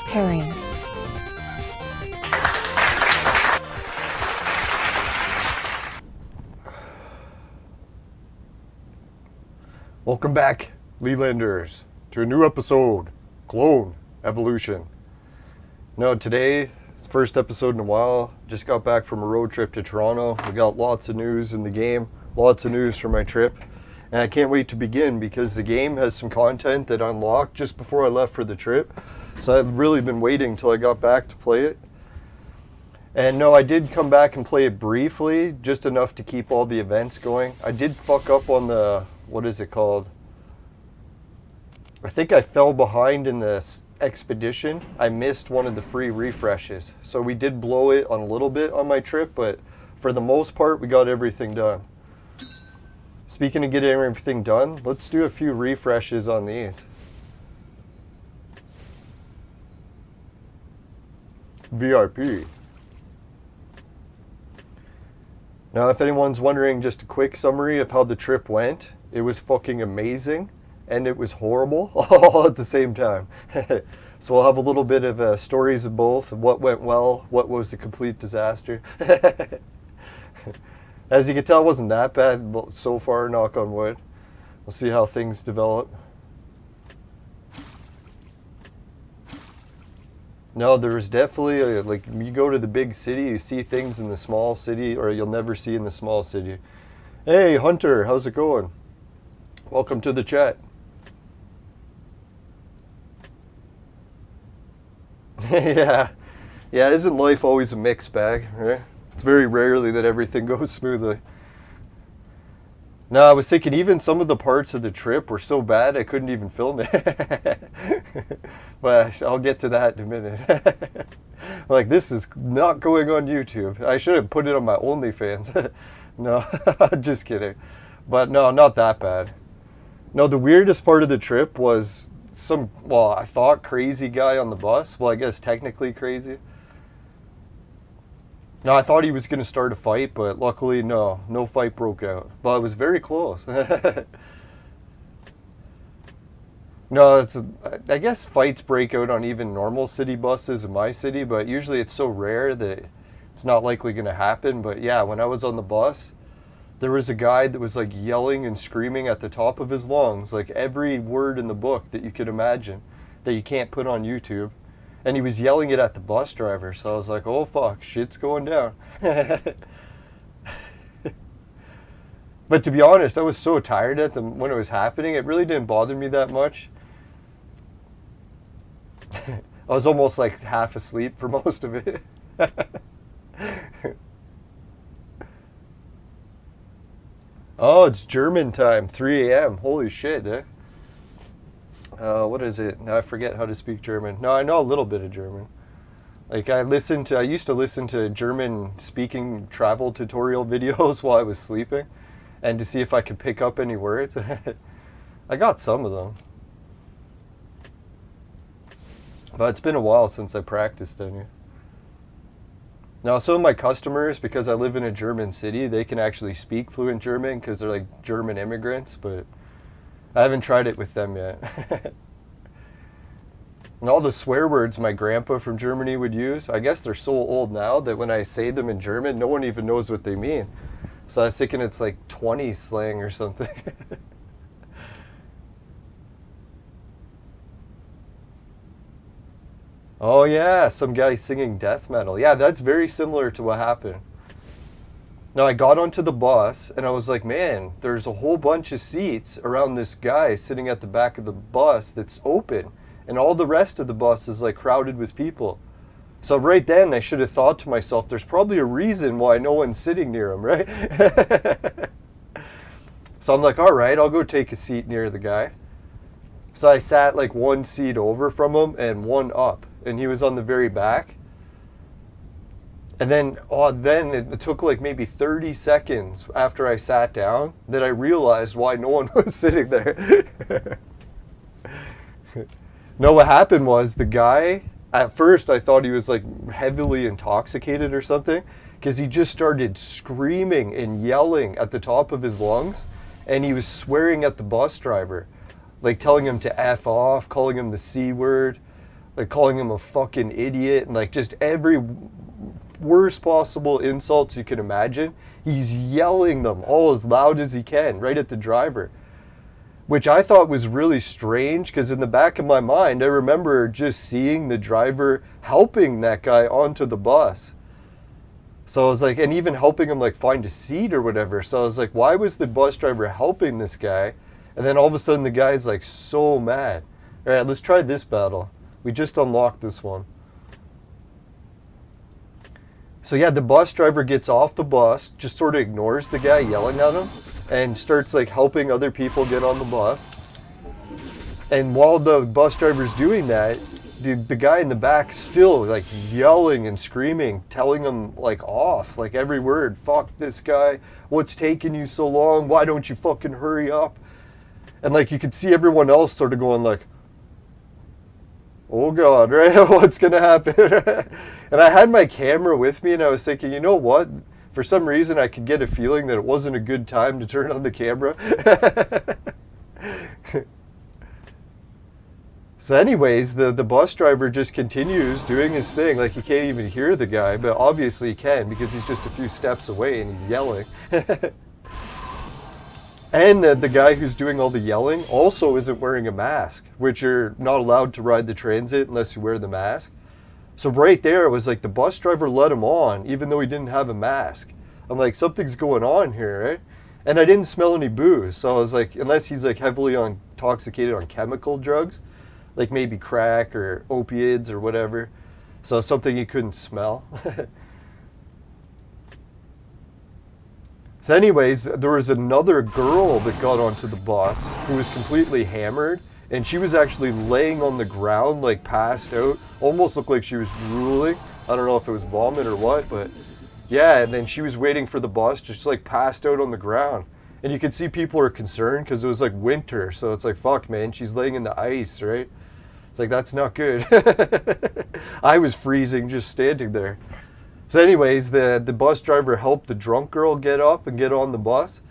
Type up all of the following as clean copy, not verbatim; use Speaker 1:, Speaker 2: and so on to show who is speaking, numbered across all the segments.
Speaker 1: Herring.
Speaker 2: Welcome back, Lelanders, to a new episode, Clone Evolution. Now today, it's the first episode in a while. Just got back from a road trip to Toronto. We got lots of news in the game, lots of news for my trip. And I can't wait to begin because the game has some content that unlocked just before I left for the trip. So I've really been waiting till I got back to play it. And no, I did come back and play it briefly, just enough to keep all the events going. I did fuck up on the, what is it called? I think I fell behind in this expedition. I missed one of the free refreshes. So we did blow it on a little bit on my trip, but for the most part, we got everything done. Speaking of getting everything done, let's do a few refreshes on these. VIP. Now, if anyone's wondering, just a quick summary of how the trip went. It was fucking amazing, and it was horrible all at the same time. So we'll have a little bit of stories of both, what went well, what was a complete disaster. As you can tell, it wasn't that bad so far, knock on wood. We'll see how things develop. No, there was definitely, like, you go to the big city, you see things in the small city, or you'll never see in the small city. Hey, Hunter, how's it going? Welcome to the chat. Yeah, isn't life always a mixed bag, right? It's very rarely that everything goes smoothly. No, I was thinking even some of the parts of the trip were so bad I couldn't even film it. But I'll get to that in a minute. Like, this is not going on YouTube. I should have put it on my OnlyFans. No, just kidding. But no, not that bad. No, the weirdest part of the trip was some, well, I thought crazy guy on the bus. Well, I guess technically crazy. No, I thought he was going to start a fight, but luckily, no fight broke out. But it was very close. No, I guess fights break out on even normal city buses in my city, but usually it's so rare that it's not likely going to happen. But yeah, when I was on the bus, there was a guy that was like yelling and screaming at the top of his lungs, like every word in the book that you could imagine that you can't put on YouTube. And he was yelling it at the bus driver, so I was like, oh fuck, shit's going down. But to be honest, I was so tired when it was happening, it really didn't bother me that much. I was almost like half asleep for most of it. Oh, it's German time, 3 a.m. Holy shit, eh? What is it? Now I forget how to speak German. No, I know a little bit of German. Like I used to listen to German speaking travel tutorial videos while I was sleeping, and to see if I could pick up any words. I got some of them. But it's been a while since I practiced any. Now some of my customers, because I live in a German city, they can actually speak fluent German because they're like German immigrants, but I haven't tried it with them yet. And all the swear words my grandpa from Germany would use, I guess they're so old now that when I say them in German, no one even knows what they mean. So I was thinking it's like 20s slang or something. Oh yeah, some guy singing death metal. Yeah, that's very similar to what happened. Now I got onto the bus and I was like, man, there's a whole bunch of seats around this guy sitting at the back of the bus that's open, and all the rest of the bus is like crowded with people. So right then I should have thought to myself, there's probably a reason why no one's sitting near him, right? So I'm like, all right, I'll go take a seat near the guy. So I sat like one seat over from him and one up, and he was on the very back. And then, then it took like maybe 30 seconds after I sat down that I realized why no one was sitting there. No, what happened was the guy, at first I thought he was like heavily intoxicated or something, because he just started screaming and yelling at the top of his lungs, and he was swearing at the bus driver, like telling him to F off, calling him the C word. like calling him a fucking idiot and like just every worst possible insults you can imagine. He's yelling them all as loud as he can right at the driver, which I thought was really strange because in the back of my mind I remember just seeing the driver helping that guy onto the bus. So I was like, and even helping him like find a seat or whatever. So I was like, why was the bus driver helping this guy? And then all of a sudden the guy's like so mad. All right, let's try this battle. We just unlocked this one. So yeah, the bus driver gets off the bus, just sort of ignores the guy yelling at him and starts like helping other people get on the bus. And while the bus driver's doing that, the guy in the back still like yelling and screaming, telling him like off, like every word, fuck this guy, what's taking you so long, why don't you fucking hurry up? And like you could see everyone else sort of going like, oh God, right? What's gonna happen? And I had my camera with me and I was thinking, you know what? For some reason I could get a feeling that it wasn't a good time to turn on the camera. So anyways, the bus driver just continues doing his thing. Like he can't even hear the guy, but obviously he can because he's just a few steps away and he's yelling. And the guy who's doing all the yelling also isn't wearing a mask, which you're not allowed to ride the transit unless you wear the mask. So right there, it was like the bus driver let him on, even though he didn't have a mask. I'm like, something's going on here, right? And I didn't smell any booze. So I was like, unless he's like heavily intoxicated on chemical drugs, like maybe crack or opiates or whatever. So something you couldn't smell. So anyways, there was another girl that got onto the bus who was completely hammered, and she was actually laying on the ground, like passed out, almost looked like she was drooling. I don't know if it was vomit or what, but yeah, and then she was waiting for the bus, just like passed out on the ground. And you could see people are concerned because it was like winter, so it's like, fuck man, she's laying in the ice, right? It's like, that's not good. I was freezing just standing there. So anyways, the bus driver helped the drunk girl get up and get on the bus.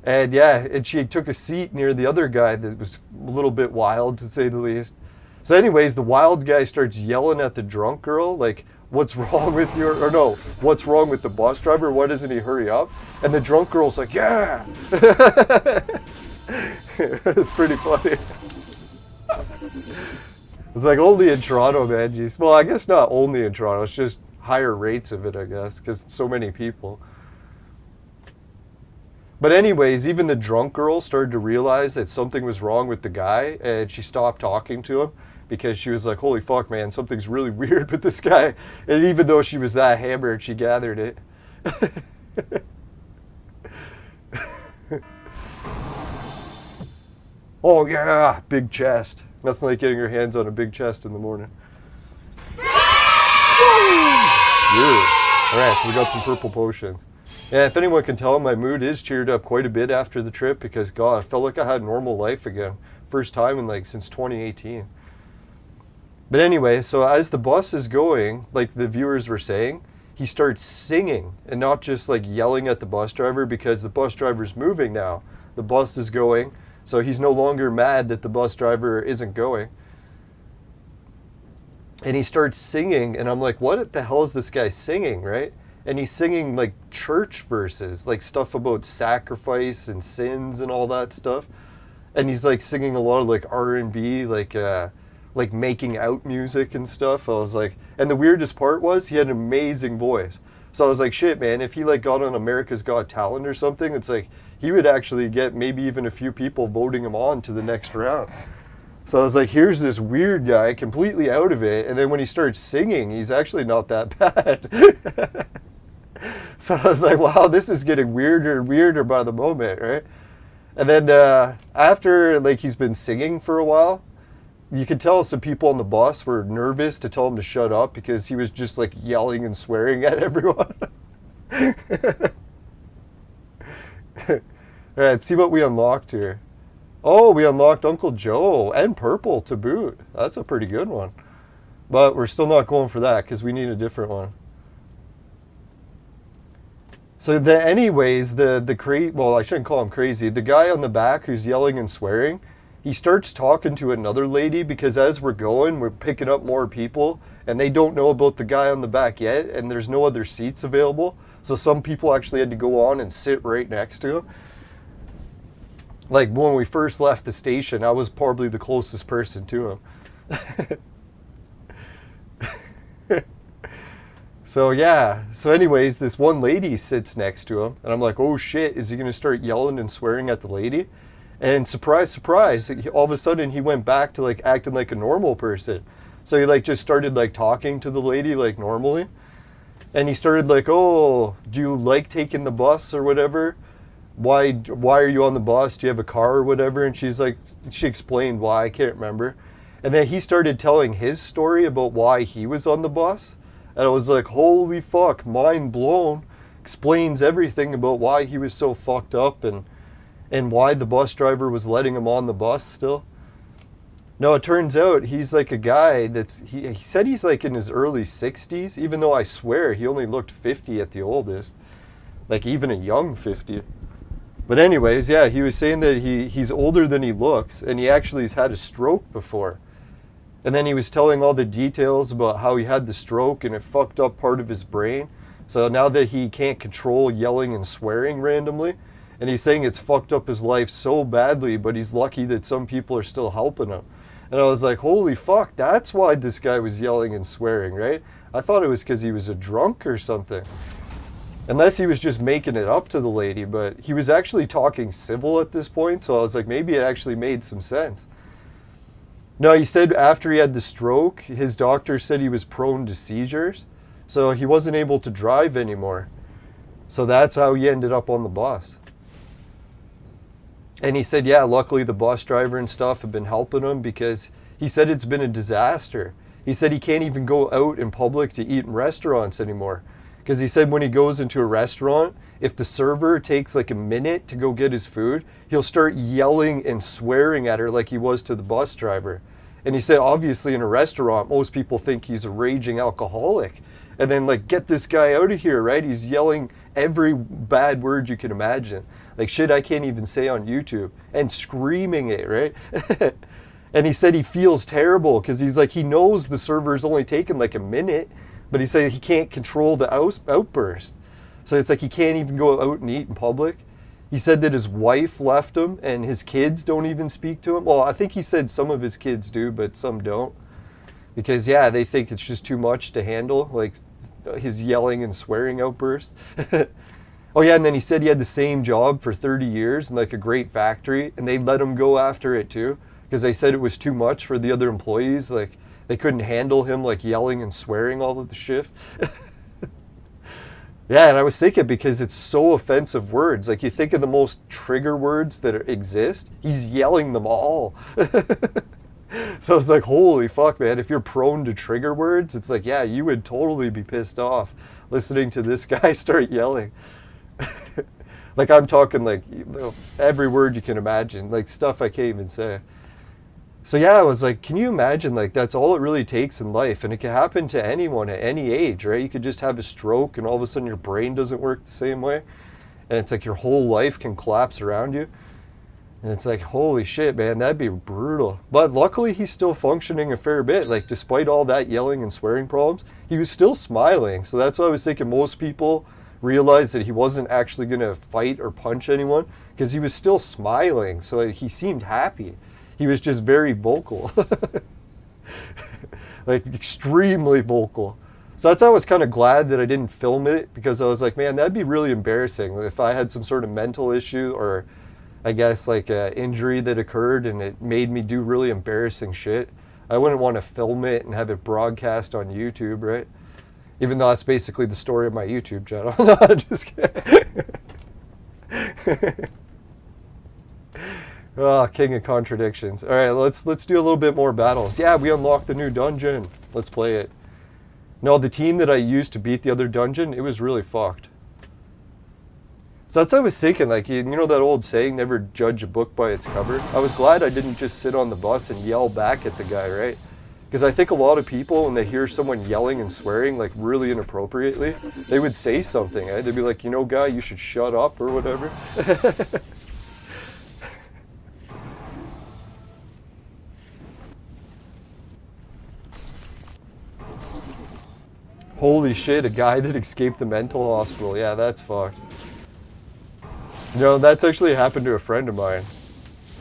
Speaker 2: And yeah, and she took a seat near the other guy that was a little bit wild, to say the least. So anyways, the wild guy starts yelling at the drunk girl, like, what's wrong with your, or no, what's wrong with the bus driver? Why doesn't he hurry up? And the drunk girl's like, yeah. It's pretty funny. It's like only in Toronto, man. Geez. Well, I guess not only in Toronto. It's just higher rates of it, I guess, because so many people. But anyways, even the drunk girl started to realize that something was wrong with the guy, and she stopped talking to him because she was like, holy fuck, man, something's really weird with this guy. And even though she was that hammered, she gathered it. Oh yeah, big chest. Nothing like getting your hands on a big chest in the morning. Yeah. Alright, so we got some purple potions. Yeah, if anyone can tell, my mood is cheered up quite a bit after the trip because, God, I felt like I had normal life again. First time in like since 2018. But anyway, so as the bus is going, like the viewers were saying, he starts singing and not just like yelling at the bus driver because the bus driver's moving now. The bus is going. So he's no longer mad that the bus driver isn't going. And he starts singing, and I'm like, what the hell is this guy singing, right? And he's singing like church verses, like stuff about sacrifice and sins and all that stuff. And he's like singing a lot of like R&B, like making out music and stuff. I was like, and the weirdest part was he had an amazing voice. So I was like, shit, man, if he like got on America's Got Talent or something, it's like, he would actually get maybe even a few people voting him on to the next round. So I was like, here's this weird guy completely out of it. And then when he starts singing, he's actually not that bad. So I was like, wow, this is getting weirder and weirder by the moment, right? And then after like he's been singing for a while, you could tell some people on the bus were nervous to tell him to shut up because he was just like yelling and swearing at everyone. All right, see what we unlocked here. Oh, we unlocked Uncle Joe and purple to boot. That's a pretty good one. But we're still not going for that because we need a different one. So anyways, well, I shouldn't call him crazy. The guy on the back who's yelling and swearing, he starts talking to another lady because as we're going, we're picking up more people and they don't know about the guy on the back yet and there's no other seats available. So some people actually had to go on and sit right next to him. Like when we first left the station, I was probably the closest person to him. So yeah, so anyways, this one lady sits next to him and I'm like, oh shit, is he gonna start yelling and swearing at the lady? And surprise, surprise, all of a sudden he went back to like acting like a normal person. So he like just started like talking to the lady like normally. And he started like, oh, do you like taking the bus or whatever? Why are you on the bus? Do you have a car or whatever? And she's like, she explained why, I can't remember. And then he started telling his story about why he was on the bus. And I was like, holy fuck, mind blown. Explains everything about why he was so fucked up and why the bus driver was letting him on the bus still. No, it turns out he's like a guy that's, he said he's like in his early 60s, even though I swear he only looked 50 at the oldest. Like even a young 50. But anyways, yeah, he was saying that he's older than he looks and he actually has had a stroke before. And then he was telling all the details about how he had the stroke and it fucked up part of his brain. So now that he can't control yelling and swearing randomly, and he's saying it's fucked up his life so badly, but he's lucky that some people are still helping him. And I was like, holy fuck, that's why this guy was yelling and swearing, right? I thought it was because he was a drunk or something. Unless he was just making it up to the lady, but he was actually talking civil at this point, so I was like, maybe it actually made some sense. No, he said after he had the stroke, his doctor said he was prone to seizures, so he wasn't able to drive anymore. So that's how he ended up on the bus. And he said, yeah, luckily the bus driver and stuff have been helping him because he said it's been a disaster. He said he can't even go out in public to eat in restaurants anymore. Because he said when he goes into a restaurant, if the server takes like a minute to go get his food, he'll start yelling and swearing at her like he was to the bus driver. And he said obviously in a restaurant, most people think he's a raging alcoholic. And then like, get this guy out of here, right? He's yelling every bad word you can imagine. Like shit I can't even say on YouTube. And screaming it, right? And he said he feels terrible because he's like, he knows the server's only taken like a minute. But he said he can't control the outburst. So it's like he can't even go out and eat in public. He said that his wife left him and his kids don't even speak to him. Well, I think he said some of his kids do, but some don't. Because, yeah, they think it's just too much to handle, like his yelling and swearing outbursts. Oh, yeah, and then he said he had the same job for 30 years in like a great factory, and they let him go after it too. Because they said it was too much for the other employees. Like, they couldn't handle him like yelling and swearing all of the shift. Yeah, and I was thinking because it's so offensive words. Like you think of the most trigger words that exist, he's yelling them all. So it's like, holy fuck, man. If you're prone to trigger words, it's like, yeah, you would totally be pissed off listening to this guy start yelling. Like I'm talking like every word you can imagine, like stuff I can't even say. So yeah, I was like, can you imagine, like that's all it really takes in life, and it can happen to anyone at any age, right? You could just have a stroke and all of a sudden your brain doesn't work the same way, and it's like your whole life can collapse around you. And it's like, holy shit, man, that'd be brutal. But luckily he's still functioning a fair bit. Like despite all that yelling and swearing problems, he was still smiling. So that's why I was thinking most people realized that he wasn't actually gonna fight or punch anyone because he was still smiling. So he seemed happy. He was just very vocal. Like extremely vocal. So that's why I was kind of glad that I didn't film it, because I was like, man, that'd be really embarrassing if I had some sort of mental issue or I guess like an injury that occurred and it made me do really embarrassing shit. I wouldn't want to film it and have it broadcast on YouTube, right? Even though that's basically the story of my YouTube channel. No, I'm just kidding. Oh, king of contradictions. All right, let's do a little bit more battles. Yeah, we unlocked the new dungeon. Let's play it. No, the team that I used to beat the other dungeon, it was really fucked. So that's what I was thinking, like, you know that old saying, never judge a book by its cover? I was glad I didn't just sit on the bus and yell back at the guy, right? Because I think a lot of people, when they hear someone yelling and swearing, like, really inappropriately, they would say something, eh? They'd be like, you know, guy, you should shut up or whatever. Holy shit, a guy that escaped the mental hospital. Yeah, that's fucked. You know, that's actually happened to a friend of mine.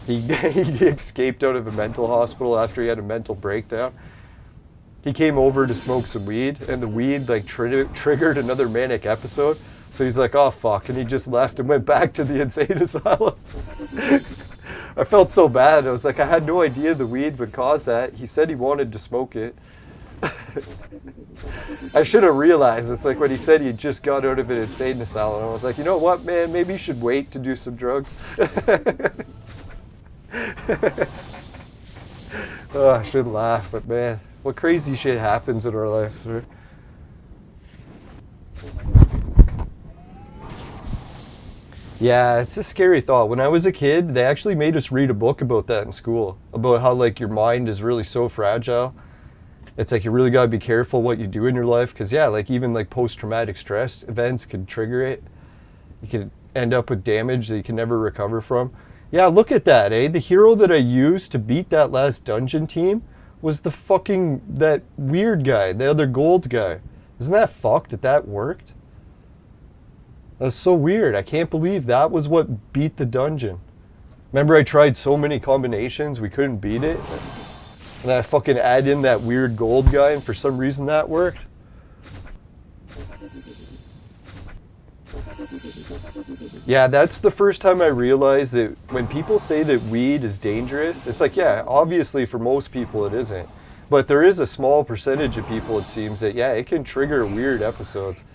Speaker 2: He escaped out of a mental hospital after he had a mental breakdown. He came over to smoke some weed, and the weed like triggered another manic episode. So he's like, oh fuck, and he just left and went back to the insane asylum. I felt so bad. I was like, I had no idea the weed would cause that. He said he wanted to smoke it. I should have realized. It's like when he said he just got out of an insane asylum. I was like, you know what, man? Maybe you should wait to do some drugs. Oh, I shouldn't laugh, but man, what crazy shit happens in our life. Right? Yeah, it's a scary thought. When I was a kid, they actually made us read a book about that in school, about how like your mind is really so fragile. It's like you really gotta be careful what you do in your life, because yeah, like even like post-traumatic stress events could trigger it. You could end up with damage that you can never recover from. Yeah, look at that, eh? The hero that I used to beat that last dungeon team was that weird guy, the other gold guy. Isn't that fucked that that worked? That's so weird. I can't believe that was what beat the dungeon. Remember I tried so many combinations, we couldn't beat it? And then I fucking add in that weird gold guy, and for some reason that worked. Yeah, that's the first time I realized that when people say that weed is dangerous, it's like, yeah, obviously for most people it isn't. But there is a small percentage of people, it seems, that, yeah, it can trigger weird episodes.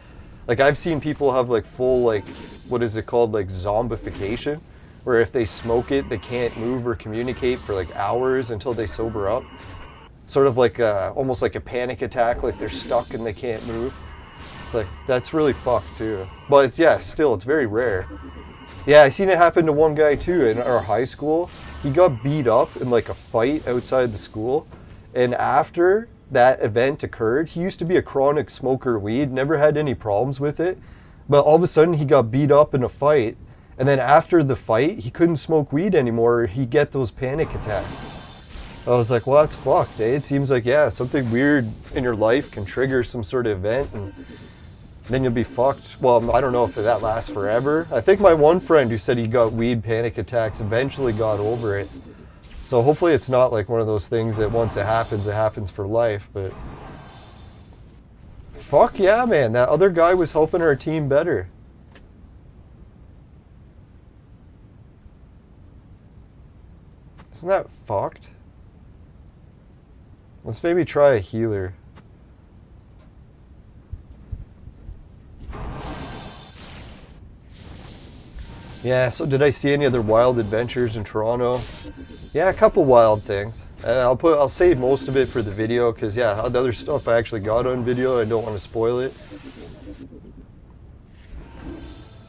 Speaker 2: Like, I've seen people have, like, full, like, what is it called, like, zombification, where if they smoke it, they can't move or communicate for, like, hours until they sober up. Sort of like, almost like a panic attack, like they're stuck and they can't move. It's like, that's really fucked, too. But, it's, yeah, still, it's very rare. Yeah, I seen it happen to one guy, too, in our high school. He got beat up in, like, a fight outside the school, and after that event occurred, he used to be a chronic smoker of weed, never had any problems with it, but all of a sudden he got beat up in a fight, and then after the fight, he couldn't smoke weed anymore, he'd get those panic attacks. I was like, well, that's fucked, eh? It seems like, yeah, something weird in your life can trigger some sort of event, and then you'll be fucked. Well, I don't know if that lasts forever. I think my one friend who said he got weed panic attacks eventually got over it. So hopefully it's not like one of those things that once it happens for life, but fuck yeah, man, that other guy was helping our team better. Isn't that fucked? Let's maybe try a healer. Yeah, so did I see any other wild adventures in Toronto? Yeah, a couple wild things. I'll save most of it for the video, because yeah, the other stuff I actually got on video, I don't want to spoil it.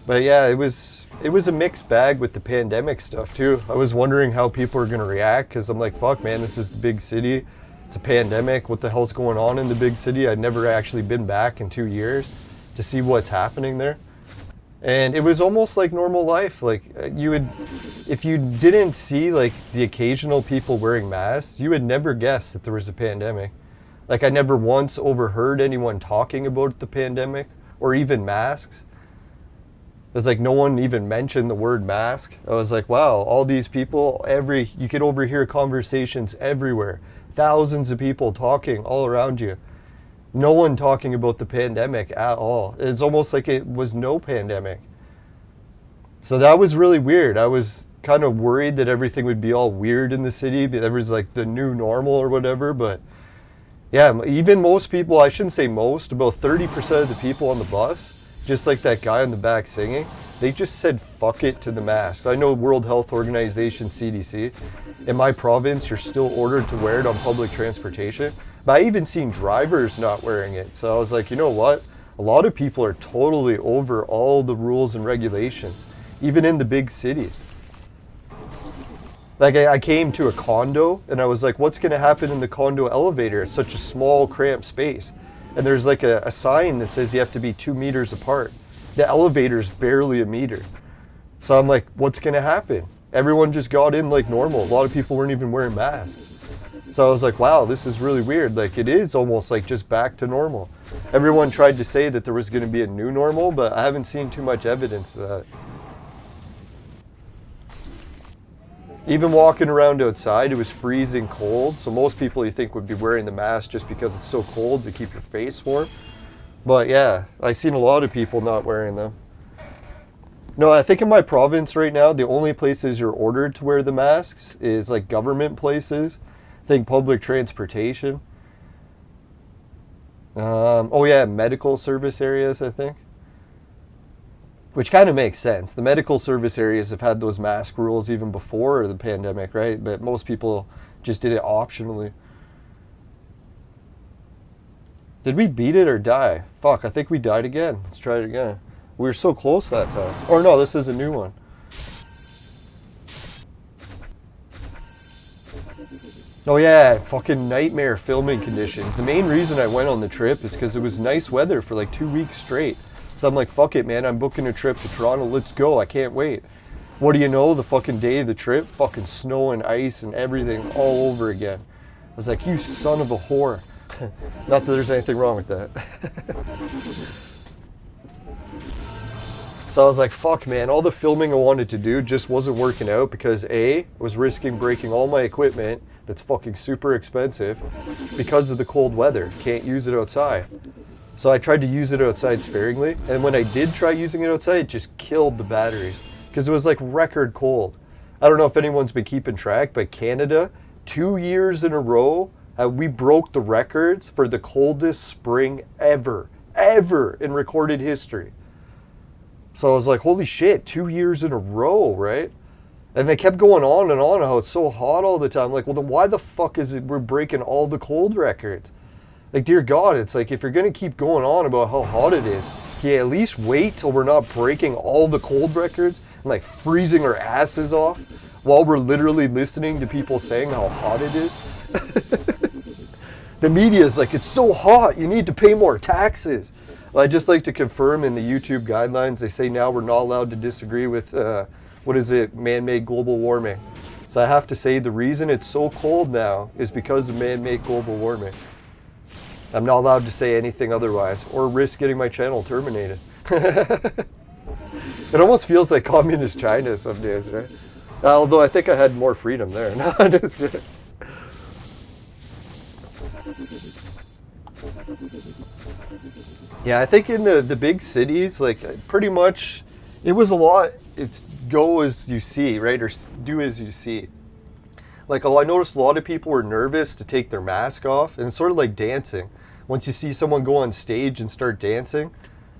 Speaker 2: But yeah, it was a mixed bag with the pandemic stuff too. I was wondering how people are going to react, because I'm like, fuck man, this is the big city. It's a pandemic. What the hell's going on in the big city? I'd never actually been back in 2 years to see what's happening there. And it was almost like normal life. Like you would, if you didn't see like the occasional people wearing masks, you would never guess that there was a pandemic. Like I never once overheard anyone talking about the pandemic or even masks. It was like no one even mentioned the word mask. I was like, wow, all these people, you could overhear conversations everywhere. Thousands of people talking all around you. No one talking about the pandemic at all. It's almost like it was no pandemic. So that was really weird. I was kind of worried that everything would be all weird in the city. There was like the new normal or whatever. But yeah, even most people, I shouldn't say most, about 30% of the people on the bus, just like that guy in the back singing, they just said fuck it to the masks. I know World Health Organization, CDC, in my province, you're still ordered to wear it on public transportation. But I even seen drivers not wearing it. So I was like, you know what? A lot of people are totally over all the rules and regulations, even in the big cities. Like I came to a condo and I was like, what's going to happen in the condo elevator? It's such a small, cramped space. And there's like a sign that says you have to be 2 meters apart. The elevator's barely a meter. So I'm like, what's going to happen? Everyone just got in like normal. A lot of people weren't even wearing masks. So I was like, wow, this is really weird. Like it is almost like just back to normal. everyone tried to say that there was going to be a new normal, but I haven't seen too much evidence of that. Even walking around outside, it was freezing cold. So most people you think would be wearing the mask just because it's so cold to keep your face warm. But yeah, I've seen a lot of people not wearing them. No, I think in my province right now, the only places you're ordered to wear the masks is like government places. I think public transportation. Oh yeah, medical service areas, I think. Which kind of makes sense. The medical service areas have had those mask rules even before the pandemic, right? But most people just did it optionally. Did we beat it or die? Fuck, I think we died again. Let's try it again. We were so close that time. Or no, this is a new one. Oh yeah, fucking nightmare filming conditions. The main reason I went on the trip is because it was nice weather for like 2 weeks straight. So I'm like, fuck it, man, I'm booking a trip to Toronto, let's go, I can't wait. What do you know, the fucking day of the trip, fucking snow and ice and everything all over again. I was like, you son of a whore. Not that there's anything wrong with that. So I was like, fuck man, all the filming I wanted to do just wasn't working out because A, I was risking breaking all my equipment that's fucking super expensive because of the cold weather. Can't use it outside. So I tried to use it outside sparingly, and when I did try using it outside, it just killed the batteries because it was like record cold. I don't know if anyone's been keeping track, but Canada, 2 years in a row, we broke the records for the coldest spring ever in recorded history. So I was like, holy shit, 2 years in a row, right? And they kept going on and on how it's so hot all the time. Like, well, then why the fuck is it we're breaking all the cold records? Like, dear God, it's like, if you're going to keep going on about how hot it is, can you at least wait till we're not breaking all the cold records and like freezing our asses off while we're literally listening to people saying how hot it is? The media is like, it's so hot, you need to pay more taxes. Well, I'd just like to confirm in the YouTube guidelines, they say now we're not allowed to disagree with, man-made global warming. So I have to say the reason it's so cold now is because of man-made global warming. I'm not allowed to say anything otherwise or risk getting my channel terminated. It almost feels like communist China some days, right? Although I think I had more freedom there. No, I'm just kidding. Yeah, I think in the big cities, like pretty much, it was a lot, it's go as you see, right? Or do as you see. Like, I noticed a lot of people were nervous to take their mask off, and it's sort of like dancing. Once you see someone go on stage and start dancing,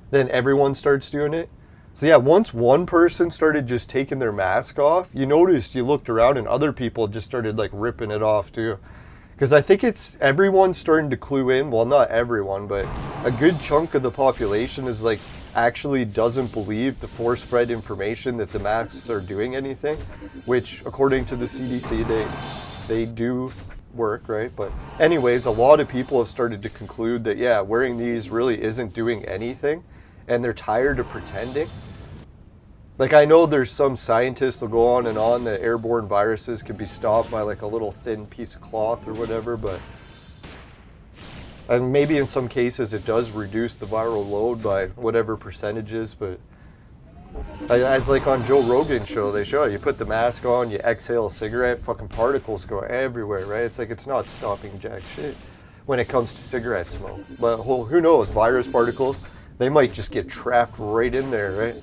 Speaker 2: then everyone starts doing it. So yeah, once one person started just taking their mask off, you noticed, you looked around and other people just started like ripping it off too. Because I think it's everyone's starting to clue in, well not everyone, but a good chunk of the population is like actually doesn't believe the force-fed information that the masks are doing anything, which according to the CDC, they do work, right? But anyways, a lot of people have started to conclude that, yeah, wearing these really isn't doing anything, and they're tired of pretending. Like, I know there's some scientists will go on and on that airborne viruses can be stopped by like a little thin piece of cloth or whatever, but and maybe in some cases it does reduce the viral load by whatever percentages, but as like on Joe Rogan's show, they show you put the mask on, you exhale a cigarette, fucking particles go everywhere, right? It's like it's not stopping jack shit when it comes to cigarette smoke. But who knows, virus particles, they might just get trapped right in there, right?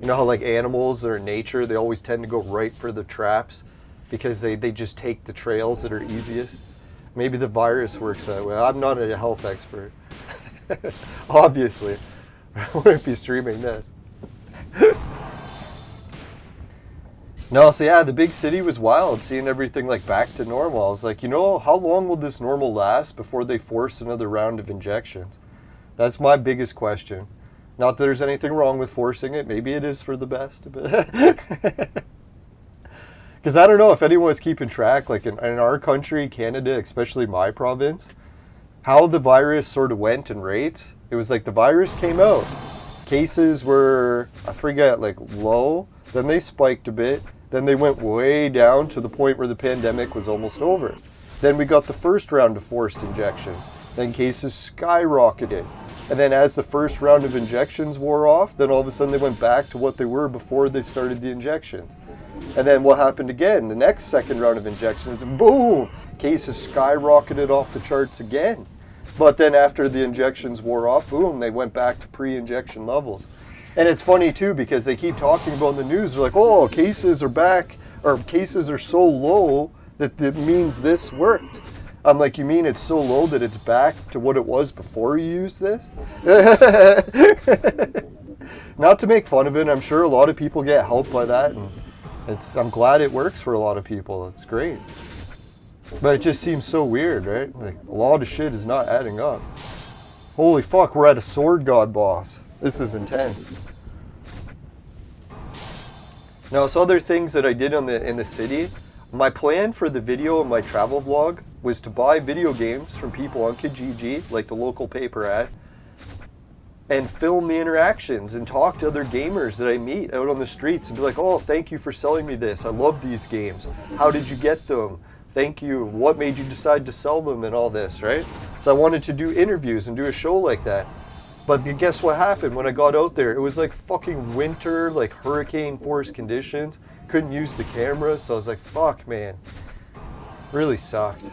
Speaker 2: You know how like animals or nature, they always tend to go right for the traps because they just take the trails that are easiest. Maybe the virus works that way. I'm not a health expert. Obviously. I wouldn't be streaming this. No, so yeah, the big city was wild, seeing everything like back to normal. I was like, you know, how long will this normal last before they force another round of injections? That's my biggest question. Not that there's anything wrong with forcing it. Maybe it is for the best. Because I don't know if anyone's keeping track, like in our country, Canada, especially my province, how the virus sort of went in rates. It was like the virus came out. Cases were, I forget, like low. Then they spiked a bit. Then they went way down to the point where the pandemic was almost over. Then we got the first round of forced injections. Then cases skyrocketed. And then as the first round of injections wore off, then all of a sudden they went back to what they were before they started the injections. And then what happened again? The next second round of injections, boom, cases skyrocketed off the charts again. But then after the injections wore off, boom, they went back to pre-injection levels. And it's funny too, because they keep talking about in the news, they're like, oh, cases are back, or cases are so low that it means this worked. I'm like, you mean it's so low that it's back to what it was before you used this? Not to make fun of it, I'm sure a lot of people get helped by that, and I'm glad it works for a lot of people. It's great. But it just seems so weird, right? Like, a lot of shit is not adding up. Holy fuck, we're at a sword god boss. This is intense. Now, some other things that I did in the city, my plan for the video and my travel vlog was to buy video games from people on Kijiji, like the local paper ad, and film the interactions and talk to other gamers that I meet out on the streets and be like, oh, thank you for selling me this. I love these games. How did you get them? Thank you. What made you decide to sell them and all this, right? So I wanted to do interviews and do a show like that. But guess what happened when I got out there? It was like fucking winter, like hurricane force conditions. Couldn't use the camera, so I was like, fuck, man. Really sucked.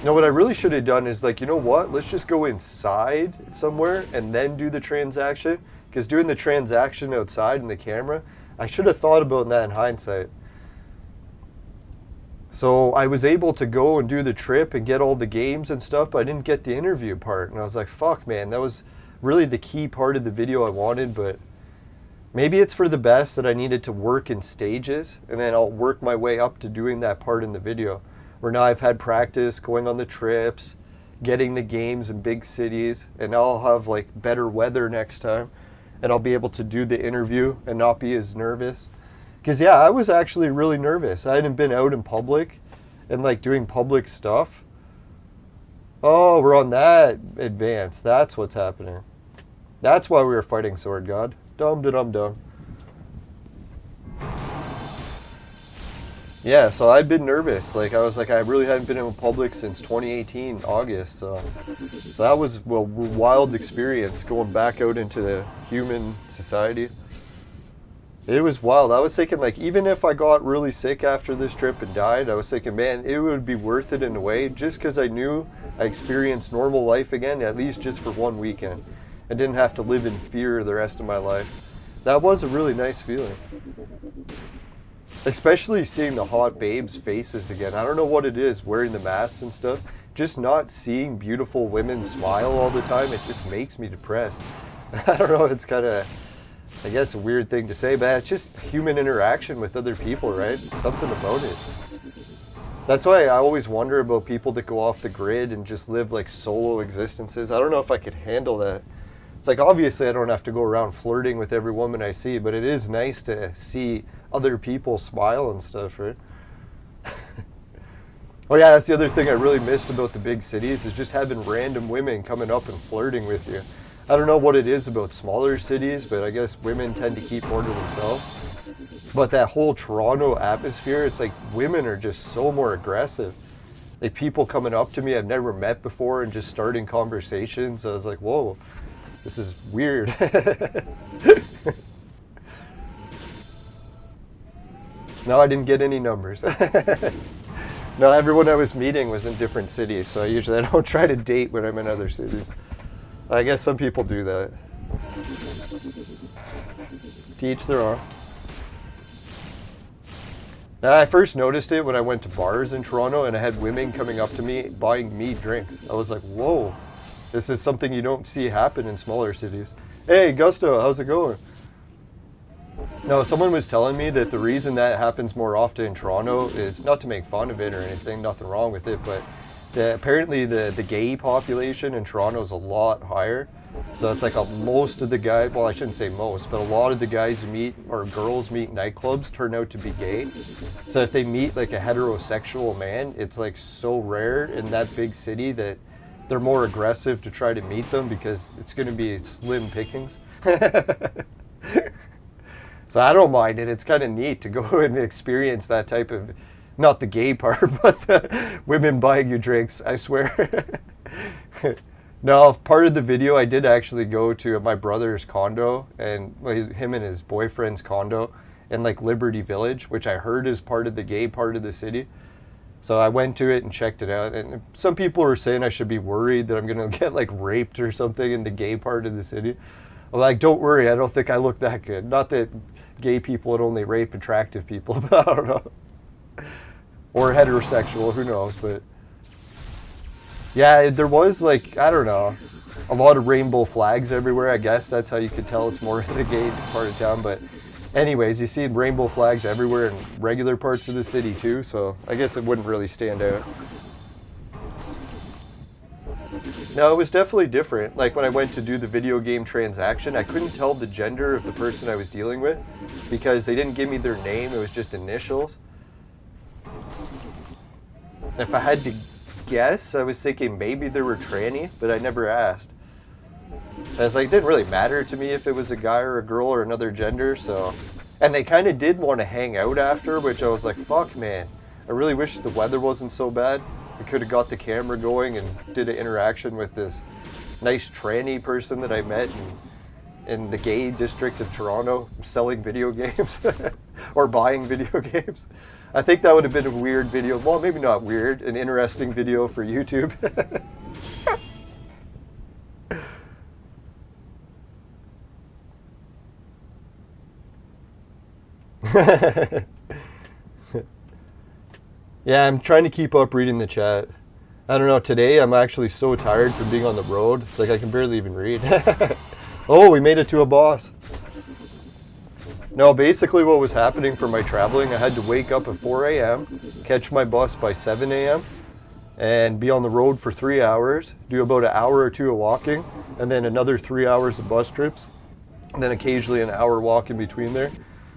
Speaker 2: Now, what I really should have done is like, you know what? Let's just go inside somewhere and then do the transaction. Because doing the transaction outside in the camera, I should have thought about that in hindsight. So I was able to go and do the trip and get all the games and stuff, but I didn't get the interview part. And I was like, fuck, man, that was really the key part of the video I wanted, but maybe it's for the best that I needed to work in stages, and then I'll work my way up to doing that part in the video. Where now I've had practice going on the trips, getting the games in big cities, and now I'll have like better weather next time, and I'll be able to do the interview and not be as nervous. Because yeah, I was actually really nervous. I hadn't been out in public and like doing public stuff. Oh, we're on that advance. That's what's happening. That's why we were fighting Sword God. Dum-da-dum-dum. Yeah, so I'd been nervous. Like, I was like, I really hadn't been in public since 2018, August. So that was a wild experience going back out into the human society. It was wild. I was thinking, like, even if I got really sick after this trip and died, I was thinking, man, it would be worth it in a way, just because I knew I experienced normal life again, at least just for one weekend. I didn't have to live in fear the rest of my life. That was a really nice feeling. Especially seeing the hot babes' faces again. I don't know what it is, wearing the masks and stuff. Just not seeing beautiful women smile all the time, it just makes me depressed. I don't know, it's kind of, I guess, a weird thing to say, but it's just human interaction with other people, right? Something about it. That's why I always wonder about people that go off the grid and just live like solo existences. I don't know if I could handle that. It's like, obviously I don't have to go around flirting with every woman I see, but it is nice to see other people smile and stuff, right? Oh yeah, that's the other thing I really missed about the big cities, is just having random women coming up and flirting with you. I don't know what it is about smaller cities, but I guess women tend to keep more to themselves. But that whole Toronto atmosphere, it's like women are just so more aggressive. Like people coming up to me I've never met before and just starting conversations. I was like, whoa, this is weird. No, I didn't get any numbers. No, everyone I was meeting was in different cities, so I don't try to date when I'm in other cities. I guess some people do that. To each their own. Now, I first noticed it when I went to bars in Toronto and I had women coming up to me buying me drinks. I was like, whoa, this is something you don't see happen in smaller cities. Hey, Gusto, how's it going? No, someone was telling me that the reason that happens more often in Toronto is not to make fun of it or anything, nothing wrong with it, but apparently the gay population in Toronto is a lot higher. So it's like most of the guys, well, I shouldn't say most, but a lot of the guys you meet or girls meet nightclubs turn out to be gay. So if they meet like a heterosexual man, it's like so rare in that big city that they're more aggressive to try to meet them because it's going to be slim pickings. So I don't mind it. It's kind of neat to go and experience that type of, not the gay part, but the women buying you drinks, I swear. No, part of the video I did actually go to my brother's condo and him and his boyfriend's condo in like Liberty Village, which I heard is part of the gay part of the city. So I went to it and checked it out. And some people were saying I should be worried that I'm going to get like raped or something in the gay part of the city. I'm like, don't worry, I don't think I look that good. Not that gay people would only rape attractive people, but I don't know. Or heterosexual, who knows, but yeah, there was like, I don't know, a lot of rainbow flags everywhere. I guess that's how you could tell it's more the gay part of town. But anyways, you see rainbow flags everywhere in regular parts of the city too, so I guess it wouldn't really stand out. No, it was definitely different. Like when I went to do the video game transaction, I couldn't tell the gender of the person I was dealing with because they didn't give me their name, it was just initials. If I had to guess, I was thinking maybe they were tranny, but I never asked. It's like, it didn't really matter to me if it was a guy or a girl or another gender, so. And they kind of did want to hang out after, which I was like, fuck man, I really wish the weather wasn't so bad. We could have got the camera going and did an interaction with this nice tranny person that I met in the gay district of Toronto selling video games or buying video games. I think that would have been a weird video. Well, maybe not weird, an interesting video for YouTube. Yeah, I'm trying to keep up reading the chat. I don't know, today I'm actually so tired from being on the road. It's like I can barely even read. Oh, we made it to a boss. No, basically what was happening for my traveling, I had to wake up at 4 a.m., catch my bus by 7 a.m., and be on the road for 3 hours, do about an hour or two of walking, and then another 3 hours of bus trips, and then occasionally an hour walk in between there.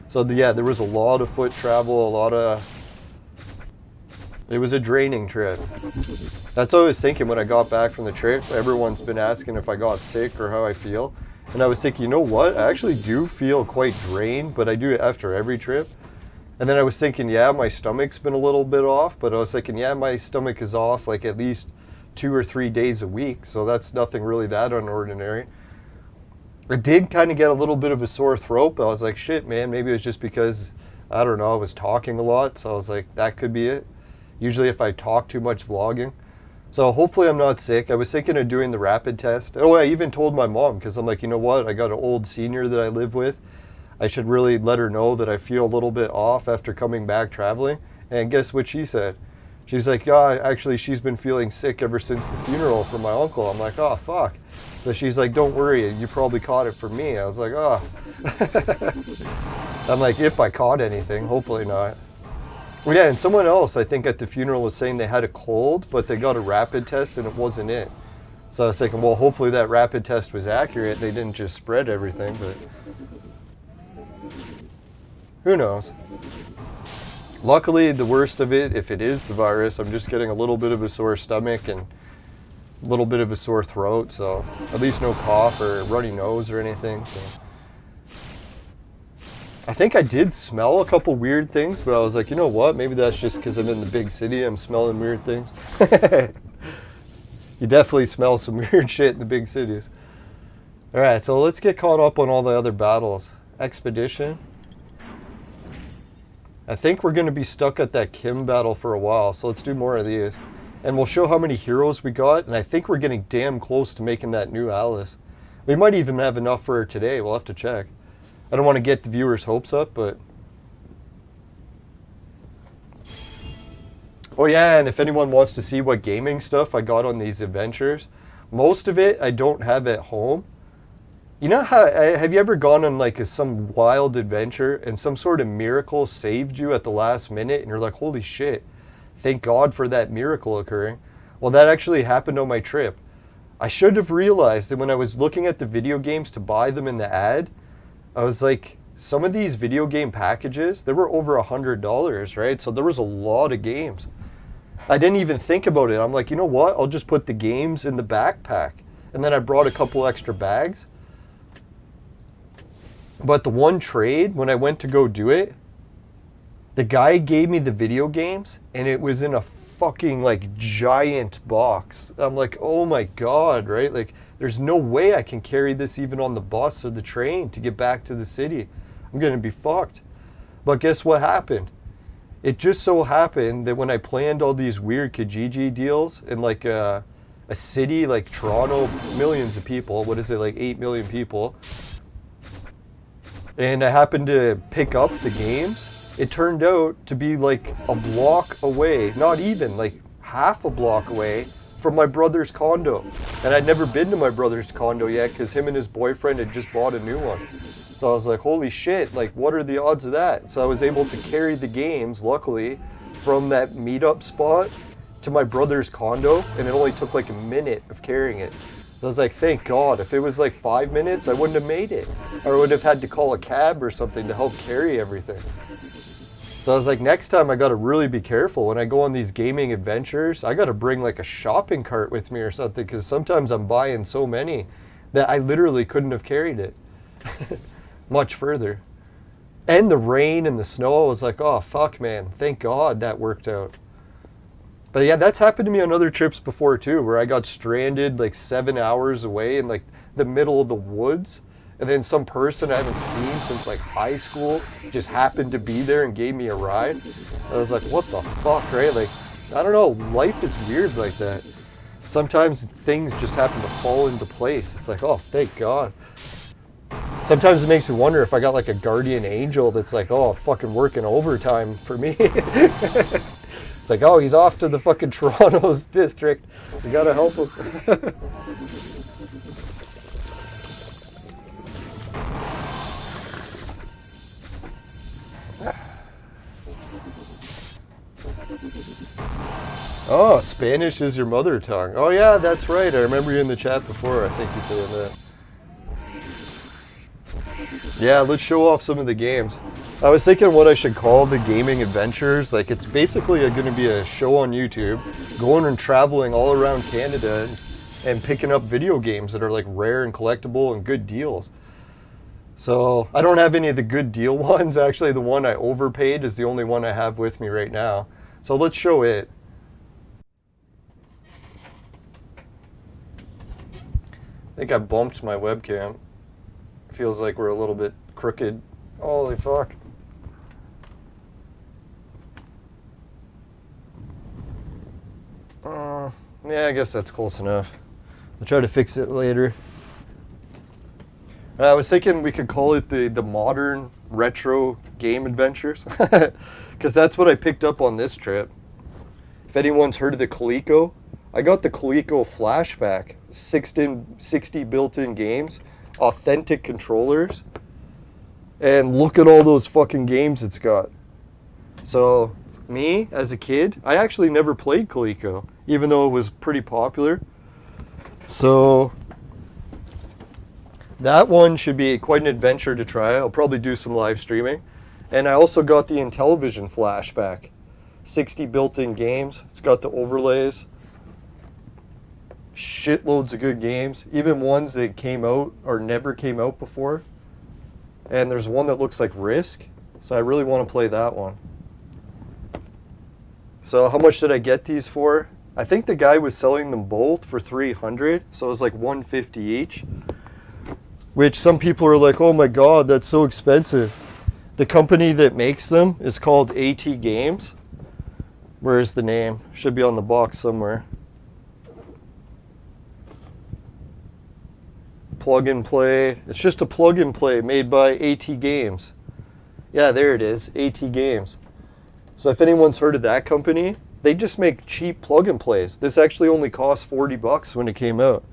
Speaker 2: So yeah, there was a lot of foot travel, it was a draining trip. That's what I was thinking when I got back from the trip. Everyone's been asking if I got sick or how I feel. And I was thinking, you know what? I actually do feel quite drained, but I do it after every trip. And then I was thinking, yeah, my stomach's been a little bit off, but I was thinking, yeah, my stomach is off like at least 2 or 3 days a week. So that's nothing really that unordinary. I did kind of get a little bit of a sore throat, but I was like, shit, man, maybe it was just because, I don't know, I was talking a lot. So I was like, that could be it. Usually if I talk too much vlogging. So hopefully I'm not sick. I was thinking of doing the rapid test. Oh, I even told my mom because I'm like, you know what? I got an old senior that I live with. I should really let her know that I feel a little bit off after coming back traveling. And guess what she said? She's like, yeah, actually she's been feeling sick ever since the funeral for my uncle. I'm like, oh, fuck. So she's like, don't worry, you probably caught it from me. I was like, oh. I'm like, if I caught anything, hopefully not. Well, yeah, and someone else, I think, at the funeral was saying they had a cold, but they got a rapid test and it wasn't it. So I was thinking, well, hopefully that rapid test was accurate. They didn't just spread everything, but who knows? Luckily, the worst of it, if it is the virus, I'm just getting a little bit of a sore stomach and a little bit of a sore throat, so at least no cough or runny nose or anything. So I think I did smell a couple weird things, but I was like, you know what? Maybe that's just because I'm in the big city. I'm smelling weird things. You definitely smell some weird shit in the big cities. All right, so let's get caught up on all the other battles. Expedition. I think we're going to be stuck at that Kim battle for a while, so let's do more of these. And we'll show how many heroes we got, and I think we're getting damn close to making that new Alice. We might even have enough for her today. We'll have to check. I don't want to get the viewers' hopes up, but... Oh yeah, and if anyone wants to see what gaming stuff I got on these adventures, most of it I don't have at home. You know how, have you ever gone on like some wild adventure and some sort of miracle saved you at the last minute and you're like, holy shit, thank God for that miracle occurring? Well, that actually happened on my trip. I should have realized that when I was looking at the video games to buy them in the ad, I was like, some of these video game packages, they were over $100, right? So there was a lot of games. I didn't even think about it. I'm like, you know what? I'll just put the games in the backpack. And then I brought a couple extra bags. But the one trade, when I went to go do it, the guy gave me the video games and it was in a fucking like giant box. I'm like, oh my God, right? Like there's no way I can carry this even on the bus or the train to get back to the city. I'm gonna be fucked. But guess what happened? It just so happened that when I planned all these weird Kijiji deals in like a city like Toronto, millions of people, what is it, like 8 million people, and I happened to pick up the games, it turned out to be like a block away, not even, like half a block away from my brother's condo. And I'd never been to my brother's condo yet because him and his boyfriend had just bought a new one. So I was like, holy shit, like what are the odds of that? So I was able to carry the games, luckily, from that meetup spot to my brother's condo, and it only took like a minute of carrying it. I was like, thank God. If it was like 5 minutes, I wouldn't have made it. Or I would have had to call a cab or something to help carry everything. So I was like, next time I gotta really be careful when I go on these gaming adventures. I gotta bring like a shopping cart with me or something, because sometimes I'm buying so many that I literally couldn't have carried it much further. And the rain and the snow, I was like, oh fuck man, thank God that worked out. But yeah, that's happened to me on other trips before too, where I got stranded like 7 hours away in like the middle of the woods, and then some person I haven't seen since like high school just happened to be there and gave me a ride. I was like, what the fuck, right? Like, I don't know, life is weird like that. Sometimes things just happen to fall into place. It's like, oh, thank God. Sometimes it makes me wonder if I got like a guardian angel that's like, oh, fucking working overtime for me. It's like, oh, he's off to the fucking Toronto's district. We gotta help him. Oh, Spanish is your mother tongue. Oh yeah, that's right. I remember you in the chat before. I think you said that. Yeah, let's show off some of the games. I was thinking what I should call the gaming adventures. Like, it's basically going to be a show on YouTube, going and traveling all around Canada and picking up video games that are like rare and collectible and good deals. So I don't have any of the good deal ones. Actually, the one I overpaid is the only one I have with me right now. So let's show it. I think I bumped my webcam. Feels like we're a little bit crooked. Holy fuck. Yeah, I guess that's close enough. I'll try to fix it later. I was thinking we could call it the modern retro game adventures, because that's what I picked up on this trip. If anyone's heard of the Coleco, I got the Coleco Flashback. 60 built-in games, authentic controllers, and look at all those fucking games it's got. So me, as a kid, I actually never played Coleco, even though it was pretty popular. So that one should be quite an adventure to try. I'll probably do some live streaming. And I also got the Intellivision Flashback. 60 built-in games. It's got the overlays. Shitloads of good games. Even ones that came out or never came out before. And there's one that looks like Risk. So I really want to play that one. So how much did I get these for? I think the guy was selling them both for $300. So it was like $150 each. Which some people are like, oh my God, that's so expensive. The company that makes them is called AT Games. Where's the name? Should be on the box somewhere. Plug and play. It's just a plug and play made by AT Games. Yeah, there it is, AT Games. So if anyone's heard of that company, they just make cheap plug and plays. This actually only cost $40 when it came out.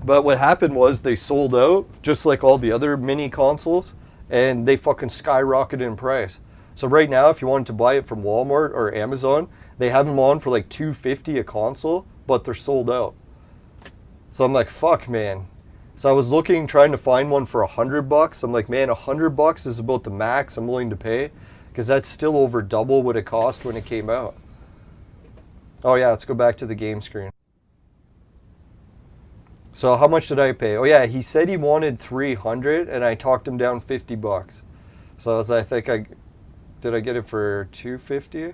Speaker 2: But what happened was they sold out, just like all the other mini consoles, and they fucking skyrocketed in price. So right now, if you wanted to buy it from Walmart or Amazon, they have them on for like $250 a console, but they're sold out. So I'm like, fuck, man. So I was looking, trying to find one for $100. I'm like, man, $100 is about the max I'm willing to pay, because that's still over double what it cost when it came out. Oh yeah, let's go back to the game screen. So how much did I pay? Oh yeah, he said he wanted $300, and I talked him down $50. So I was, did I get it for $250?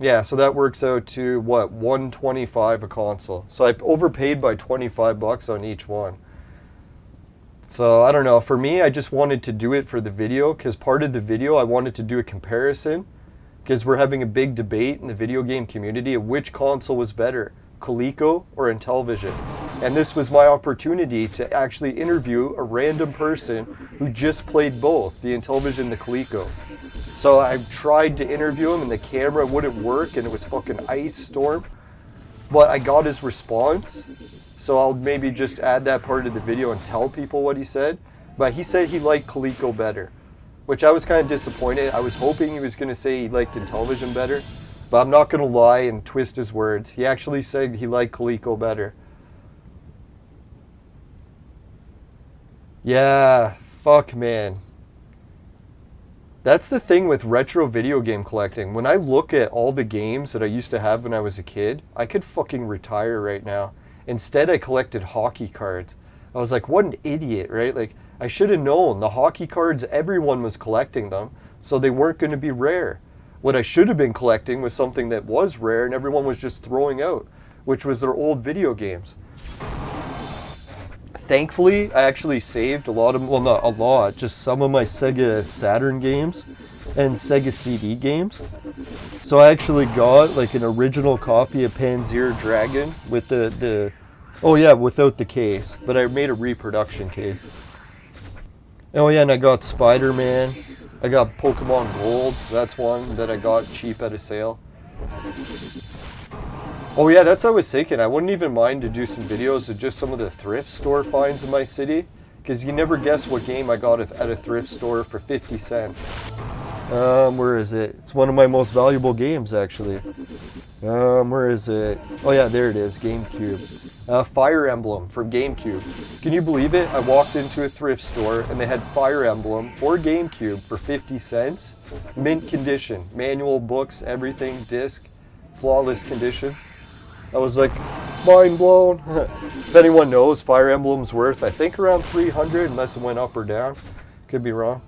Speaker 2: Yeah, so that works out to what, $125 a console. So I overpaid by $25 on each one. So I don't know, for me I just wanted to do it for the video, because part of the video I wanted to do a comparison, because we're having a big debate in the video game community of which console was better, Coleco or Intellivision. And this was my opportunity to actually interview a random person who just played both, the Intellivision and the Coleco. So I tried to interview him and the camera wouldn't work and it was fucking ice storm. But I got his response. So I'll maybe just add that part of the video and tell people what he said. But he said he liked Coleco better, which I was kind of disappointed. I was hoping he was going to say he liked Intellivision better. But I'm not going to lie and twist his words. He actually said he liked Coleco better. Yeah, fuck man. That's the thing with retro video game collecting. When I look at all the games that I used to have when I was a kid, I could fucking retire right now. Instead, I collected hockey cards. I was like, what an idiot, right? Like, I should have known. The hockey cards, everyone was collecting them, so they weren't going to be rare. What I should have been collecting was something that was rare and everyone was just throwing out, which was their old video games. Thankfully, I actually saved a lot of, well, not a lot, just some of my Sega Saturn games and Sega CD games. So I actually got like an original copy of Panzer Dragon with the oh yeah, without the case, but I made a reproduction case. Oh yeah, and I got Spider-Man. I got Pokemon Gold. That's one that I got cheap at a sale. Oh yeah, that's what I was thinking. I wouldn't even mind to do some videos of just some of the thrift store finds in my city, because you never guess what game I got at a thrift store for 50 cents. Where is it? It's one of my most valuable games, actually. Where is it? Oh yeah, there it is, GameCube. Fire Emblem from GameCube. Can you believe it? I walked into a thrift store and they had Fire Emblem for GameCube for 50 cents. Mint condition, manual, books, everything, disc, flawless condition. I was like, mind blown. If anyone knows, Fire Emblem's worth, I think, around 300, unless it went up or down. Could be wrong.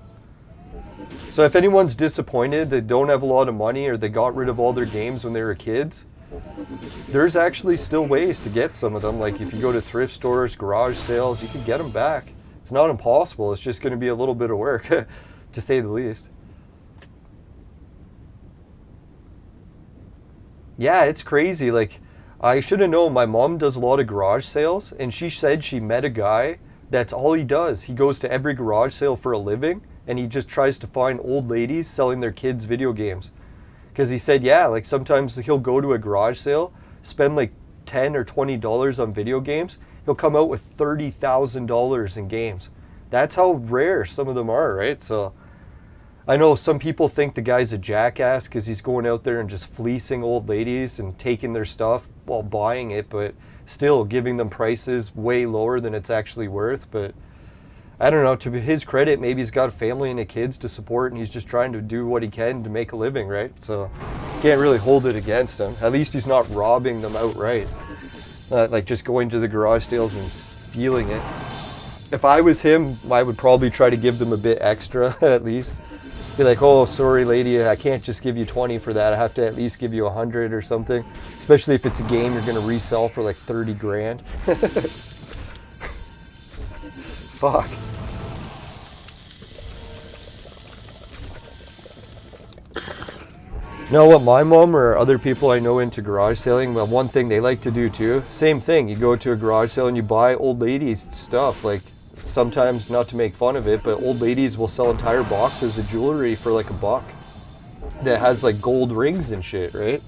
Speaker 2: So if anyone's disappointed they don't have a lot of money or they got rid of all their games when they were kids, there's actually still ways to get some of them. Like if you go to thrift stores, garage sales, you can get them back. It's not impossible. It's just going to be a little bit of work, to say the least. Yeah, it's crazy. Like, I should have known. My mom does a lot of garage sales, and she said she met a guy that's all he does. He goes to every garage sale for a living, and he just tries to find old ladies selling their kids video games. Because he said, yeah, like sometimes he'll go to a garage sale, spend like $10 or $20 on video games, he'll come out with $30,000 in games. That's how rare some of them are, right? So I know some people think the guy's a jackass because he's going out there and just fleecing old ladies and taking their stuff while buying it, but still giving them prices way lower than it's actually worth. But I don't know, to his credit, maybe he's got a family and kids to support and he's just trying to do what he can to make a living, right? So can't really hold it against him. At least he's not robbing them outright. Like just going to the garage sales and stealing it. If I was him, I would probably try to give them a bit extra at least. Be like, oh, sorry lady, I can't just give you 20 for that. I have to at least give you 100 or something. Especially if it's a game you're going to resell for like 30 grand. Fuck. Know what my mom or other people I know into garage selling, well, one thing they like to do too, same thing, you go to a garage sale and you buy old ladies stuff, like sometimes, not to make fun of it, but old ladies will sell entire boxes of jewelry for like $1 that has like gold rings and shit, right?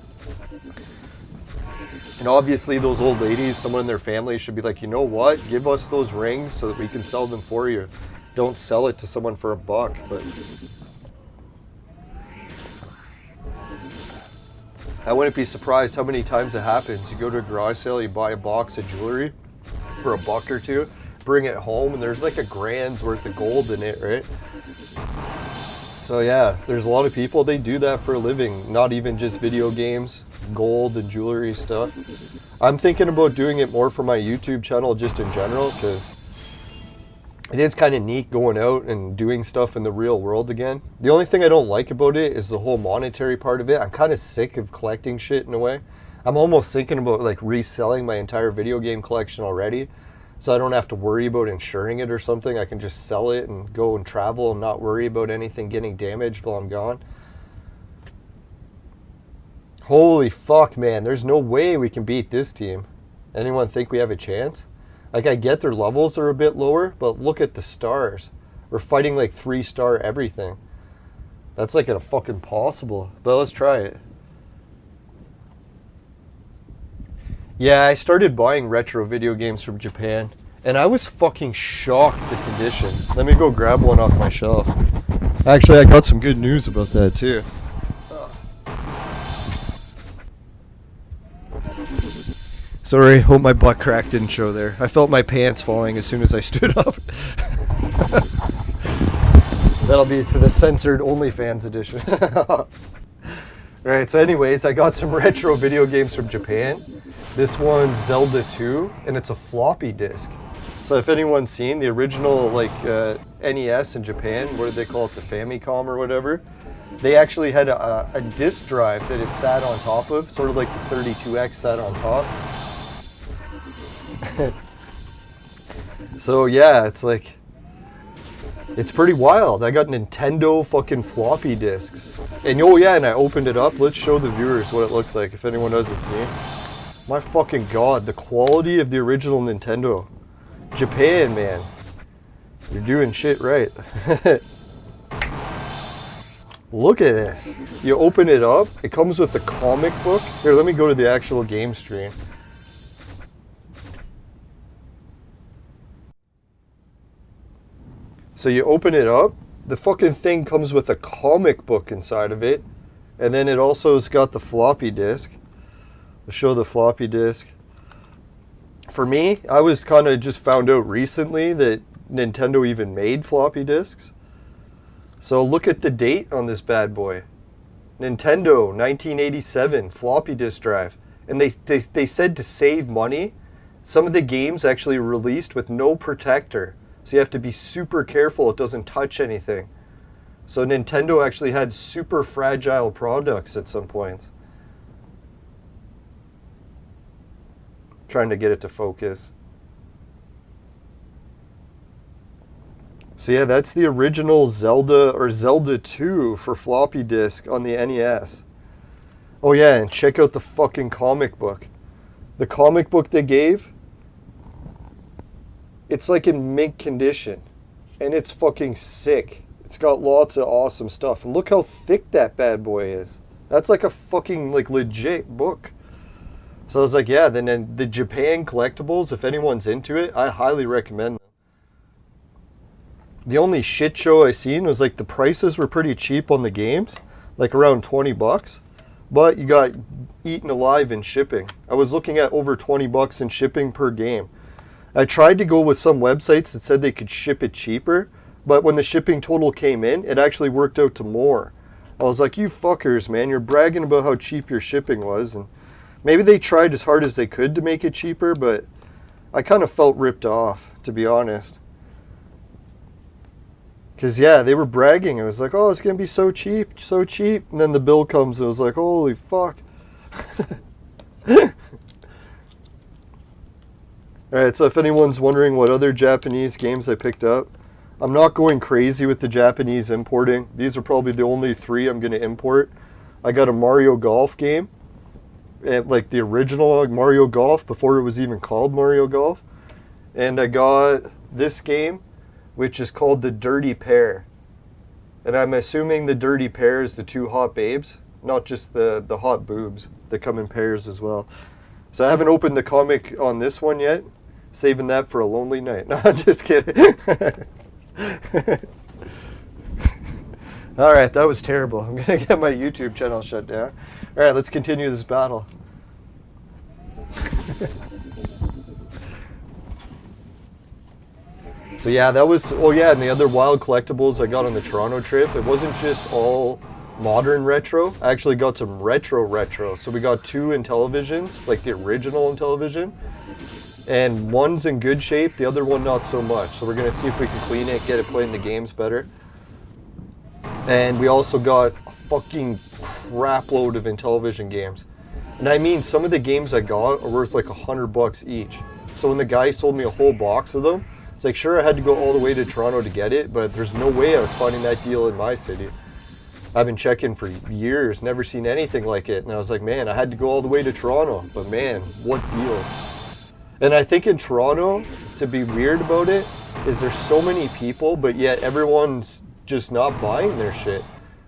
Speaker 2: And obviously those old ladies, someone in their family should be like, you know what, give us those rings so that we can sell them for you. Don't sell it to someone for $1. But I wouldn't be surprised how many times it happens. You go to a garage sale, you buy a box of jewelry for $1 or $2, bring it home, and there's like $1,000's worth of gold in it, right? So yeah, there's a lot of people, they do that for a living, not even just video games, gold and jewelry stuff. I'm thinking about doing it more for my YouTube channel just in general, because it is kind of neat going out and doing stuff in the real world again. The only thing I don't like about it is the whole monetary part of it. I'm kind of sick of collecting shit in a way. I'm almost thinking about like reselling my entire video game collection already, so I don't have to worry about insuring it or something. I can just sell it and go and travel and not worry about anything getting damaged while I'm gone. Holy fuck, man. There's no way we can beat this team. Anyone think we have a chance? Like, I get their levels are a bit lower, but look at the stars. We're fighting like 3-star everything. That's like a fucking possible. But let's try it. Yeah, I started buying retro video games from Japan, and I was fucking shocked at the condition. Let me go grab one off my shelf. Actually, I got some good news about that too. Sorry, hope my butt crack didn't show there. I felt my pants falling as soon as I stood up. That'll be to the censored OnlyFans edition. Alright, so anyways, I got some retro video games from Japan. This one's Zelda 2, and it's a floppy disk. So if anyone's seen the original like NES in Japan, what do they call it, the Famicom or whatever, they actually had a disk drive that it sat on top of, sort of like the 32X sat on top. So yeah, it's like, it's pretty wild. I got Nintendo fucking floppy disks. And oh yeah, and I opened it up. Let's show the viewers what it looks like if anyone hasn't seen. My fucking god, the quality of the original Nintendo. Japan, man. You're doing shit right. Look at this. You open it up, it comes with the comic book. Here, let me go to the actual game screen. So you open it up, the fucking thing comes with a comic book inside of it, and then it also has got the floppy disk. I'll show the floppy disk. For me, I was kind of just found out recently that Nintendo even made floppy disks. So look at the date on this bad boy. Nintendo, 1987, floppy disk drive. And they said to save money, some of the games actually released with no protector. So you have to be super careful it doesn't touch anything. So Nintendo actually had super fragile products at some points. Trying to get it to focus. So yeah, that's the original Zelda, or Zelda 2 for floppy disk on the NES. Oh yeah, and check out the fucking comic book. The comic book they gave, it's like in mint condition. And it's fucking sick. It's got lots of awesome stuff. And look how thick that bad boy is. That's like a fucking like legit book. So I was like, yeah, then the Japan collectibles, if anyone's into it, I highly recommend them. The only shit show I seen was like the prices were pretty cheap on the games, like around 20 bucks, but you got eaten alive in shipping. I was looking at over 20 bucks in shipping per game. I tried to go with some websites that said they could ship it cheaper, but when the shipping total came in, it actually worked out to more. I was like, you fuckers, man, you're bragging about how cheap your shipping was, and maybe they tried as hard as they could to make it cheaper, but I kind of felt ripped off, to be honest. Because, yeah, they were bragging. It was like, oh, it's going to be so cheap, so cheap. And then the bill comes, and it was like, holy fuck. Alright, so if anyone's wondering what other Japanese games I picked up, I'm not going crazy with the Japanese importing. These are probably the only 3 I'm going to import. I got a Mario Golf game. Like the original Mario Golf before it was even called Mario Golf. And I got this game, which is called the Dirty Pair. And I'm assuming the Dirty Pair is the 2 hot babes, not just the hot boobs that come in pairs as well. So I haven't opened the comic on this one yet. Saving that for a lonely night. No, I'm just kidding. Alright, that was terrible. I'm going to get my YouTube channel shut down. Alright, let's continue this battle. So yeah, that was, oh yeah, and the other wild collectibles I got on the Toronto trip, it wasn't just all modern retro. I actually got some retro. So we got 2 Intellivisions, like the original Intellivision. And one's in good shape, the other one not so much. So we're going to see if we can clean it, get it playing the games better. And we also got a fucking crap load of Intellivision games. And I mean, some of the games I got are worth like $100 each. So when the guy sold me a whole box of them, it's like, sure, I had to go all the way to Toronto to get it, but there's no way I was finding that deal in my city. I've been checking for years, never seen anything like it. And I was like, man, I had to go all the way to Toronto. But man, what deals. And I think in Toronto, to be weird about it, is there's so many people, but yet everyone's just not buying their shit.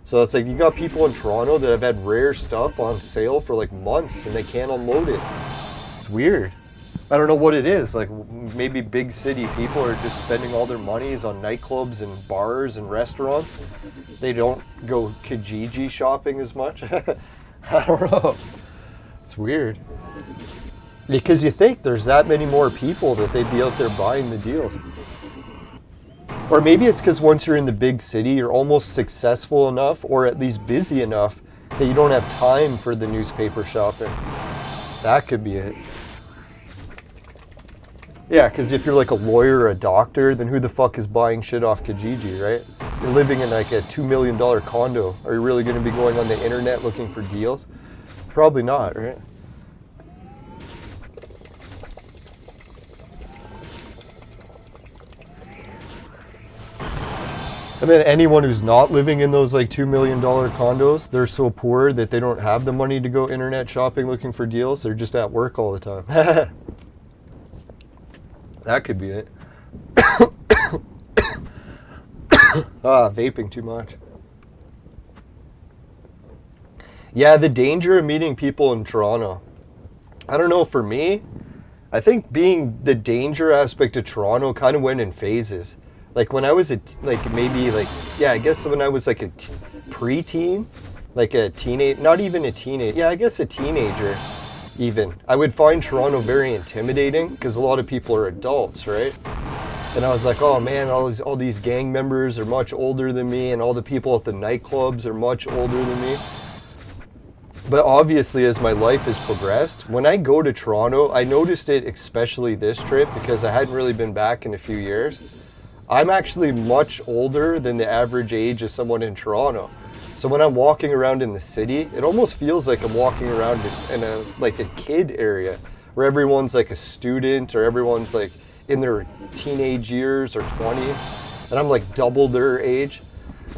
Speaker 2: So it's like you got people in Toronto that have had rare stuff on sale for like months and they can't unload it. It's weird. I don't know what it is. Like maybe big city people are just spending all their monies on nightclubs and bars and restaurants. They don't go Kijiji shopping as much. I don't know. It's weird. Because you think there's that many more people that they'd be out there buying the deals. Or maybe it's because once you're in the big city, you're almost successful enough or at least busy enough that you don't have time for the newspaper shopping. That could be it. Yeah, because if you're like a lawyer or a doctor, then who the fuck is buying shit off Kijiji, right? You're living in like a $2 million condo. Are you really going to be going on the internet looking for deals? Probably not, right? And then anyone who's not living in those like $2 million condos, they're so poor that they don't have the money to go internet shopping looking for deals. They're just at work all the time. That could be it. Vaping too much. Yeah, the danger of meeting people in Toronto. I don't know, for me, I think being the danger aspect of Toronto kind of went in phases. Like when I was I guess when I was like a preteen, like a teenage, not even a teenage, yeah, I guess a teenager even. I would find Toronto very intimidating because a lot of people are adults, right? And I was like, oh man, all these gang members are much older than me and all the people at the nightclubs are much older than me. But obviously as my life has progressed, when I go to Toronto, I noticed it especially this trip because I hadn't really been back in a few years. I'm actually much older than the average age of someone in Toronto. So when I'm walking around in the city, it almost feels like I'm walking around in a kid area where everyone's like a student or everyone's like in their teenage years or 20s and I'm like double their age.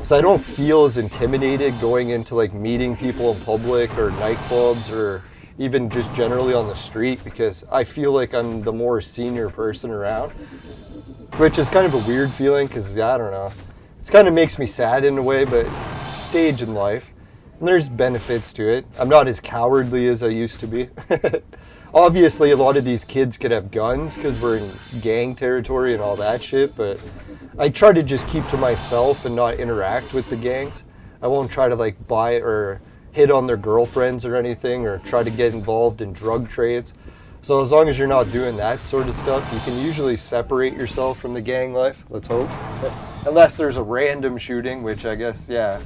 Speaker 2: So I don't feel as intimidated going into like meeting people in public or nightclubs or even just generally on the street because I feel like I'm the more senior person around. Which is kind of a weird feeling because, I don't know, it kind of makes me sad in a way, but it's a stage in life. And there's benefits to it. I'm not as cowardly as I used to be. Obviously, a lot of these kids could have guns because we're in gang territory and all that shit, but I try to just keep to myself and not interact with the gangs. I won't try to like buy or hit on their girlfriends or anything or try to get involved in drug trades. So as long as you're not doing that sort of stuff, you can usually separate yourself from the gang life, let's hope. Unless there's a random shooting, which I guess, yeah,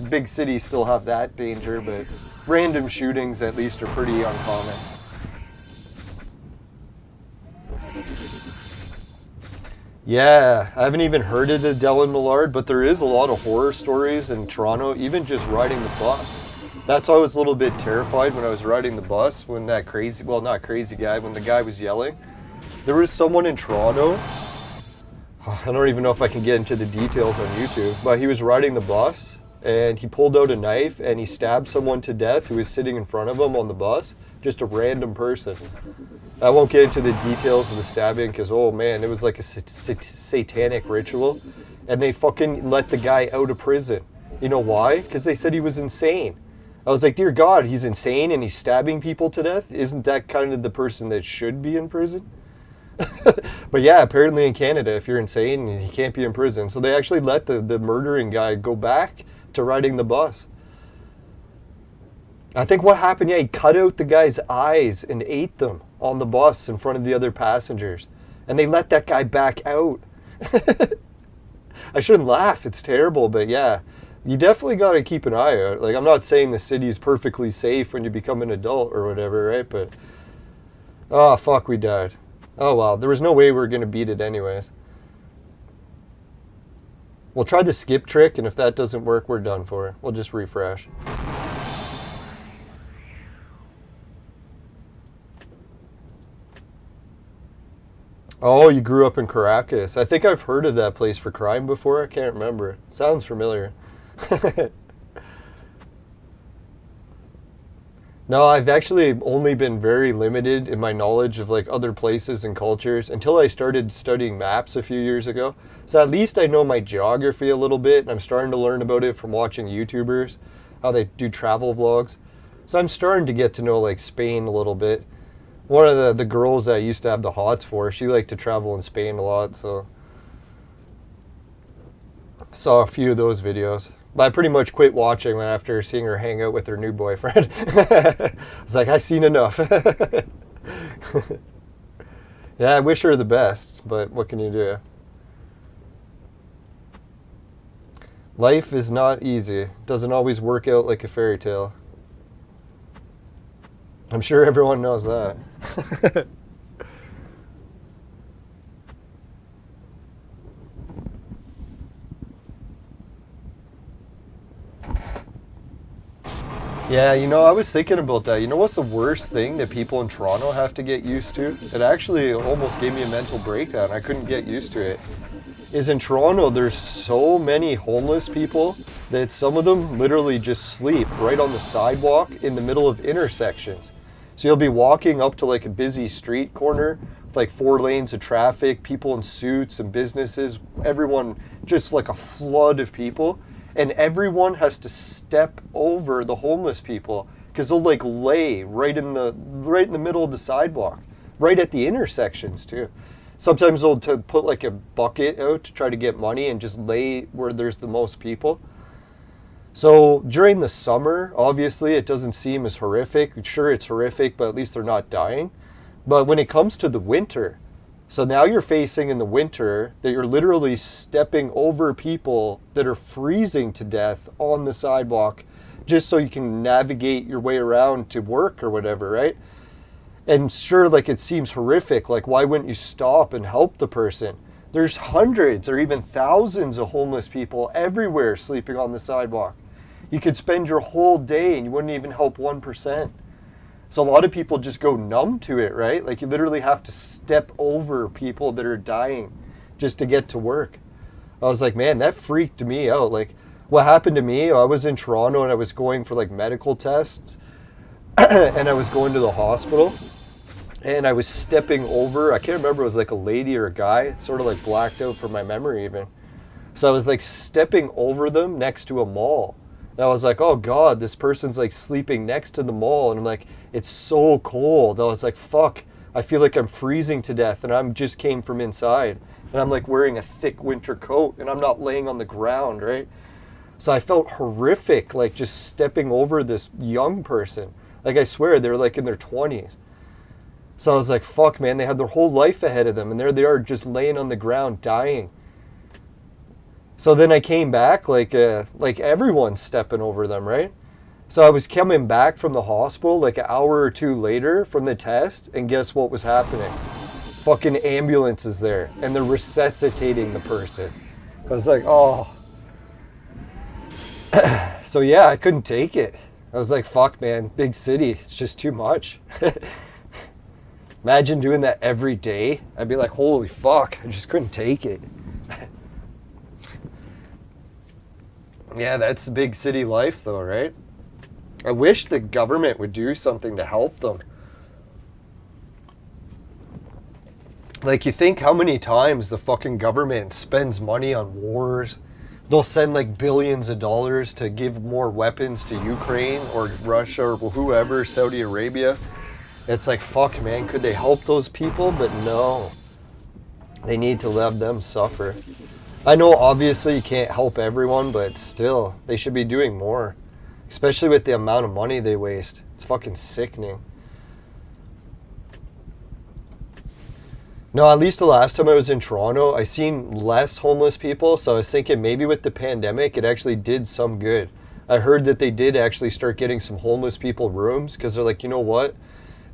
Speaker 2: big cities still have that danger, but random shootings at least are pretty uncommon. Yeah, I haven't even heard of the Dell and Millard, but there is a lot of horror stories in Toronto, even just riding the bus. That's why I was a little bit terrified when I was riding the bus when that crazy, well, not crazy guy, when the guy was yelling. There was someone in Toronto, I don't even know if I can get into the details on YouTube, but he was riding the bus and he pulled out a knife and he stabbed someone to death who was sitting in front of him on the bus, just a random person. I won't get into the details of the stabbing because, oh man, it was like a satanic ritual and they fucking let the guy out of prison. You know why? Because they said he was insane. I was like, dear God, he's insane and he's stabbing people to death? Isn't that kind of the person that should be in prison? But yeah, apparently in Canada, if you're insane, you can't be in prison. So they actually let the murdering guy go back to riding the bus. I think what happened, yeah, he cut out the guy's eyes and ate them on the bus in front of the other passengers. And they let that guy back out. I shouldn't laugh, it's terrible, but yeah. You definitely got to keep an eye out. Like, I'm not saying the city is perfectly safe when you become an adult or whatever, right? But, oh, fuck, we died. Oh well, there was no way we were going to beat it anyways. We'll try the skip trick, and if that doesn't work, we're done for. We'll just refresh. Oh, you grew up in Caracas. I think I've heard of that place for crime before. I can't remember. Sounds familiar. No, I've actually only been very limited in my knowledge of like other places and cultures until I started studying maps a few years ago. So at least I know my geography a little bit, and I'm starting to learn about it from watching YouTubers, how they do travel vlogs. So I'm starting to get to know like Spain a little bit. One of the girls that I used to have the hots for, she liked to travel in Spain a lot, so I saw a few of those videos. But I pretty much quit watching after seeing her hang out with her new boyfriend. I was like, I've seen enough. Yeah, I wish her the best, but what can you do? Life is not easy. Doesn't always work out like a fairy tale. I'm sure everyone knows that. Yeah, you know, I was thinking about that. You know what's the worst thing that people in Toronto have to get used to? It actually almost gave me a mental breakdown. I couldn't get used to it. Is in Toronto, there's so many homeless people that some of them literally just sleep right on the sidewalk in the middle of intersections. So you'll be walking up to like a busy street corner with like 4 lanes of traffic, people in suits and businesses, everyone, just like a flood of people. And everyone has to step over the homeless people because they'll like lay right in the middle of the sidewalk, right at the intersections too. Sometimes they'll put like a bucket out to try to get money and just lay where there's the most people. So during the summer, obviously it doesn't seem as horrific. Sure, it's horrific, but at least they're not dying. But when it comes to the winter, so now you're facing in the winter that you're literally stepping over people that are freezing to death on the sidewalk just so you can navigate your way around to work or whatever, right? And sure, like it seems horrific. Like, why wouldn't you stop and help the person? There's hundreds or even thousands of homeless people everywhere sleeping on the sidewalk. You could spend your whole day and you wouldn't even help 1%. So a lot of people just go numb to it, right? Like you literally have to step over people that are dying just to get to work. I was like, man, that freaked me out. Like what happened to me, I was in Toronto and I was going for like medical tests and I was going to the hospital and I was stepping over, I can't remember if it was like a lady or a guy. It's sort of like blacked out from my memory even. So I was like stepping over them next to a mall. And I was like, oh God, this person's like sleeping next to the mall. And I'm like, it's so cold. I was like, fuck, I feel like I'm freezing to death and I'm just came from inside. And I'm like wearing a thick winter coat and I'm not laying on the ground, right? So I felt horrific, like just stepping over this young person. Like I swear, they were like in their 20s. So I was like, fuck man, they had their whole life ahead of them and there they are just laying on the ground dying. So then I came back, like everyone's stepping over them, right? So I was coming back from the hospital like an hour or two later from the test, and guess what was happening? Fucking ambulance is there, and they're resuscitating the person. I was like, oh. So yeah, I couldn't take it. I was like, fuck man, big city, it's just too much. Imagine doing that every day. I'd be like, holy fuck, I just couldn't take it. Yeah, that's the big city life though, right? I wish the government would do something to help them. Like, you think how many times the fucking government spends money on wars? They'll send like billions of dollars to give more weapons to Ukraine or Russia or whoever, Saudi Arabia. It's like, fuck man, could they help those people? But no, they need to let them suffer. I know obviously you can't help everyone, but still, they should be doing more. Especially with the amount of money they waste. It's fucking sickening. No, at least the last time I was in Toronto, I seen less homeless people, so I was thinking maybe with the pandemic, it actually did some good. I heard that they did actually start getting some homeless people rooms, because they're like, you know what?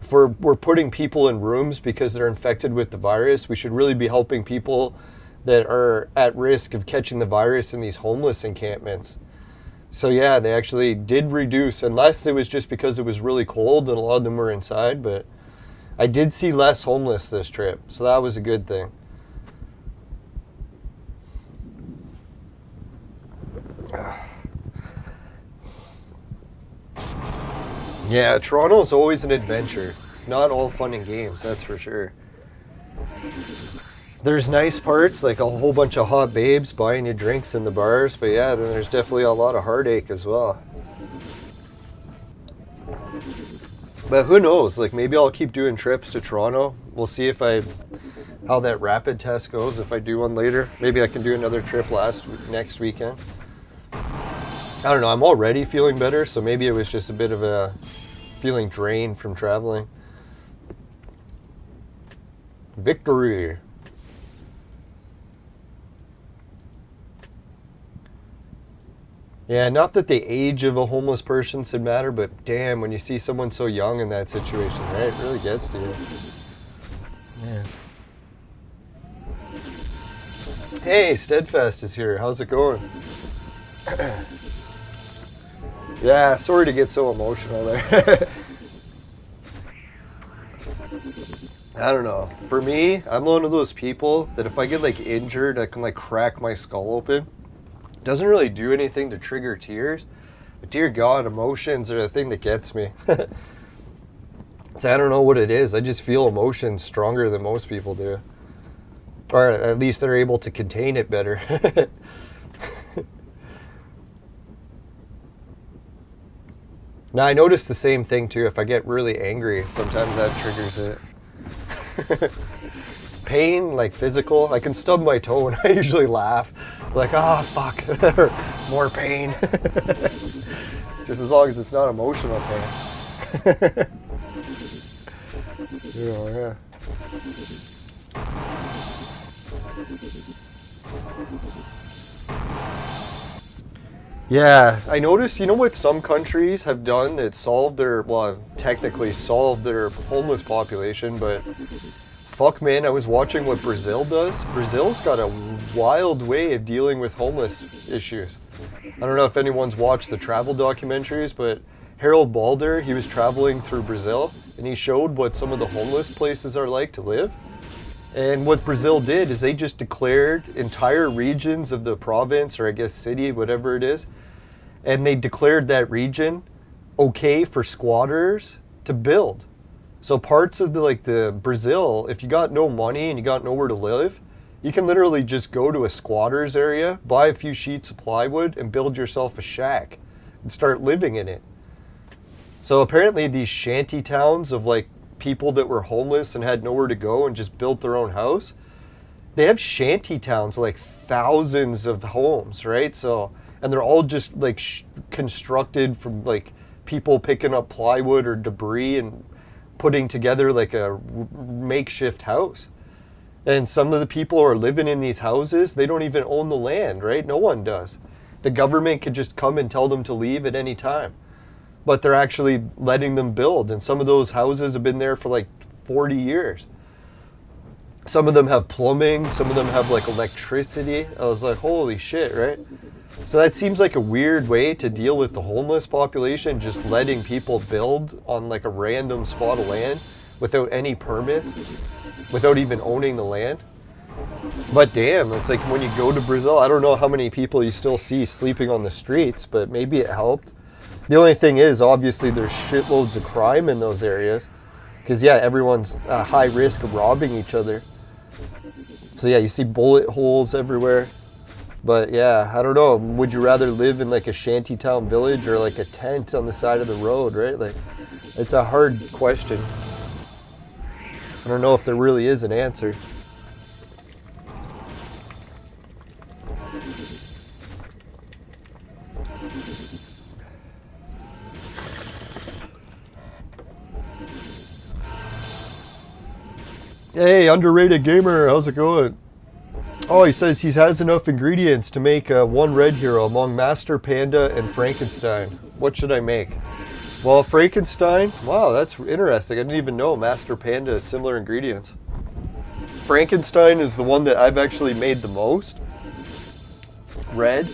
Speaker 2: if we're putting people in rooms because they're infected with the virus, we should really be helping people that are at risk of catching the virus in these homeless encampments. So yeah, they actually did reduce, unless it was just because it was really cold and a lot of them were inside, but I did see less homeless this trip, so that was a good thing. Yeah, Toronto's always an adventure. It's not all fun and games, that's for sure. There's nice parts, like a whole bunch of hot babes buying you drinks in the bars, but yeah, then there's definitely a lot of heartache as well. But who knows, like maybe I'll keep doing trips to Toronto. We'll see if how that rapid test goes, if I do one later. Maybe I can do another trip next weekend. I don't know, I'm already feeling better, so maybe it was just a bit of a feeling drained from traveling. Victory. Yeah, not that the age of a homeless person should matter, but damn, when you see someone so young in that situation, right, it really gets to you. Yeah. Hey, Steadfast is here. How's it going? Yeah, sorry to get so emotional there. I don't know. For me, I'm one of those people that if I get like injured, I can like crack my skull open. It doesn't really do anything to trigger tears. But dear God, emotions are the thing that gets me. So I don't know what it is. I just feel emotions stronger than most people do. Or at least they're able to contain it better. Now, I notice the same thing too. If I get really angry, sometimes that triggers it. Pain, like physical, I can stub my toe and I usually laugh. Like, oh, fuck, more pain. Just as long as it's not emotional pain. Yeah. Yeah, I noticed, you know what some countries have done that technically solved their homeless population, but fuck man, I was watching what Brazil does. Brazil's got a wild way of dealing with homeless issues. I don't know if anyone's watched the travel documentaries, but Harold Balder, he was traveling through Brazil, and he showed what some of the homeless places are like to live. And what Brazil did is they just declared entire regions of the province, or I guess city, whatever it is, and they declared that region okay for squatters to build. So parts of the Brazil, if you got no money and you got nowhere to live, you can literally just go to a squatter's area, buy a few sheets of plywood, and build yourself a shack and start living in it. So apparently these shanty towns of like people that were homeless and had nowhere to go and just built their own house, they have shanty towns, like thousands of homes, right? So, and they're all just like constructed from like people picking up plywood or debris and putting together like a makeshift house. And some of the people who are living in these houses, they don't even own the land, right? No one does. The government could just come and tell them to leave at any time. But they're actually letting them build. And some of those houses have been there for like 40 years. Some of them have plumbing. Some of them have like electricity. I was like, holy shit, right? So that seems like a weird way to deal with the homeless population, just letting people build on like a random spot of land without any permits, without even owning the land. But damn, it's like when you go to Brazil, I don't know how many people you still see sleeping on the streets, but maybe it helped. The only thing is, obviously, there's shitloads of crime in those areas. Because, yeah, everyone's at high risk of robbing each other. So, yeah, you see bullet holes everywhere. But, yeah, I don't know. Would you rather live in, like, a shantytown village or, like, a tent on the side of the road, right? Like, it's a hard question. I don't know if there really is an answer. Hey, underrated gamer, how's it going? Oh, he says he has enough ingredients to make one red hero among Master Panda and Frankenstein. What should I make? Well, Frankenstein, wow, that's interesting. I didn't even know Master Panda has similar ingredients. Frankenstein is the one that I've actually made the most. Red.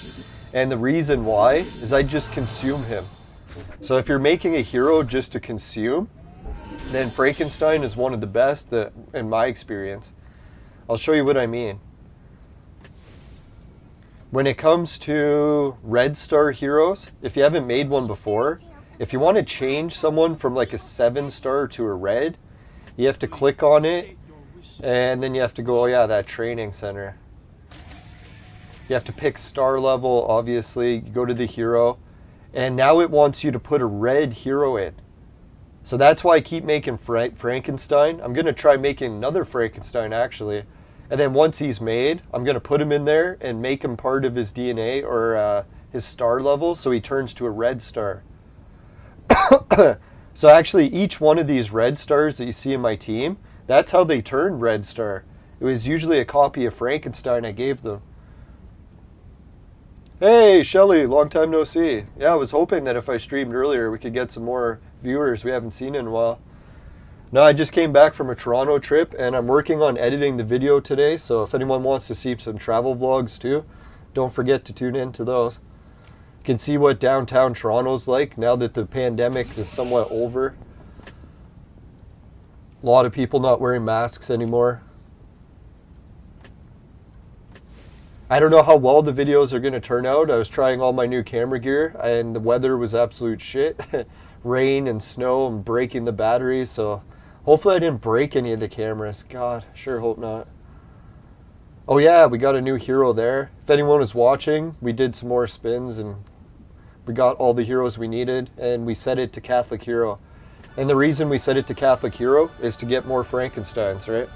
Speaker 2: And the reason why is I just consume him. So if you're making a hero just to consume, then Frankenstein is one of the best that, in my experience. I'll show you what I mean. When it comes to red star heroes, if you haven't made one before, if you want to change someone from like a 7-star to a red, you have to click on it, and then you have to go, oh yeah, that training center. You have to pick star level, obviously, you go to the hero, and now it wants you to put a red hero in. So that's why I keep making Frankenstein. I'm going to try making another Frankenstein, actually. And then once he's made, I'm going to put him in there and make him part of his DNA or his star level so he turns to a red star. So actually, each one of these red stars that you see in my team, that's how they turned red star. It was usually a copy of Frankenstein I gave them. Hey, Shelly, long time no see. Yeah, I was hoping that if I streamed earlier, we could get some more viewers we haven't seen in a while. No, I just came back from a Toronto trip, and I'm working on editing the video today, so if anyone wants to see some travel vlogs too, don't forget to tune in to those. You can see what downtown Toronto's like now that the pandemic is somewhat over. A lot of people not wearing masks anymore. I don't know how well the videos are going to turn out. I was trying all my new camera gear, and the weather was absolute shit. Rain and snow and breaking the batteries, so hopefully I didn't break any of the cameras. God, sure hope not. Oh yeah, we got a new hero there. If anyone was watching, we did some more spins, and we got all the heroes we needed, and we set it to Catholic Hero. And the reason we set it to Catholic Hero is to get more Frankensteins, right?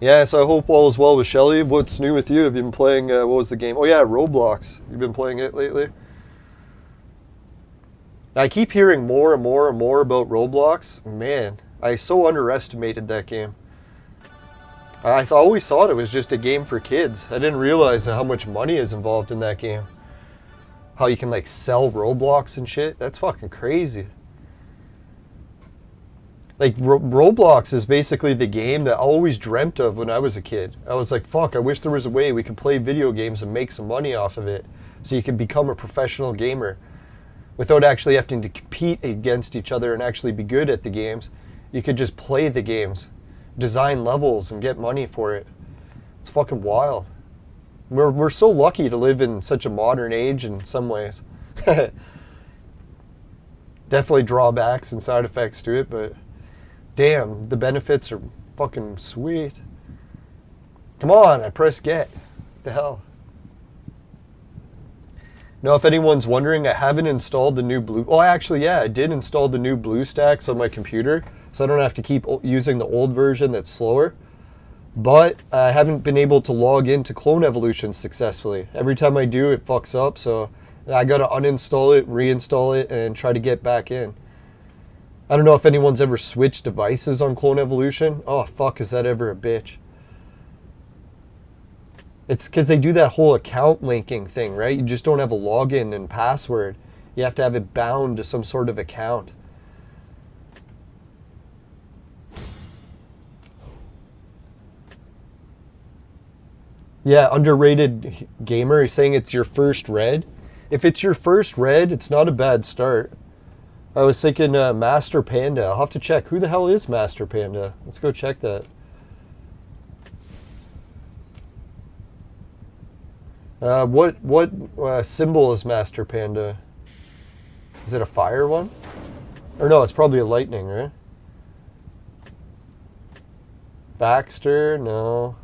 Speaker 2: Yeah, so I hope all is well with Shelly. What's new with you? Have you been playing, what was the game? Oh yeah, Roblox. You've been playing it lately? I keep hearing more and more and more about Roblox. Man, I so underestimated that game. I always thought it was just a game for kids. I didn't realize how much money is involved in that game. How you can like sell Roblox and shit. That's fucking crazy. Like, Roblox is basically the game that I always dreamt of when I was a kid. I was like, fuck, I wish there was a way we could play video games and make some money off of it. So you could become a professional gamer without actually having to compete against each other and actually be good at the games. You could just play the games, design levels, and get money for it. It's fucking wild. We're so lucky to live in such a modern age in some ways. Definitely drawbacks and side effects to it, but damn, the benefits are fucking sweet. Come on, I pressed get. What the hell? Now, if anyone's wondering, I haven't installed the new blue... Oh, actually, yeah, I did install the new BlueStacks on my computer, so I don't have to keep using the old version that's slower. But I haven't been able to log into Clone Evolution successfully. Every time I do, it fucks up, so I gotta uninstall it, reinstall it, and try to get back in. I don't know if anyone's ever switched devices on Clone Evolution. Oh, fuck, is that ever a bitch. It's because they do that whole account linking thing, right? You just don't have a login and password. You have to have it bound to some sort of account. Yeah, underrated gamer. He's saying it's your first red. If it's your first red, it's not a bad start. I was thinking Master Panda. I'll have to check. Who the hell is Master Panda? Let's go check that. What symbol is Master Panda? Is it a fire one? Or no, it's probably a lightning, right? Baxter, no.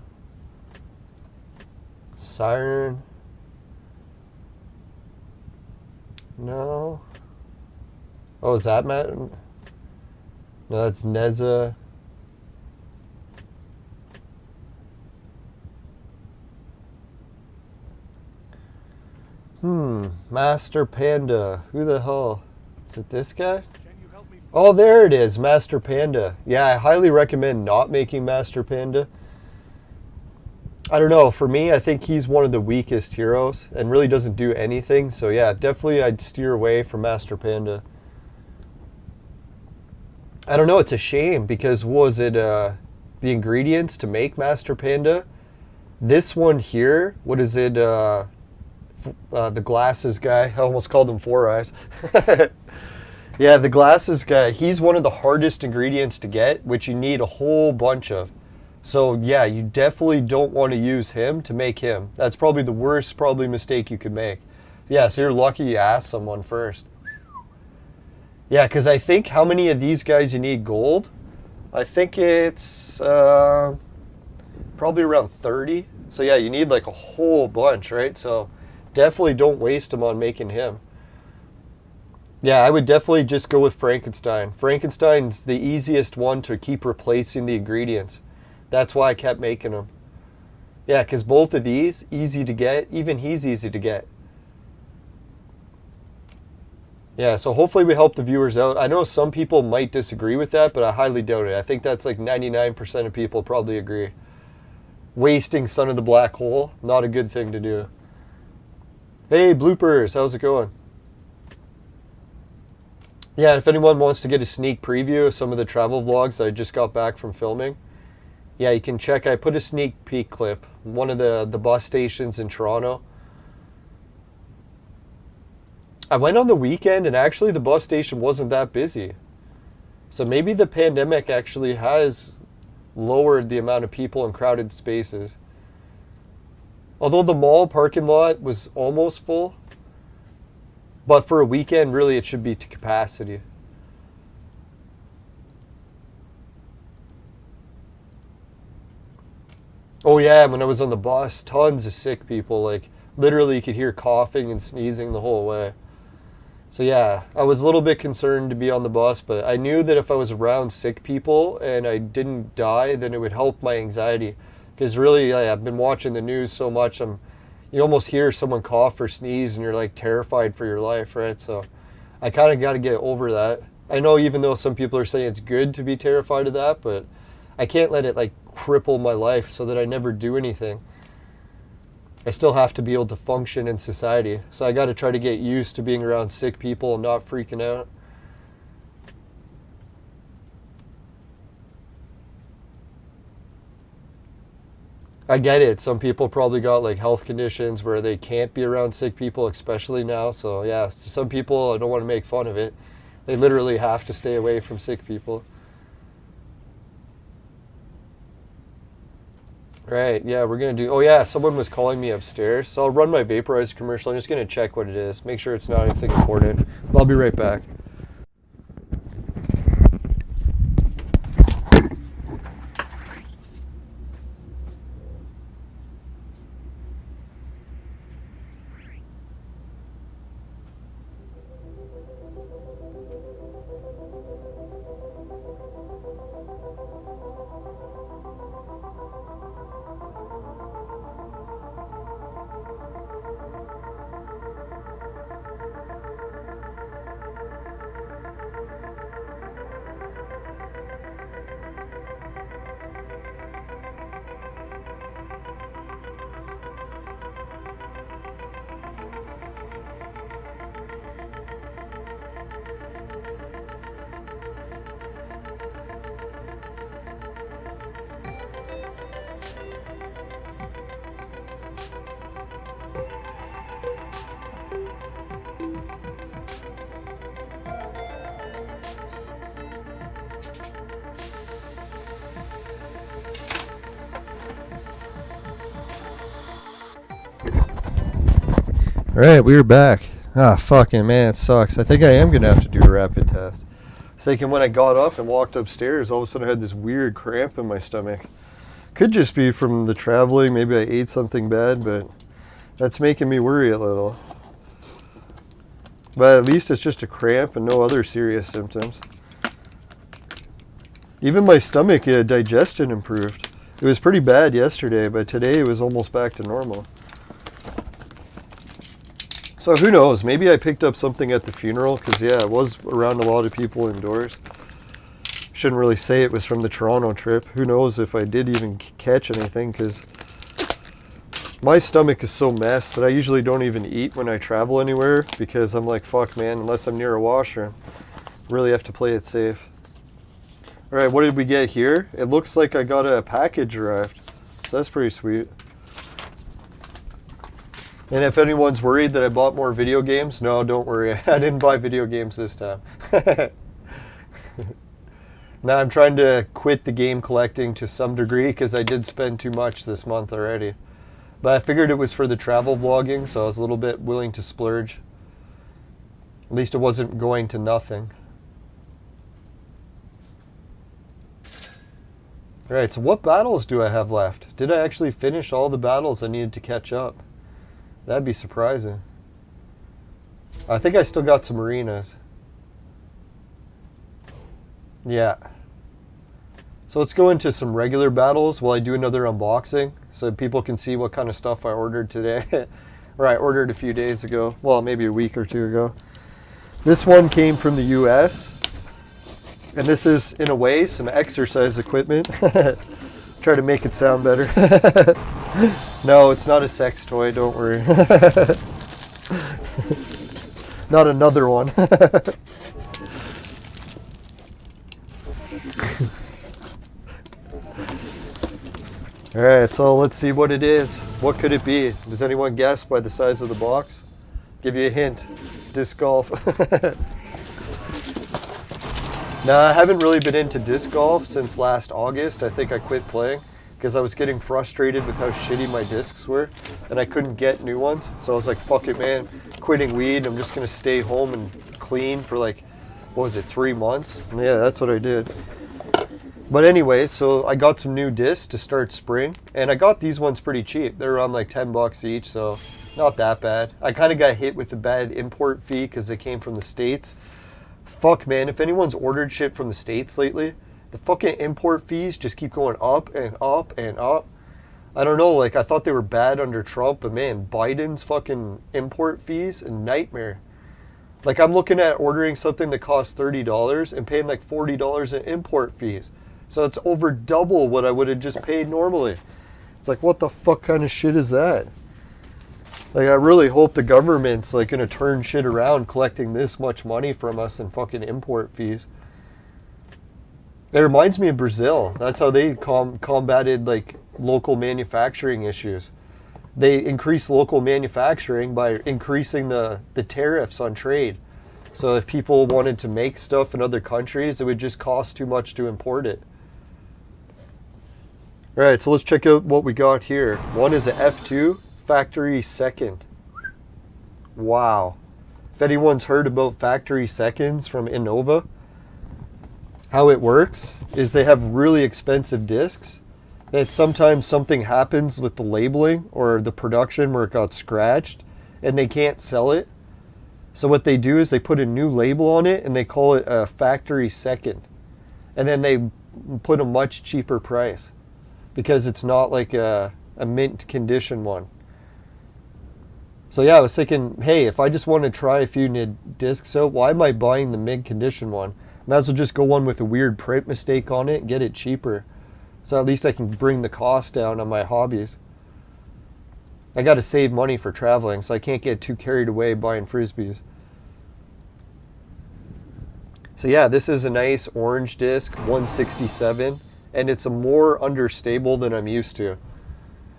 Speaker 2: Siren. No. Oh, is that Matt? No, that's Neza. Master Panda. Who the hell? Is it this guy? Oh, there it is, Master Panda. Yeah, I highly recommend not making Master Panda. I don't know. For me, I think he's one of the weakest heroes and really doesn't do anything. So yeah, definitely I'd steer away from Master Panda. I don't know. It's a shame because was it the ingredients to make Master Panda? This one here, what is it? The glasses guy. I almost called him Four Eyes. Yeah, the glasses guy. He's one of the hardest ingredients to get, which you need a whole bunch of. So yeah, you definitely don't want to use him to make him. That's probably the worst mistake you could make. Yeah, so you're lucky you asked someone first. Yeah, because I think how many of these guys you need gold? I think it's probably around 30. So yeah, you need like a whole bunch, right? So definitely don't waste them on making him. Yeah, I would definitely just go with Frankenstein. Frankenstein's the easiest one to keep replacing the ingredients. That's why I kept making them. Yeah, because both of these, easy to get. Even he's easy to get. Yeah, so hopefully we help the viewers out. I know some people might disagree with that, but I highly doubt it. I think that's like 99% of people probably agree. Wasting Son of the Black Hole, not a good thing to do. Hey, Bloopers, how's it going? Yeah, if anyone wants to get a sneak preview of some of the travel vlogs that I just got back from filming, yeah, you can check. I put a sneak peek clip, one of the bus stations in Toronto. I went on the weekend and actually the bus station wasn't that busy. So maybe the pandemic actually has lowered the amount of people in crowded spaces. Although the mall parking lot was almost full, but for a weekend, really it should be to capacity. Oh yeah, when I was on the bus, tons of sick people. Like literally you could hear coughing and sneezing the whole way. So yeah, I was a little bit concerned to be on the bus, but I knew that if I was around sick people and I didn't die, then it would help my anxiety. Because really, I've been watching the news so much, you almost hear someone cough or sneeze and you're like terrified for your life, right? So I kind of got to get over that. I know even though some people are saying it's good to be terrified of that, but I can't let it like cripple my life so that I never do anything. I still have to be able to function in society. So I got to try to get used to being around sick people and not freaking out. I get it. Some people probably got like health conditions where they can't be around sick people, especially now. So yeah, some people, I don't want to make fun of it. They literally have to stay away from sick people. Right, yeah, we're going to do... Oh, yeah, someone was calling me upstairs. So I'll run my Vaporizer commercial. I'm just going to check what it is. Make sure it's not anything important. I'll be right back. Alright, we were back. Ah, fucking man, it sucks. I think I am going to have to do a rapid test. It's like when I got up and walked upstairs, all of a sudden I had this weird cramp in my stomach. Could just be from the traveling. Maybe I ate something bad, but that's making me worry a little. But at least it's just a cramp and no other serious symptoms. Even my stomach digestion improved. It was pretty bad yesterday, but today it was almost back to normal. So who knows, maybe I picked up something at the funeral, because yeah, I was around a lot of people indoors. Shouldn't really say it was from the Toronto trip. Who knows if I did even catch anything, because My stomach is so messed that I usually don't even eat when I travel anywhere because I'm like, fuck, man, unless I'm near a washroom. Really have to play it safe. All right, what did we get here? It looks like I got a package arrived. So that's pretty sweet. And if anyone's worried that I bought more video games, no, don't worry. I didn't buy video games this time. Now I'm trying to quit the game collecting to some degree because I did spend too much this month already. But I figured it was for the travel vlogging, so I was a little bit willing to splurge. At least it wasn't going to nothing. Alright, so what battles do I have left? Did I actually finish all the battles I needed to catch up? That'd be surprising. I think I still got some arenas. Yeah. So let's go into some regular battles while I do another unboxing so people can see what kind of stuff I ordered today. Or I ordered a few days ago. Well, maybe a week or two ago. This one came from the US. And this is, in a way, some exercise equipment. Try to make it sound better. No, it's not a sex toy, don't worry. Not another one. Alright, so let's see what it is. What could it be? Does anyone guess by the size of the box? Give you a hint. Disc golf. Now, I haven't really been into disc golf since last August. I think I quit playing because I was getting frustrated with how shitty my discs were and I couldn't get new ones. So I was like, fuck it, man. Quitting weed. I'm just going to stay home and clean for like, what was it, 3 months? And yeah, that's what I did. But anyway, so I got some new discs to start spring, and I got these ones pretty cheap. They're around like 10 bucks each, so not that bad. I kind of got hit with a bad import fee because they came from the States. Fuck, man, if anyone's ordered shit from the States lately, the fucking import fees just keep going up and up and up. I don't know, like I thought they were bad under Trump, but man, Biden's fucking import fees, a nightmare. Like I'm looking at ordering something that costs $30 and paying like $40 in import fees. So it's over double what I would have just paid normally. It's like, what the fuck kind of shit is that? Like, I really hope the government's like gonna turn shit around collecting this much money from us in fucking import fees. It reminds me of Brazil. That's how they combated like local manufacturing issues. They increased local manufacturing by increasing the tariffs on trade. So if people wanted to make stuff in other countries, it would just cost too much to import it. Alright, so let's check out what we got here. One is a F2 factory second. Wow. If anyone's heard about factory seconds from Innova, how it works is they have really expensive discs that sometimes something happens with the labeling or the production where it got scratched and they can't sell it. So what they do is they put a new label on it and they call it a factory second. And then they put a much cheaper price because it's not like a mint condition one. So yeah, I was thinking, hey, if I just want to try a few discs out, why am I buying the mint condition one? Might as well just go one with a weird print mistake on it and get it cheaper. So at least I can bring the cost down on my hobbies. I got to save money for traveling, so I can't get too carried away buying Frisbees. So yeah, this is a nice orange disc, 167, and it's a more understable than I'm used to.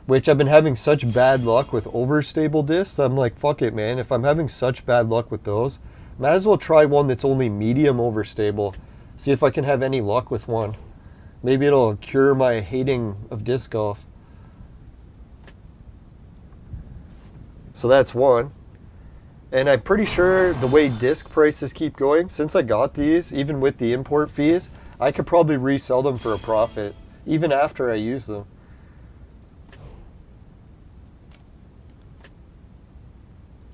Speaker 2: Which I've been having such bad luck with overstable discs, I'm like, fuck it, man. If I'm having such bad luck with those, might as well try one that's only medium overstable. See if I can have any luck with one. Maybe it'll cure my hating of disc golf. So that's one. And I'm pretty sure the way disc prices keep going, since I got these, even with the import fees, I could probably resell them for a profit, even after I use them.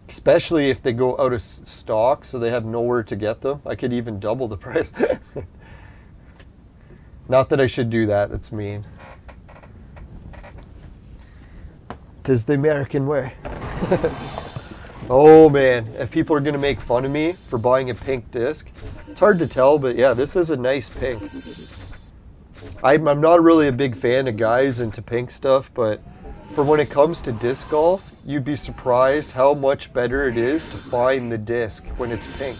Speaker 2: Especially if they go out of stock, so they have nowhere to get them. I could even double the price. Not that I should do that, that's mean. 'Tis the American way. Oh man, if people are gonna make fun of me for buying a pink disc, it's hard to tell, but yeah, this is a nice pink. I'm not really a big fan of guys into pink stuff, but for when it comes to disc golf, you'd be surprised how much better it is to find the disc when it's pink.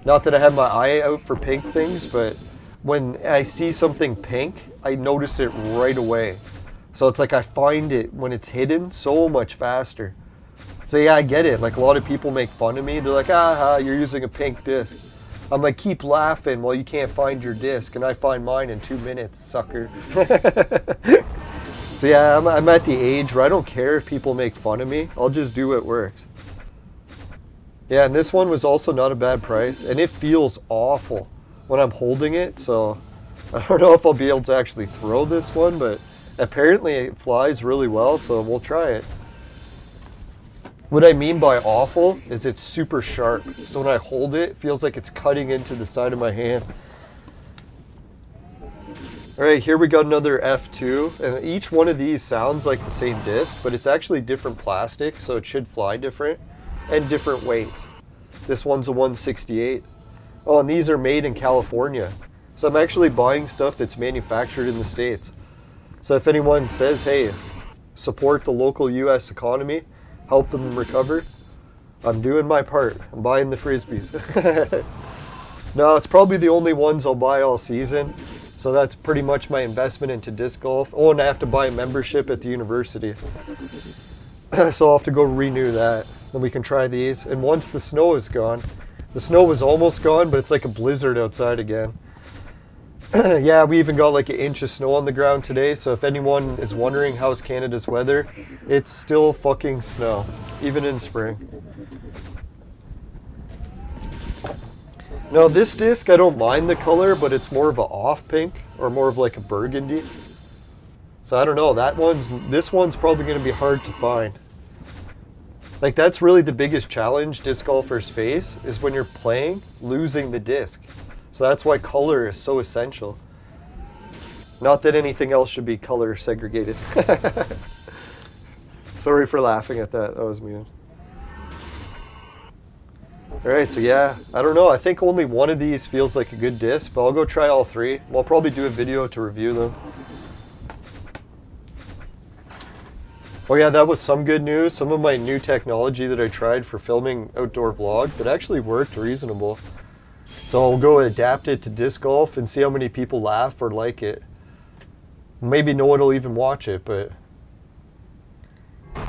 Speaker 2: Not that I have my eye out for pink things, but when I see something pink, I notice it right away. So it's like I find it when it's hidden so much faster. So yeah, I get it. Like a lot of people make fun of me. They're like, aha, you're using a pink disc. I'm like, keep laughing while you can't find your disc, and I find mine in 2 minutes, sucker. So yeah, I'm at the age where I don't care if people make fun of me. I'll just do what works. Yeah, and this one was also not a bad price, and it feels awful when I'm holding it, so I don't know if I'll be able to actually throw this one, but apparently it flies really well, so we'll try it. What I mean by awful is it's super sharp, so when I hold it, it feels like it's cutting into the side of my hand. Alright, here we got another F2, and each one of these sounds like the same disc, but it's actually different plastic, so it should fly different, and different weights. This one's a 168. Oh, and these are made in California. So I'm actually buying stuff that's manufactured in the States. So if anyone says, hey, support the local US economy, help them recover, I'm doing my part. I'm buying the Frisbees. No, it's probably the only ones I'll buy all season. So that's pretty much my investment into disc golf. Oh, and I have to buy a membership at the university. So I'll have to go renew that. Then we can try these. And once the snow is gone, the snow was almost gone, but it's like a blizzard outside again. Yeah, we even got like an inch of snow on the ground today. So if anyone is wondering how's Canada's weather, it's still fucking snow, even in spring. Now this disc, I don't mind the color, but it's more of a off pink or more of like a burgundy. So I don't know, this one's probably going to be hard to find. Like that's really the biggest challenge disc golfers face, is when you're playing, losing the disc. So that's why color is so essential. Not that anything else should be color segregated. Sorry for laughing at that, that was mean. Alright, so yeah, I don't know, I think only one of these feels like a good disc, but I'll go try all three. I'll probably do a video to review them. Oh yeah, that was some good news. Some of my new technology that I tried for filming outdoor vlogs, it actually worked reasonable. So I'll go adapt it to disc golf and see how many people laugh or like it. Maybe no one will even watch it, but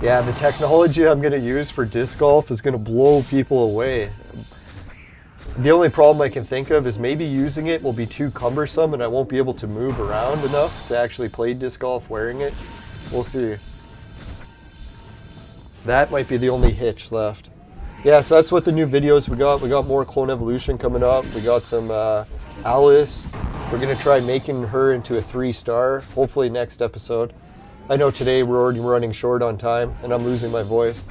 Speaker 2: yeah, the technology I'm going to use for disc golf is going to blow people away. The only problem I can think of is maybe using it will be too cumbersome and I won't be able to move around enough to actually play disc golf wearing it. We'll see. That might be the only hitch left. Yeah, so that's what the new videos we got. We got more Clone Evolution coming up. We got some Alice. We're going to try making her into a 3-star, hopefully next episode. I know today we're already running short on time and I'm losing my voice.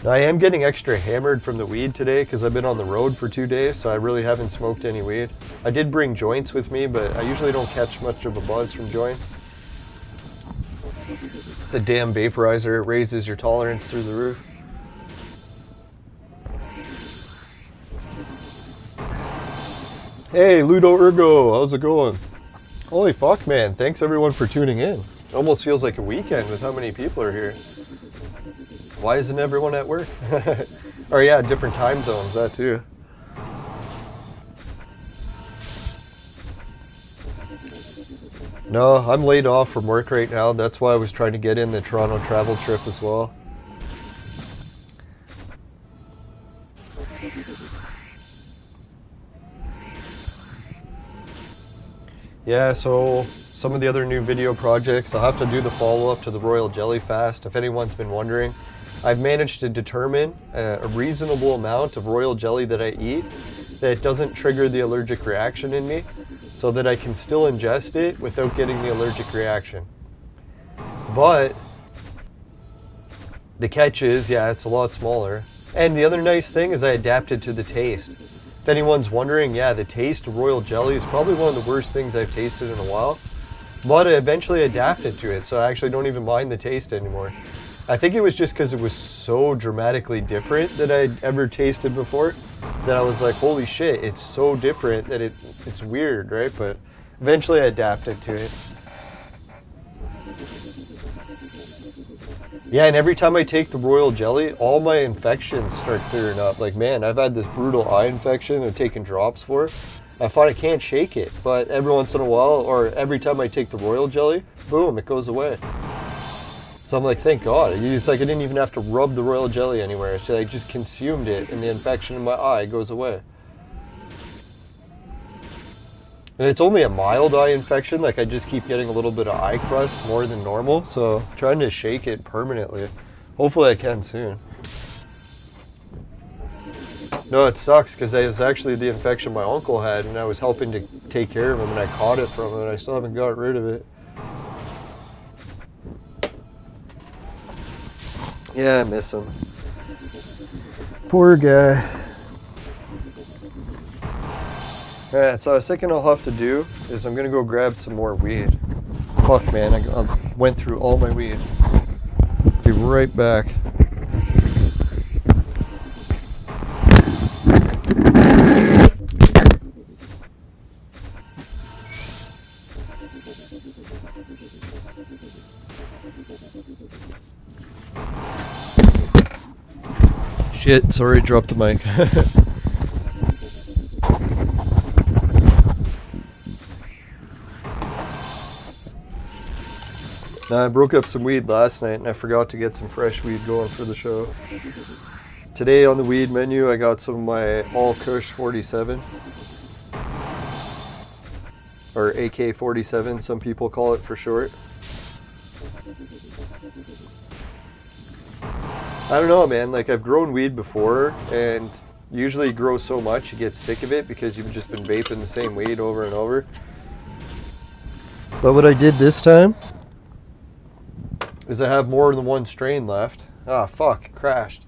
Speaker 2: Now, I am getting extra hammered from the weed today because I've been on the road for 2 days, so I really haven't smoked any weed. I did bring joints with me, but I usually don't catch much of a buzz from joints. It's a damn vaporizer. It raises your tolerance through the roof. Hey, Ludo Ergo, how's it going? Holy fuck, man. Thanks everyone for tuning in. It almost feels like a weekend with how many people are here. Why isn't everyone at work? Or yeah, different time zones, that too. No, I'm laid off from work right now. That's why I was trying to get in the Toronto travel trip as well. Yeah, so some of the other new video projects, I'll have to do the follow-up to the Royal Jelly Fast. If anyone's been wondering, I've managed to determine a reasonable amount of royal jelly that I eat that doesn't trigger the allergic reaction in me, so that I can still ingest it without getting the allergic reaction. But the catch is, yeah, it's a lot smaller. And the other nice thing is I adapted to the taste. If anyone's wondering, yeah, the taste of royal jelly is probably one of the worst things I've tasted in a while. But I eventually adapted to it, so I actually don't even mind the taste anymore. I think it was just because it was so dramatically different than I'd ever tasted before. that I was like, holy shit, it's so different that it's weird, right? But eventually I adapted to it. Yeah, and every time I take the royal jelly, all my infections start clearing up. Like, man, I've had this brutal eye infection I've taken drops for. I thought I can't shake it, but every once in a while, or every time I take the royal jelly, boom, it goes away. So I'm like, thank God. It's like I didn't even have to rub the royal jelly anywhere. So I just consumed it, and the infection in my eye goes away. And it's only a mild eye infection, like I just keep getting a little bit of eye crust more than normal, so trying to shake it permanently. Hopefully I can soon. No, it sucks because it was actually the infection my uncle had, and I was helping to take care of him, and I caught it from him, and I still haven't got rid of it. Yeah, I miss him. Poor guy. Alright, so I was thinking I'll have to do is I'm gonna go grab some more weed. Fuck, man, I went through all my weed. Be right back. Shit, sorry, dropped the mic. Now, I broke up some weed last night and I forgot to get some fresh weed going for the show. Today on the weed menu I got some of my All Kush 47. Or AK-47, some people call it for short. I don't know, man, like I've grown weed before, and usually you grow so much you get sick of it because you've just been vaping the same weed over and over. But what I did this time is I have more than one strain left. Ah, fuck, it crashed.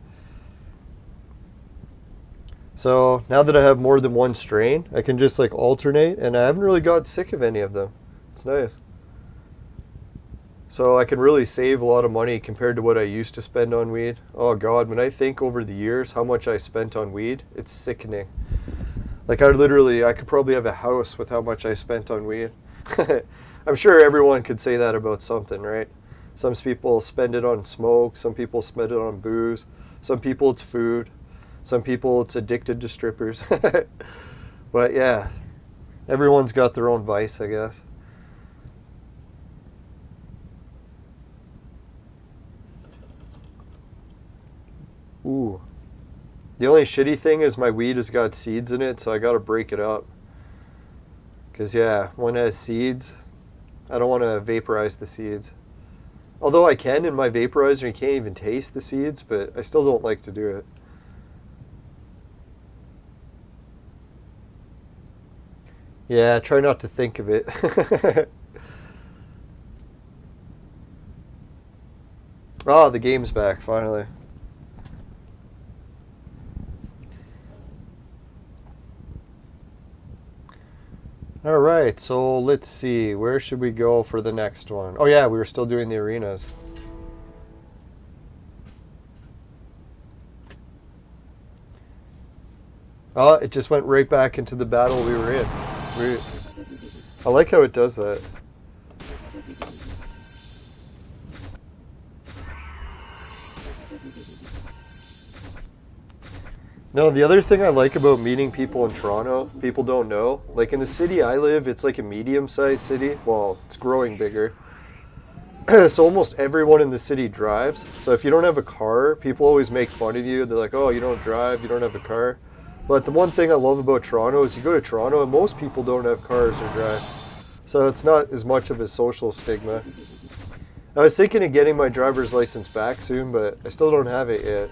Speaker 2: So now that I have more than one strain, I can just like alternate, and I haven't really got sick of any of them. It's nice. So I can really save a lot of money compared to what I used to spend on weed. Oh God, when I think over the years how much I spent on weed, it's sickening. Like I could probably have a house with how much I spent on weed. I'm sure everyone could say that about something, right? Some people spend it on smoke, some people spend it on booze, some people it's food, some people it's addicted to strippers. But yeah, everyone's got their own vice, I guess. Ooh. The only shitty thing is my weed has got seeds in it, so I gotta break it up. Because yeah, when it has seeds, I don't want to vaporize the seeds. Although I can in my vaporizer, you can't even taste the seeds, but I still don't like to do it. Yeah, try not to think of it. Oh, the game's back, finally. Alright, so let's see, where should we go for the next one? Oh yeah, we were still doing the arenas. Oh, it just went right back into the battle we were in. Sweet. I like how it does that. No, the other thing I like about meeting people in Toronto, people don't know, like in the city I live, it's like a medium-sized city. Well, it's growing bigger. So almost everyone in the city drives. So if you don't have a car, people always make fun of you. They're like, oh, you don't drive, you don't have a car. But the one thing I love about Toronto is you go to Toronto and most people don't have cars or drive. So it's not as much of a social stigma. I was thinking of getting my driver's license back soon, but I still don't have it yet.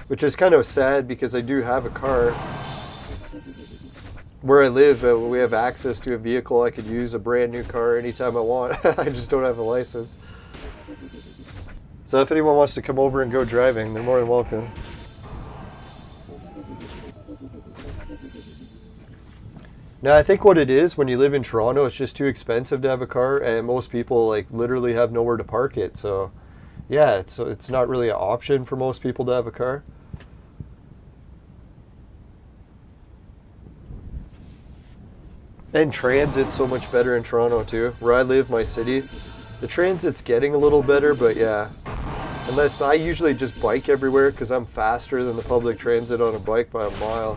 Speaker 2: Which is kind of sad because I do have a car. Where I live, we have access to a vehicle. I could use a brand new car anytime I want. I just don't have a license. So if anyone wants to come over and go driving, they're more than welcome. Now I think what it is, when you live in Toronto, it's just too expensive to have a car, and most people like literally have nowhere to park it. So yeah, it's not really an option for most people to have a car. And transit's so much better in Toronto too. Where I live, my city, the transit's getting a little better, but yeah. Unless I usually just bike everywhere because I'm faster than the public transit on a bike by a mile.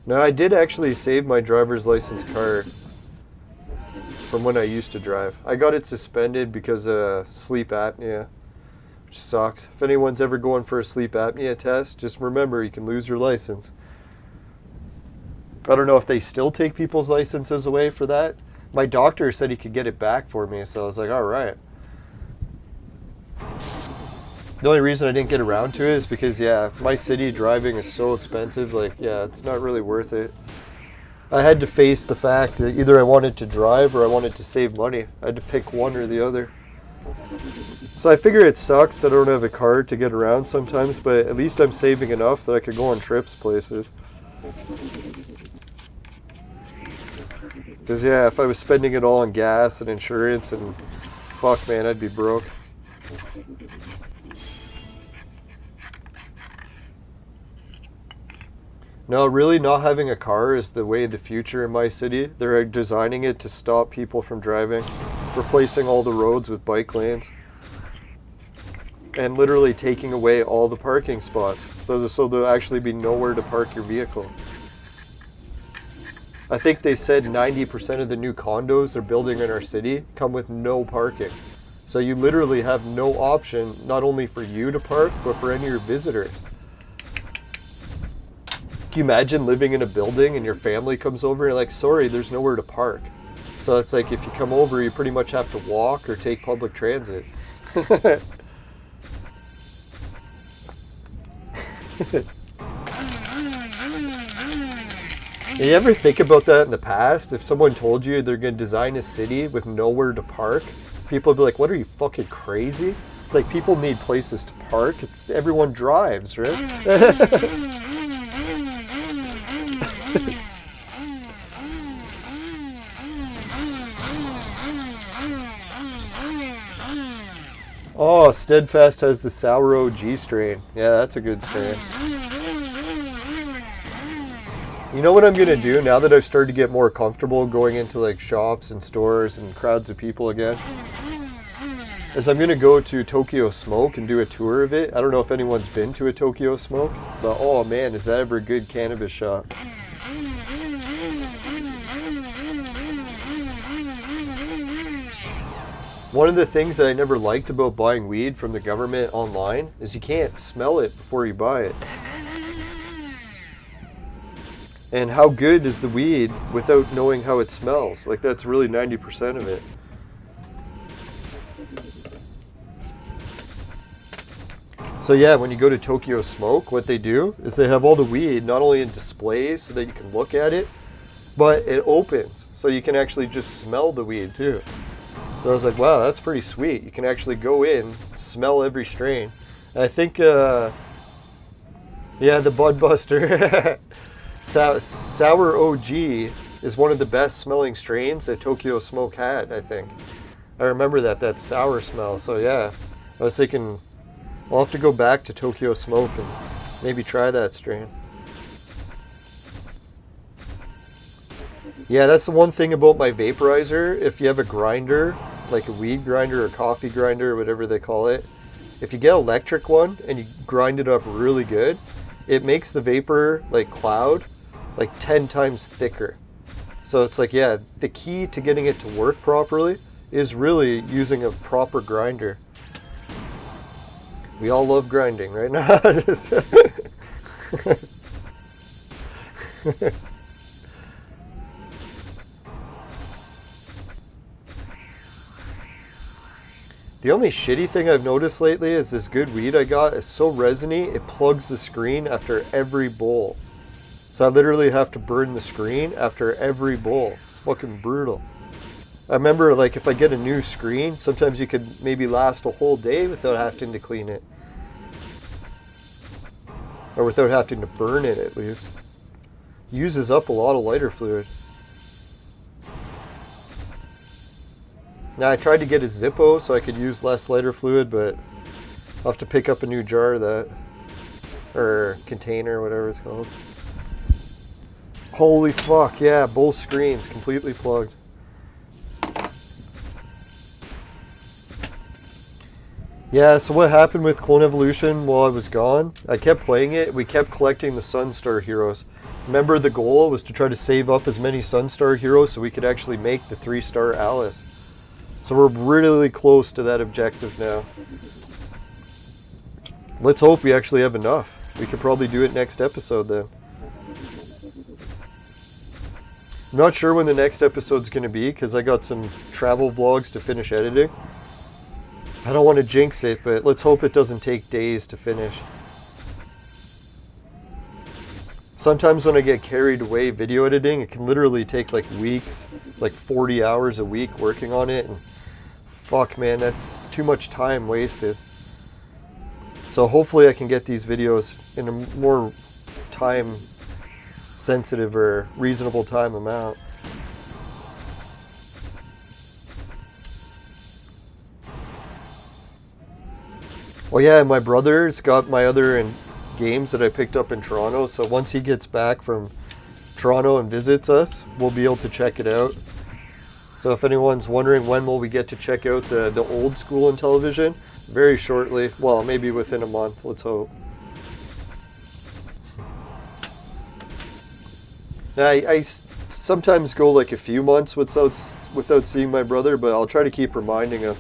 Speaker 2: Now, I did actually save my driver's license card from when I used to drive. I got it suspended because of sleep apnea, which sucks. If anyone's ever going for a sleep apnea test, just remember you can lose your license. I don't know if they still take people's licenses away for that. My doctor said he could get it back for me, so I was like, all right. The only reason I didn't get around to it is because, yeah, my city driving is so expensive. Like, yeah, it's not really worth it. I had to face the fact that either I wanted to drive or I wanted to save money. I had to pick one or the other. So I figure it sucks that I don't have a car to get around sometimes, but at least I'm saving enough that I could go on trips places. Because, yeah, if I was spending it all on gas and insurance and fuck, man, I'd be broke. No, really not having a car is the way of the future in my city. They're designing it to stop people from driving, replacing all the roads with bike lanes, and literally taking away all the parking spots. So there'll actually be nowhere to park your vehicle. I think they said 90% of the new condos they're building in our city come with no parking. So you literally have no option, not only for you to park, but for any of your visitors. Can you imagine living in a building and your family comes over and you're like, sorry, there's nowhere to park. So it's like if you come over, you pretty much have to walk or take public transit. You ever think about that in the past? If someone told you they're going to design a city with nowhere to park, people would be like, what, are you fucking crazy? It's like people need places to park. Everyone drives, right? Oh, Steadfast has the Sour OG strain. Yeah, that's a good strain. You know what I'm going to do now that I've started to get more comfortable going into like shops and stores and crowds of people again? Is I'm going to go to Tokyo Smoke and do a tour of it. I don't know if anyone's been to a Tokyo Smoke, but oh man, is that ever a good cannabis shop. One of the things that I never liked about buying weed from the government online is you can't smell it before you buy it. And how good is the weed without knowing how it smells? Like that's really 90% of it. So yeah, when you go to Tokyo Smoke, what they do is they have all the weed not only in displays so that you can look at it, but it opens so you can actually just smell the weed too. So I was like, wow, that's pretty sweet. You can actually go in, smell every strain. And I think, yeah, the Bud Buster Sour OG is one of the best smelling strains that Tokyo Smoke had, I think. I remember that sour smell. So yeah, I was thinking I'll have to go back to Tokyo Smoke and maybe try that strain. Yeah, that's the one thing about my vaporizer. If you have a grinder, like a weed grinder or coffee grinder or whatever they call it, if you get an electric one and you grind it up really good, it makes the vapor like cloud like 10 times thicker. So it's like, yeah, the key to getting it to work properly is really using a proper grinder. We all love grinding right now. The only shitty thing I've noticed lately is this good weed I got is so resiny, it plugs the screen after every bowl. So I literally have to burn the screen after every bowl. It's fucking brutal. I remember like if I get a new screen, sometimes you could maybe last a whole day without having to clean it. Or without having to burn it at least. Uses up a lot of lighter fluid. Now I tried to get a Zippo so I could use less lighter fluid, but I'll have to pick up a new jar of that. Or container, whatever it's called. Holy fuck, yeah, both screens completely plugged. Yeah, so what happened with Clone Evolution while I was gone, I kept playing it, we kept collecting the Sunstar heroes. Remember the goal was to try to save up as many Sunstar heroes so we could actually make the 3-star Alice. So we're really close to that objective now. Let's hope we actually have enough. We could probably do it next episode then. I'm not sure when the next episode's going to be because I got some travel vlogs to finish editing. I don't want to jinx it, but let's hope it doesn't take days to finish. Sometimes when I get carried away video editing, it can literally take like weeks, like 40 hours a week working on it. And fuck man, that's too much time wasted. So hopefully I can get these videos in a more time sensitive or reasonable time amount. Oh yeah, my brother's got my other games that I picked up in Toronto, so once he gets back from Toronto and visits us, we'll be able to check it out. So if anyone's wondering when will we get to check out the old school in television, very shortly. Well, maybe within a month, let's hope. Now, I sometimes go like a few months without seeing my brother, but I'll try to keep reminding him.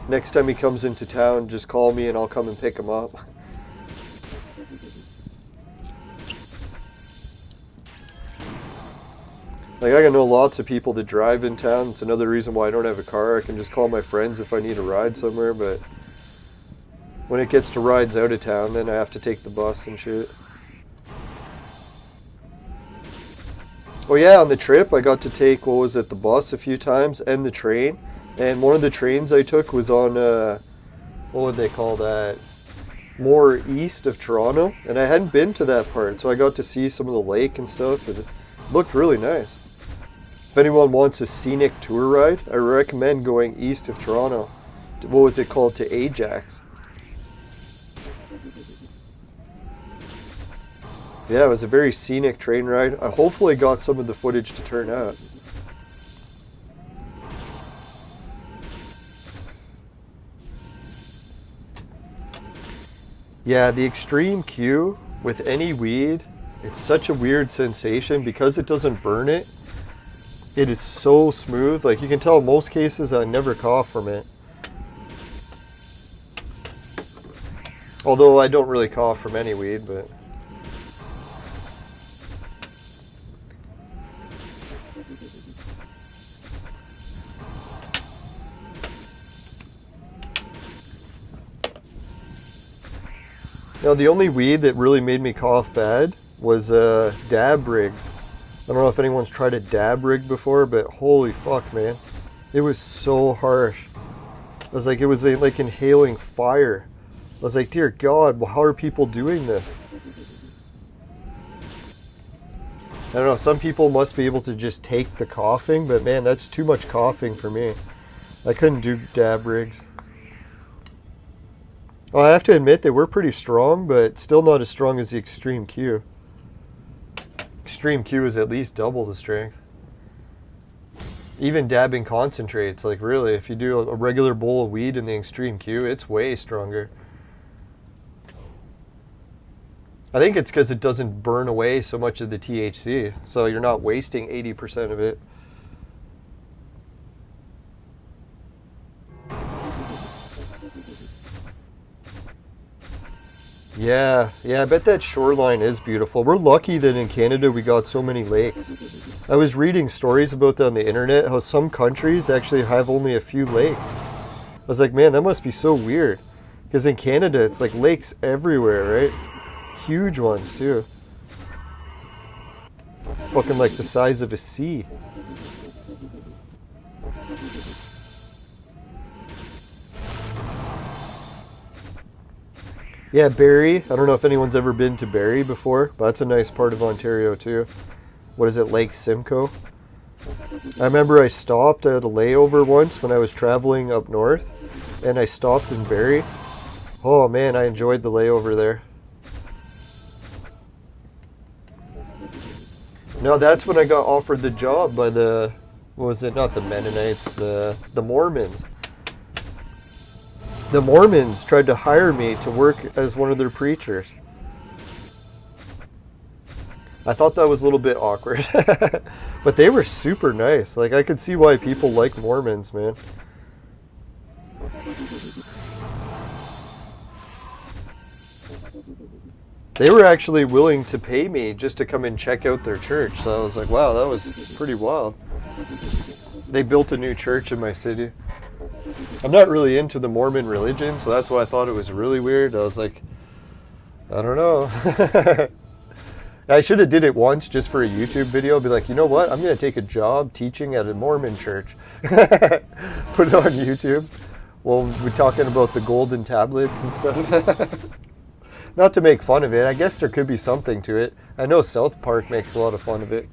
Speaker 2: Next time he comes into town, just call me and I'll come and pick him up. Like, I know lots of people that drive in town. It's another reason why I don't have a car. I can just call my friends if I need a ride somewhere, but when it gets to rides out of town, then I have to take the bus and shit. Oh yeah, on the trip, I got to take, what was it, the bus a few times and the train. And one of the trains I took was on, what would they call that? More east of Toronto. And I hadn't been to that part, so I got to see some of the lake and stuff. It looked really nice. If anyone wants a scenic tour ride, I recommend going east of Toronto. What was it called? To Ajax. Yeah, it was a very scenic train ride. I hopefully got some of the footage to turn out. Yeah, the extreme Q with any weed, it's such a weird sensation because it doesn't burn it. It is so smooth. Like you can tell in most cases I never cough from it. Although I don't really cough from any weed, but... Now the only weed that really made me cough bad was dab rigs. I don't know if anyone's tried a dab rig before, but holy fuck, man. It was so harsh. It was like inhaling fire. I was like, dear God, well, how are people doing this? I don't know, some people must be able to just take the coughing, but man, that's too much coughing for me. I couldn't do dab rigs. Well, I have to admit they were pretty strong, but still not as strong as the Extreme Q. Extreme Q is at least double the strength. Even dabbing concentrates, like really, if you do a regular bowl of weed in the Extreme Q, it's way stronger. I think it's because it doesn't burn away so much of the THC, so you're not wasting 80% of it. Yeah, I bet that shoreline is beautiful. We're lucky that in Canada we got so many lakes. I was reading stories about that on the internet, how some countries actually have only a few lakes. I was like, man, that must be so weird. Because in Canada, it's like lakes everywhere, right? Huge ones, too. Fucking like the size of a sea. Yeah, Barrie. I don't know if anyone's ever been to Barrie before, but that's a nice part of Ontario too. What is it, Lake Simcoe? I remember I stopped at a layover once when I was traveling up north, and I stopped in Barrie. Oh man, I enjoyed the layover there. No, that's when I got offered the job by the, what was it, not the Mennonites, the Mormons. The Mormons tried to hire me to work as one of their preachers. I thought that was a little bit awkward. But they were super nice. Like, I could see why people like Mormons, man. They were actually willing to pay me just to come and check out their church. So I was like, wow, that was pretty wild. They built a new church in my city. I'm not really into the Mormon religion, so that's why I thought it was really weird. I was like, I don't know. I should have did it once just for a YouTube video. Be like, you know what? I'm going to take a job teaching at a Mormon church. Put it on YouTube. Well, we're talking about the golden tablets and stuff. Not to make fun of it. I guess there could be something to it. I know South Park makes a lot of fun of it.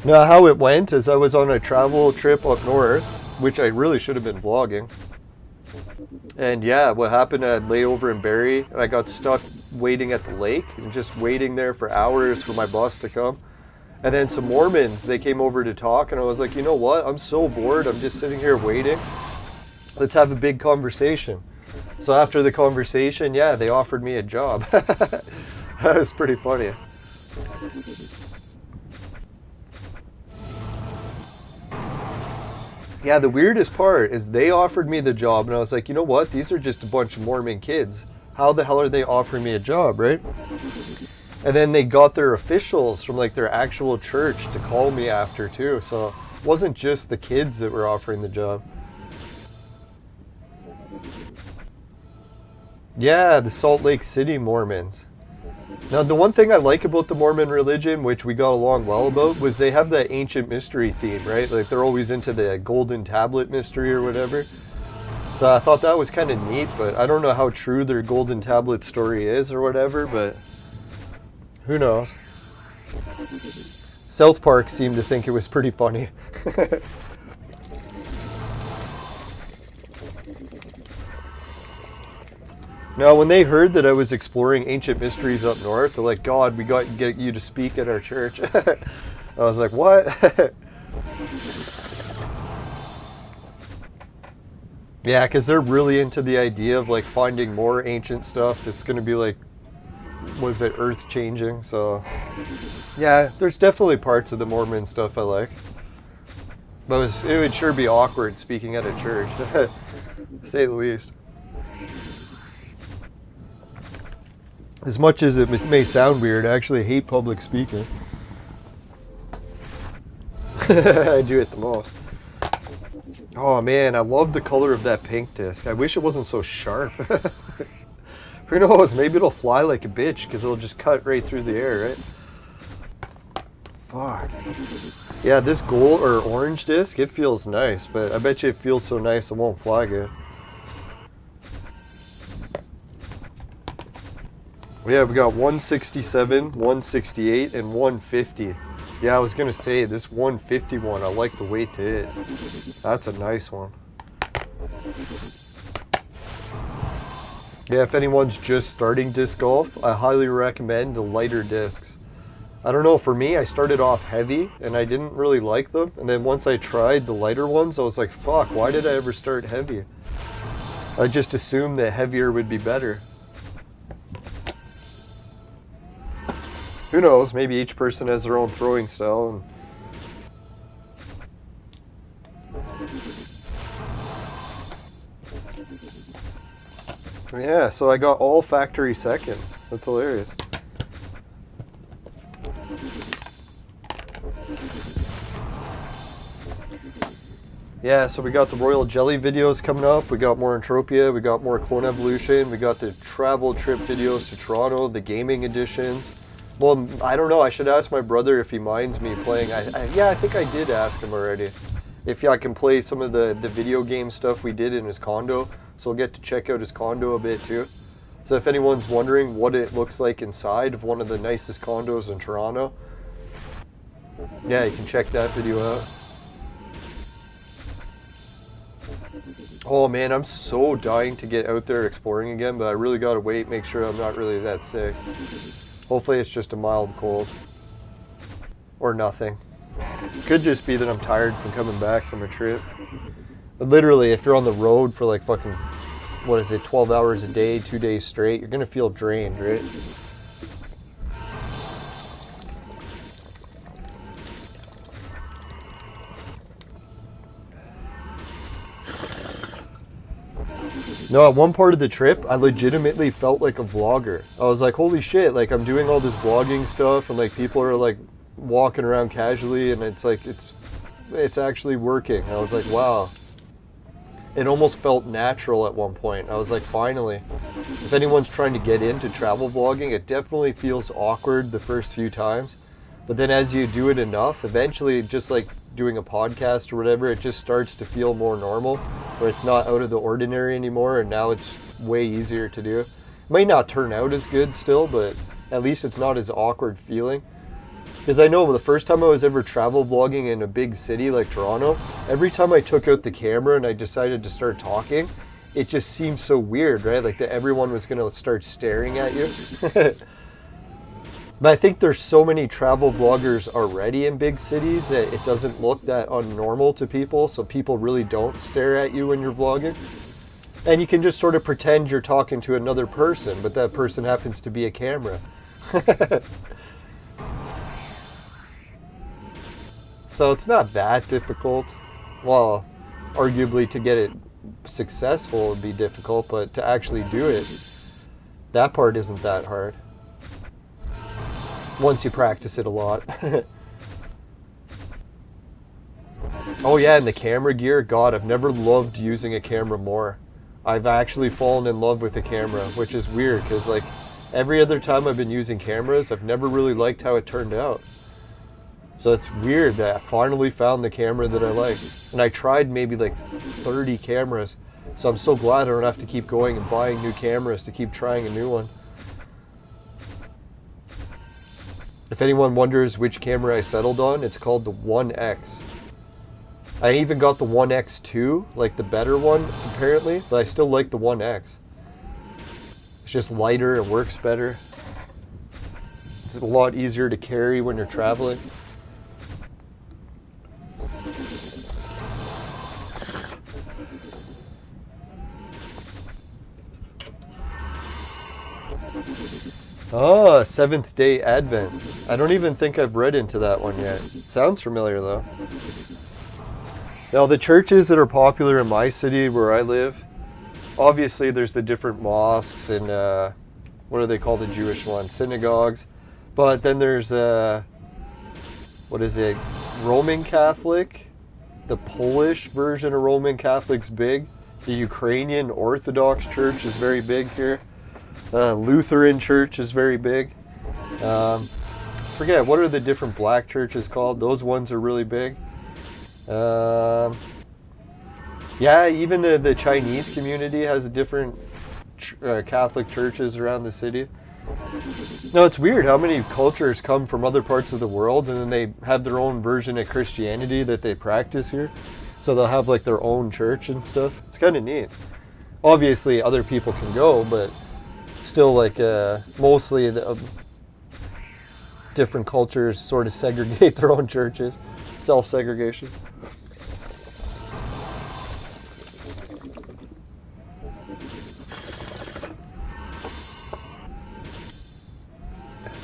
Speaker 2: Now, how it went is I was on a travel trip up north, which I really should have been vlogging. And yeah, what happened, I had layover in Barrie, and I got stuck waiting at the lake, and just waiting there for hours for my bus to come. And then some Mormons, they came over to talk, and I was like, you know what? I'm so bored. I'm just sitting here waiting. Let's have a big conversation. So after the conversation, yeah, they offered me a job. That was pretty funny. Yeah, the weirdest part is they offered me the job, and I was like, you know what? These are just a bunch of Mormon kids. How the hell are they offering me a job, right? And then they got their officials from like their actual church to call me after too. So it wasn't just the kids that were offering the job. Yeah, the Salt Lake City Mormons. Now, the one thing I like about the Mormon religion, which we got along well about, was they have that ancient mystery theme, right? Like, they're always into the golden tablet mystery or whatever. So I thought that was kind of neat, but I don't know how true their golden tablet story is or whatever, but who knows? South Park seemed to think it was pretty funny. Now, when they heard that I was exploring ancient mysteries up north, they're like, God, we got to get you to speak at our church. I was like, what? Yeah, because they're really into the idea of like finding more ancient stuff that's going to be like, was it earth changing? So, yeah, there's definitely parts of the Mormon stuff I like. But it would sure be awkward speaking at a church, to say the least. As much as it may sound weird, I actually hate public speaking. I do it the most. Oh man, I love the color of that pink disc. I wish it wasn't so sharp. Who knows, maybe it'll fly like a bitch because it'll just cut right through the air, right? Fuck. Yeah, this gold or orange disc, it feels nice, but I bet you it feels so nice it won't fly good. Yeah, we got 167, 168, and 150. Yeah, I was going to say, this 150 one, I like the weight to it. That's a nice one. Yeah, if anyone's just starting disc golf, I highly recommend the lighter discs. I don't know, for me, I started off heavy, and I didn't really like them. And then once I tried the lighter ones, I was like, fuck, why did I ever start heavy? I just assumed that heavier would be better. Who knows, maybe each person has their own throwing style. Yeah, so I got all factory seconds. That's hilarious. Yeah, so we got the Royal Jelly videos coming up. We got more Entropia. We got more Clone Evolution. We got the travel trip videos to Toronto, the gaming editions. Well, I don't know. I should ask my brother if he minds me playing. Yeah, I think I did ask him already. If I can play some of the video game stuff we did in his condo. So we'll get to check out his condo a bit too. So if anyone's wondering what it looks like inside of one of the nicest condos in Toronto, yeah, you can check that video out. Oh man, I'm so dying to get out there exploring again, but I really gotta wait, make sure I'm not really that sick. Hopefully it's just a mild cold. Or nothing. Could just be that I'm tired from coming back from a trip. But literally, if you're on the road for like fucking, what is it, 12 hours a day, 2 days straight, you're gonna feel drained, right? No, at one part of the trip, I legitimately felt like a vlogger. I was like, holy shit, like I'm doing all this vlogging stuff and like people are like walking around casually and it's like, it's actually working. I was like, wow. It almost felt natural at one point. I was like, finally. If anyone's trying to get into travel vlogging, it definitely feels awkward the first few times. But then as you do it enough, eventually just like doing a podcast or whatever, it just starts to feel more normal, where it's not out of the ordinary anymore, and now it's way easier to do. It might not turn out as good still, but at least it's not as awkward feeling. Because I know the first time I was ever travel vlogging in a big city like Toronto, every time I took out the camera and I decided to start talking, it just seemed so weird, right? Like that everyone was going to start staring at you. But I think there's so many travel vloggers already in big cities that it doesn't look that unnormal to people, so people really don't stare at you when you're vlogging. And you can just sort of pretend you're talking to another person, but that person happens to be a camera. So it's not that difficult. Well, arguably to get it successful would be difficult, but to actually do it, that part isn't that hard. Once you practice it a lot. Oh yeah, and the camera gear, God, I've never loved using a camera more. I've actually fallen in love with a camera, which is weird because like every other time I've been using cameras, I've never really liked how it turned out. So it's weird that I finally found the camera that I like. And I tried maybe like 30 cameras. So I'm so glad I don't have to keep going and buying new cameras to keep trying a new one. If anyone wonders which camera I settled on, it's called the 1X. I even got the 1X2, like the better one apparently, but I still like the 1X. It's just lighter, it works better. It's a lot easier to carry when you're traveling. Oh, Seventh Day Advent. I don't even think I've read into that one yet. It sounds familiar though. Now the churches that are popular in my city where I live, obviously there's the different mosques and what do they call the Jewish ones? Synagogues. But then there's what is it? Roman Catholic. The Polish version of Roman Catholic's big. The Ukrainian Orthodox Church is very big here. Lutheran Church is very big. Forget, what are the different black churches called? Those ones are really big. Yeah, even the Chinese community has different Catholic churches around the city. No, it's weird how many cultures come from other parts of the world and then they have their own version of Christianity that they practice here. So they'll have like their own church and stuff. It's kind of neat. Obviously other people can go, but still like mostly different cultures sort of segregate their own churches. Self-segregation.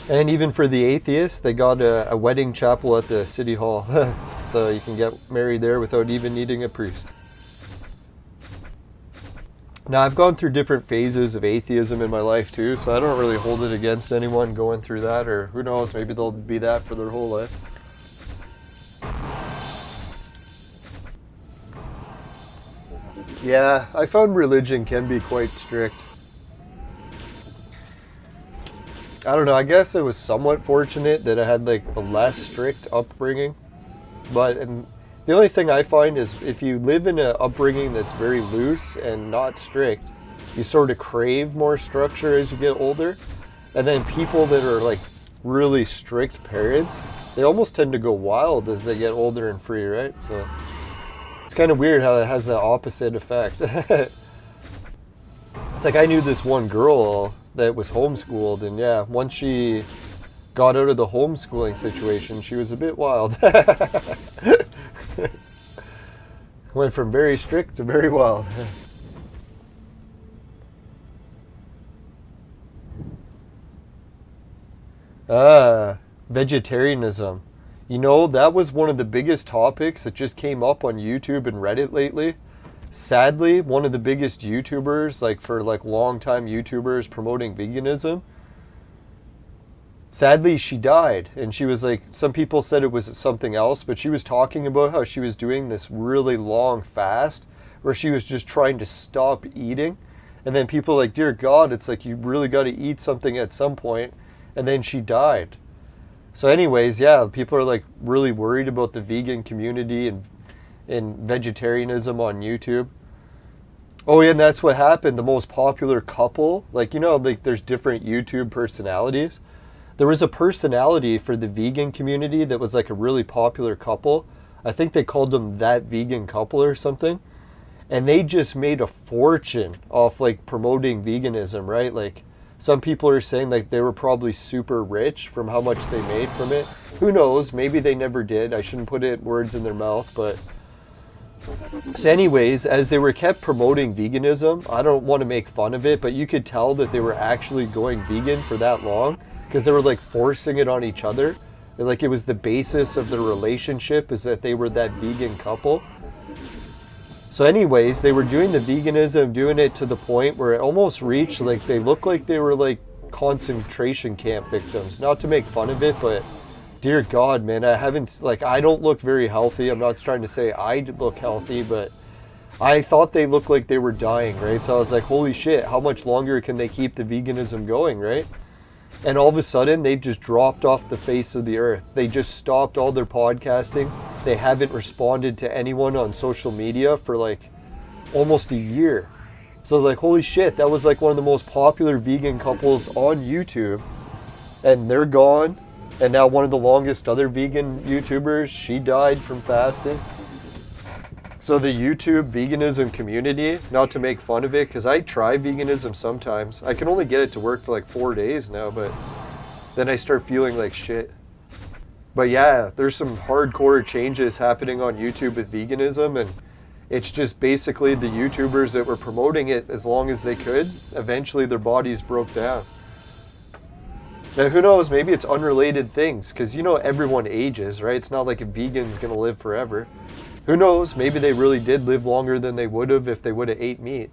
Speaker 2: And even for the atheists, they got a wedding chapel at the city hall. So you can get married there without even needing a priest. Now, I've gone through different phases of atheism in my life too, so I don't really hold it against anyone going through that, or who knows, maybe they'll be that for their whole life. Yeah, I found religion can be quite strict. I don't know, I guess I was somewhat fortunate that I had like a less strict upbringing. And the only thing I find is if you live in an upbringing that's very loose and not strict, you sort of crave more structure as you get older. And then people that are like really strict parents, they almost tend to go wild as they get older and free, right? So it's kind of weird how it has that opposite effect. It's like I knew this one girl that was homeschooled, and yeah, once she got out of the homeschooling situation, she was a bit wild. Went from very strict to very wild. Vegetarianism. You know, that was one of the biggest topics that just came up on YouTube and Reddit lately. Sadly, one of the biggest YouTubers, like for like long-time YouTubers promoting veganism, sadly she died. And she was like, some people said it was something else, but she was talking about how she was doing this really long fast where she was just trying to stop eating. And then people like, dear God, it's like you really got to eat something at some point. And then she died. So anyways, yeah, people are like really worried about the vegan community and vegetarianism on YouTube. Oh yeah, and that's what happened. The most popular couple, like, you know, like there's different YouTube personalities. There was a personality for the vegan community that was like a really popular couple. I think they called them That Vegan Couple or something. And they just made a fortune off like promoting veganism, right? Like some people are saying like they were probably super rich from how much they made from it. Who knows? Maybe they never did. I shouldn't put words in their mouth, but so anyways, as they were kept promoting veganism, I don't want to make fun of it, but you could tell that they were actually going vegan for that long because they were like forcing it on each other. And, like it was the basis of their relationship is that they were that vegan couple. So anyways, they were doing the veganism, doing it to the point where it almost reached like they looked like they were like concentration camp victims. Not to make fun of it, but dear God, man, I don't look very healthy. I'm not trying to say I look healthy, but I thought they looked like they were dying, right? So I was like, holy shit, how much longer can they keep the veganism going, right? And all of a sudden, they've just dropped off the face of the earth. They just stopped all their podcasting. They haven't responded to anyone on social media for like almost a year. So like, holy shit, that was like one of the most popular vegan couples on YouTube. And they're gone. And now one of the longest other vegan YouTubers, she died from fasting. So the YouTube veganism community, not to make fun of it, because I try veganism sometimes. I can only get it to work for like 4 days now, but then I start feeling like shit. But yeah, there's some hardcore changes happening on YouTube with veganism, and it's just basically the YouTubers that were promoting it as long as they could, eventually their bodies broke down. Now who knows, maybe it's unrelated things, because you know everyone ages, right? It's not like a vegan's going to live forever. Who knows, maybe they really did live longer than they would have if they would have ate meat.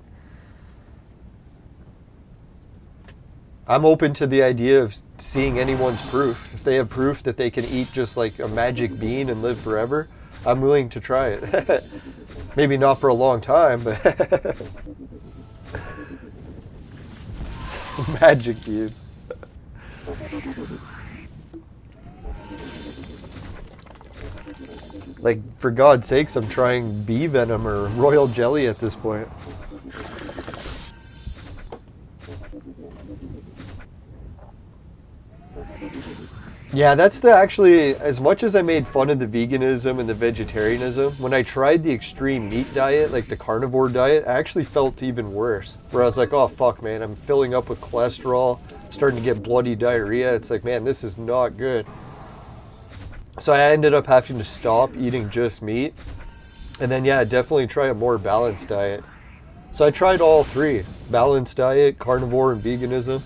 Speaker 2: I'm open to the idea of seeing anyone's proof. If they have proof that they can eat just like a magic bean and live forever, I'm willing to try it. Maybe not for a long time, but magic beans. Like, for God's sakes, I'm trying bee venom or royal jelly at this point. Yeah, that's actually, as much as I made fun of the veganism and the vegetarianism, when I tried the extreme meat diet, like the carnivore diet, I actually felt even worse. Where I was like, oh fuck man, I'm filling up with cholesterol, starting to get bloody diarrhea. It's like, man, this is not good. So I ended up having to stop eating just meat. And then yeah, definitely try a more balanced diet. So I tried all three, balanced diet, carnivore, and veganism.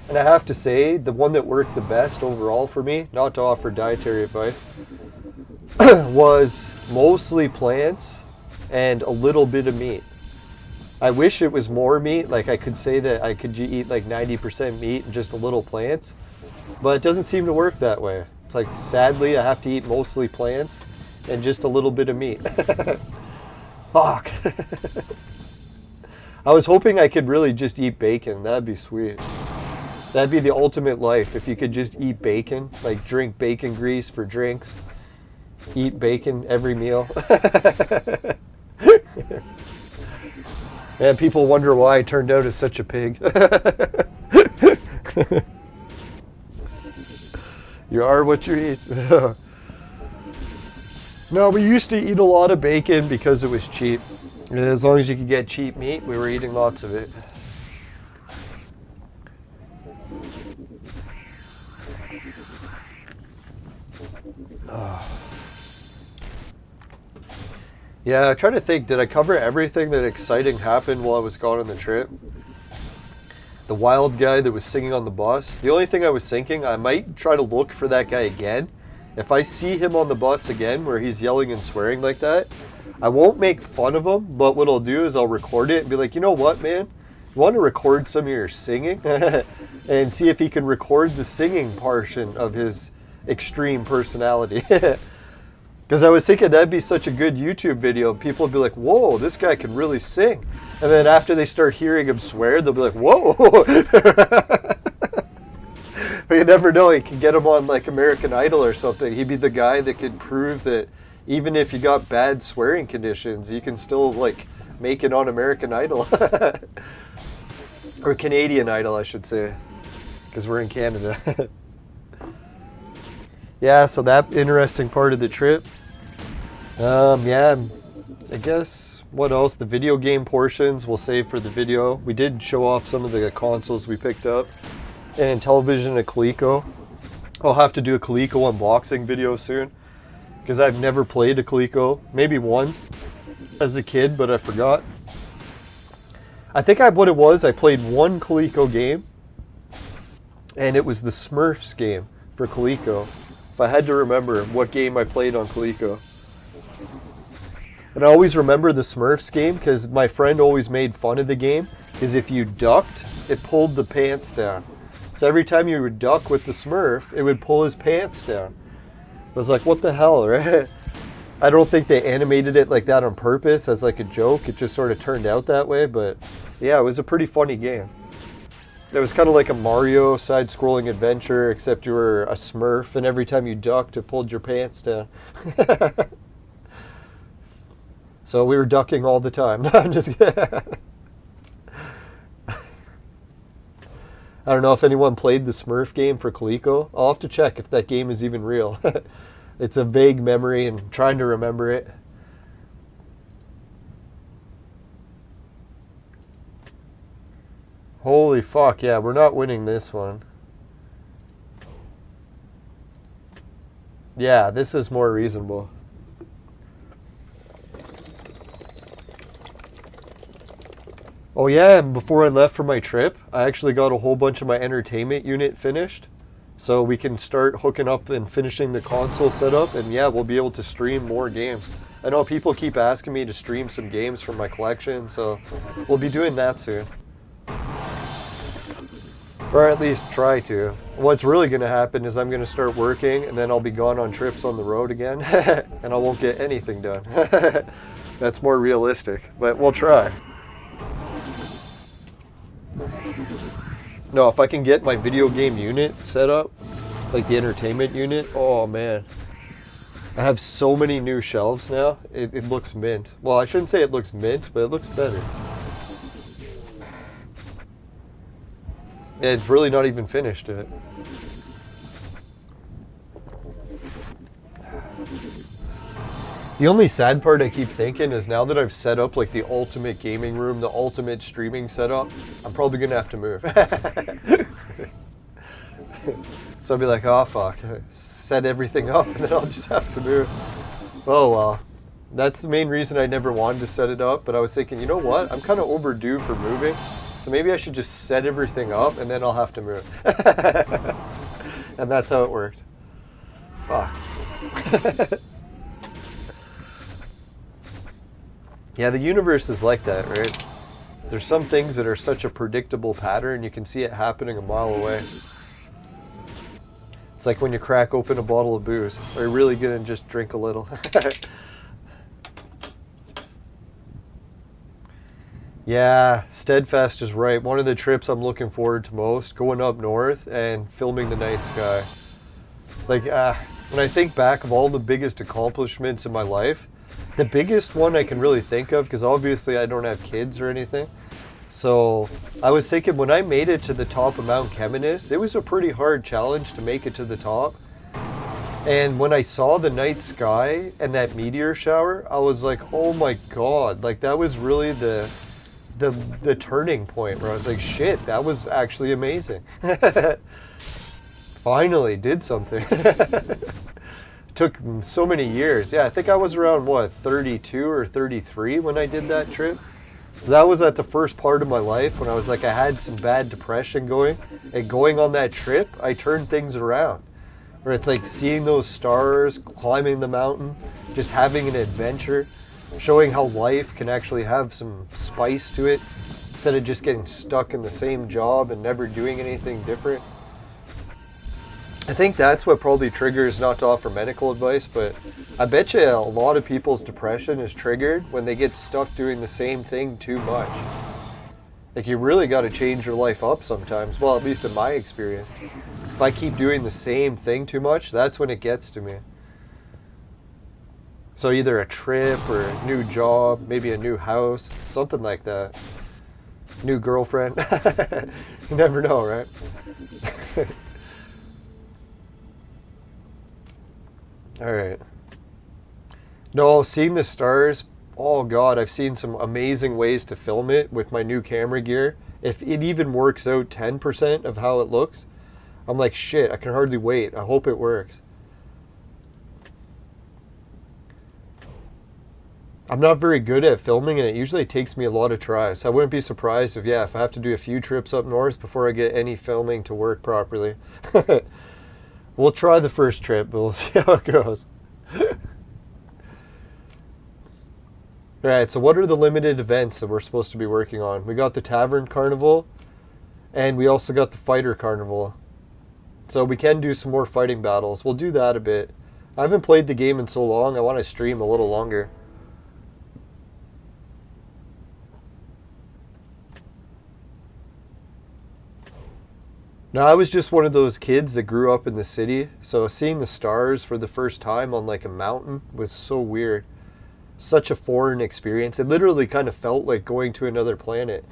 Speaker 2: And I have to say, the one that worked the best overall for me, not to offer dietary advice, was mostly plants and a little bit of meat. I wish it was more meat, like I could say that I could eat like 90% meat and just a little plants, but it doesn't seem to work that way. It's like, sadly, I have to eat mostly plants and just a little bit of meat. Fuck. I was hoping I could really just eat bacon. That'd be sweet. That'd be the ultimate life, if you could just eat bacon, like drink bacon grease for drinks, eat bacon every meal. And people wonder why I turned out as such a pig. You are what you eat. No, we used to eat a lot of bacon because it was cheap. And as long as you could get cheap meat, we were eating lots of it. Yeah, I'm trying to think, did I cover everything that exciting happened while I was gone on the trip? The wild guy that was singing on the bus. The only thing I was thinking, I might try to look for that guy again. If I see him on the bus again where he's yelling and swearing like that, I won't make fun of him, but what I'll do is I'll record it and be like, you know what, man? You want to record some of your singing? And see if he can record the singing portion of his extreme personality. Because I was thinking that'd be such a good YouTube video. People would be like, whoa, this guy can really sing. And then after they start hearing him swear, they'll be like, whoa. But you never know. You can get him on like American Idol or something. He'd be the guy that could prove that even if you got bad swearing conditions, you can still like make it on American Idol. Or Canadian Idol, I should say. Because we're in Canada. Yeah, so that interesting part of the trip. Yeah, I guess, what else? The video game portions we'll save for the video. We did show off some of the consoles we picked up. And television, a Coleco. I'll have to do a Coleco unboxing video soon. Because I've never played a Coleco. Maybe once as a kid, but I forgot. I think what it was, I played one Coleco game. And it was the Smurfs game for Coleco. If I had to remember what game I played on Coleco. And I always remember the Smurfs game because my friend always made fun of the game. Because if you ducked, it pulled the pants down. So every time you would duck with the Smurf, it would pull his pants down. I was like, what the hell, right? I don't think they animated it like that on purpose as like a joke. It just sort of turned out that way. But yeah, it was a pretty funny game. It was kind of like a Mario side-scrolling adventure, except you were a Smurf, and every time you ducked, it pulled your pants down. So we were ducking all the time. No, I'm just kidding. I don't know if anyone played the Smurf game for Coleco. I'll have to check if that game is even real. It's a vague memory and trying to remember it. Holy fuck, yeah, we're not winning this one. Yeah, this is more reasonable. Oh yeah, and before I left for my trip, I actually got a whole bunch of my entertainment unit finished. So we can start hooking up and finishing the console setup, and yeah, we'll be able to stream more games. I know people keep asking me to stream some games from my collection, so we'll be doing that soon. Or at least try to. What's really going to happen is I'm going to start working, and then I'll be gone on trips on the road again, and I won't get anything done. That's more realistic, but we'll try. No, if I can get my video game unit set up, like the entertainment unit, oh man. I have so many new shelves now, it looks mint. Well, I shouldn't say it looks mint, but it looks better. Yeah, it's really not even finished yet. The only sad part I keep thinking is now that I've set up like the ultimate gaming room, the ultimate streaming setup, I'm probably gonna have to move. So I'll be like, oh fuck, set everything up and then I'll just have to move. Oh well, that's the main reason I never wanted to set it up, but I was thinking, you know what, I'm kind of overdue for moving, so maybe I should just set everything up and then I'll have to move. And that's how it worked. Fuck. Yeah, the universe is like that, right? There's some things that are such a predictable pattern, you can see it happening a mile away. It's like when you crack open a bottle of booze. Are you really gonna just drink a little? Yeah, Steadfast is right. One of the trips I'm looking forward to most, going up north and filming the night sky. Like, when I think back of all the biggest accomplishments in my life, The biggest one I can really think of, because obviously I don't have kids or anything, so I was thinking when I made it to the top of Mount Kemenus, it was a pretty hard challenge to make it to the top. And when I saw the night sky and that meteor shower, I was like, oh my god, like that was really the turning point where I was like, shit, that was actually amazing. Finally did something. Took so many years. Yeah, I think I was around, what, 32 or 33 when I did that trip. So that was at the first part of my life when I was like, I had some bad depression going. And going on that trip, I turned things around. Where it's like seeing those stars, climbing the mountain, just having an adventure, showing how life can actually have some spice to it instead of just getting stuck in the same job and never doing anything different. I think that's what probably triggers, not to offer medical advice, but I bet you a lot of people's depression is triggered when they get stuck doing the same thing too much. Like, you really got to change your life up sometimes. Well, at least in my experience. If I keep doing the same thing too much, that's when it gets to me. So either a trip or a new job, maybe a new house, something like that. New girlfriend. You never know, right? All right. No, seeing the stars, oh god, I've seen some amazing ways to film it with my new camera gear. If it even works out 10% of how it looks, I'm like, shit, I can hardly wait. I hope it works. I'm not very good at filming, and it usually takes me a lot of tries. I wouldn't be surprised if I have to do a few trips up north before I get any filming to work properly. We'll try the first trip, but we'll see how it goes. Alright, so what are the limited events that we're supposed to be working on? We got the Tavern Carnival, and we also got the Fighter Carnival. So we can do some more fighting battles. We'll do that a bit. I haven't played the game in so long, I want to stream a little longer. Now, I was just one of those kids that grew up in the city, so seeing the stars for the first time on like a mountain was so weird. Such a foreign experience. It literally kind of felt like going to another planet.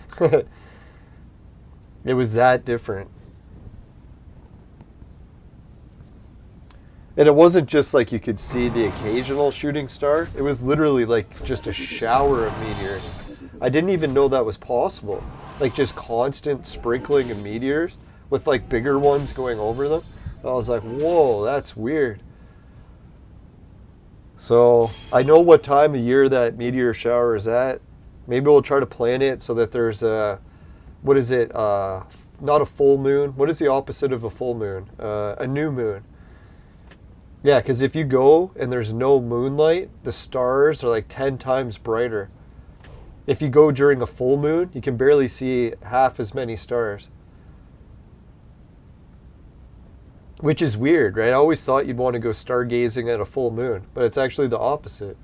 Speaker 2: It was that different. And it wasn't just like you could see the occasional shooting star. It was literally like just a shower of meteors. I didn't even know that was possible. Like just constant sprinkling of meteors with like bigger ones going over them. I was like, whoa, that's weird. So I know what time of year that meteor shower is at. Maybe we'll try to plan it so that there's a, what is it, not a full moon. What is the opposite of a full moon? A new moon. Yeah, because if you go and there's no moonlight, the stars are like 10 times brighter. If you go during a full moon, you can barely see half as many stars. Which is weird, right? I always thought you'd want to go stargazing at a full moon, but it's actually the opposite.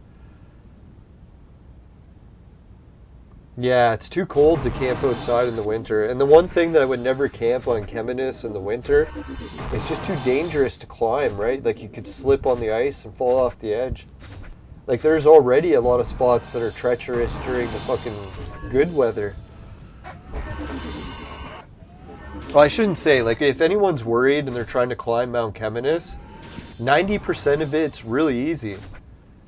Speaker 2: Yeah, it's too cold to camp outside in the winter. And the one thing that I would never camp on Kemenus in the winter, it's just too dangerous to climb, right? Like you could slip on the ice and fall off the edge. Like there's already a lot of spots that are treacherous during the fucking good weather. Well, I shouldn't say, like, if anyone's worried and they're trying to climb Mount Kemenus, 90% of it's really easy.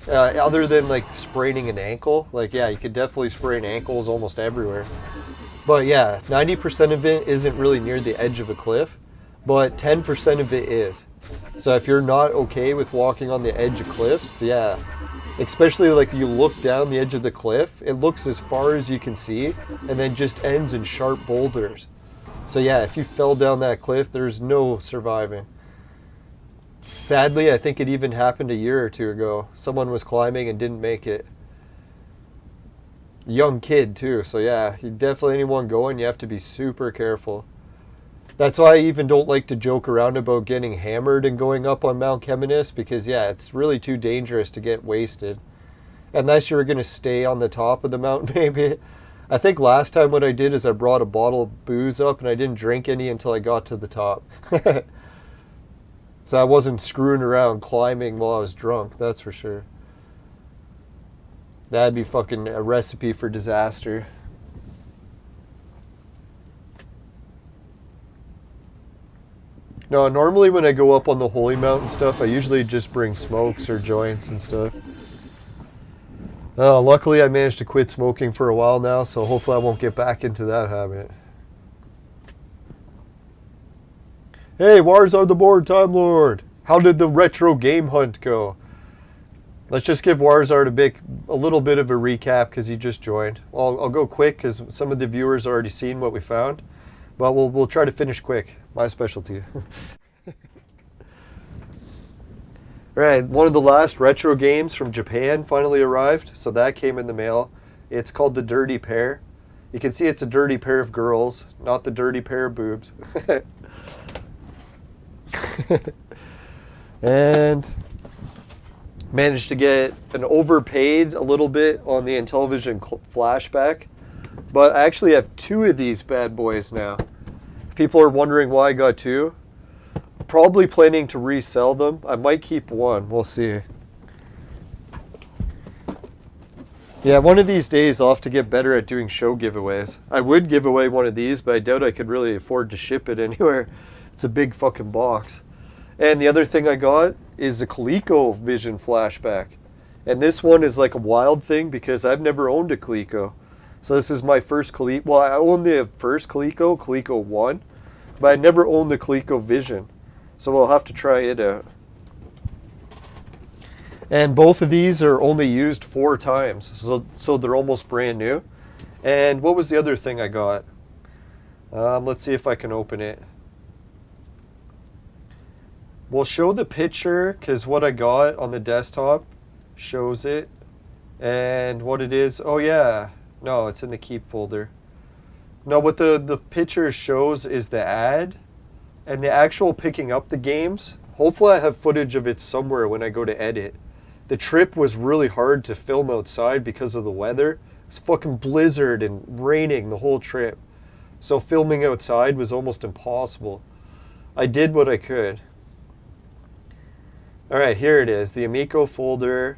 Speaker 2: Other than, like, spraining an ankle. Like, yeah, you could definitely sprain ankles almost everywhere. But, yeah, 90% of it isn't really near the edge of a cliff, but 10% of it is. So if you're not okay with walking on the edge of cliffs, yeah. Especially, like, you look down the edge of the cliff, it looks as far as you can see, and then just ends in sharp boulders. So yeah, if you fell down that cliff, there's no surviving. Sadly, I think it even happened a year or two ago. Someone was climbing and didn't make it. Young kid too, so yeah, you definitely, anyone going, you have to be super careful. That's why I even don't like to joke around about getting hammered and going up on Mount Kemenus, because yeah, it's really too dangerous to get wasted. Unless you're going to stay on the top of the mountain, maybe. I think last time what I did is I brought a bottle of booze up and I didn't drink any until I got to the top. So I wasn't screwing around climbing while I was drunk, that's for sure. That'd be fucking a recipe for disaster. No, normally when I go up on the Holy Mountain stuff, I usually just bring smokes or joints and stuff. Luckily I managed to quit smoking for a while now, so hopefully I won't get back into that habit. Hey, Wars on the board, Time Lord. How did the retro game hunt go? Let's just give Warzard a little bit of a recap because he just joined. Well, I'll go quick because some of the viewers already seen what we found, but we'll try to finish quick. My specialty. Alright, one of the last retro games from Japan finally arrived, so that came in the mail. It's called The Dirty Pair. You can see it's a dirty pair of girls, not the dirty pair of boobs. And managed to get an overpaid a little bit on the Intellivision flashback, but I actually have 2 of these bad boys now. People are wondering why I got 2. Probably planning to resell them. I might keep 1. We'll see. Yeah, one of these days I'll have to get better at doing show giveaways. I would give away one of these, but I doubt I could really afford to ship it anywhere. It's a big fucking box. And the other thing I got is a ColecoVision flashback. And this one is like a wild thing because I've never owned a Coleco. So this is my first Coleco. Well, I owned the first Coleco 1, but I never owned the ColecoVision. So we'll have to try it out. And both of these are only used 4 times, so they're almost brand new. And what was the other thing I got? Let's see if I can open it. We'll show the picture because what I got on the desktop shows it. And what it is, oh yeah. No, it's in the keep folder. No, what the picture shows is the ad and the actual picking up the games. Hopefully I have footage of it somewhere when I go to edit. The trip was really hard to film outside because of the weather. It's fucking blizzard and raining the whole trip. So filming outside was almost impossible. I did what I could. Alright, here it is. The Amico folder.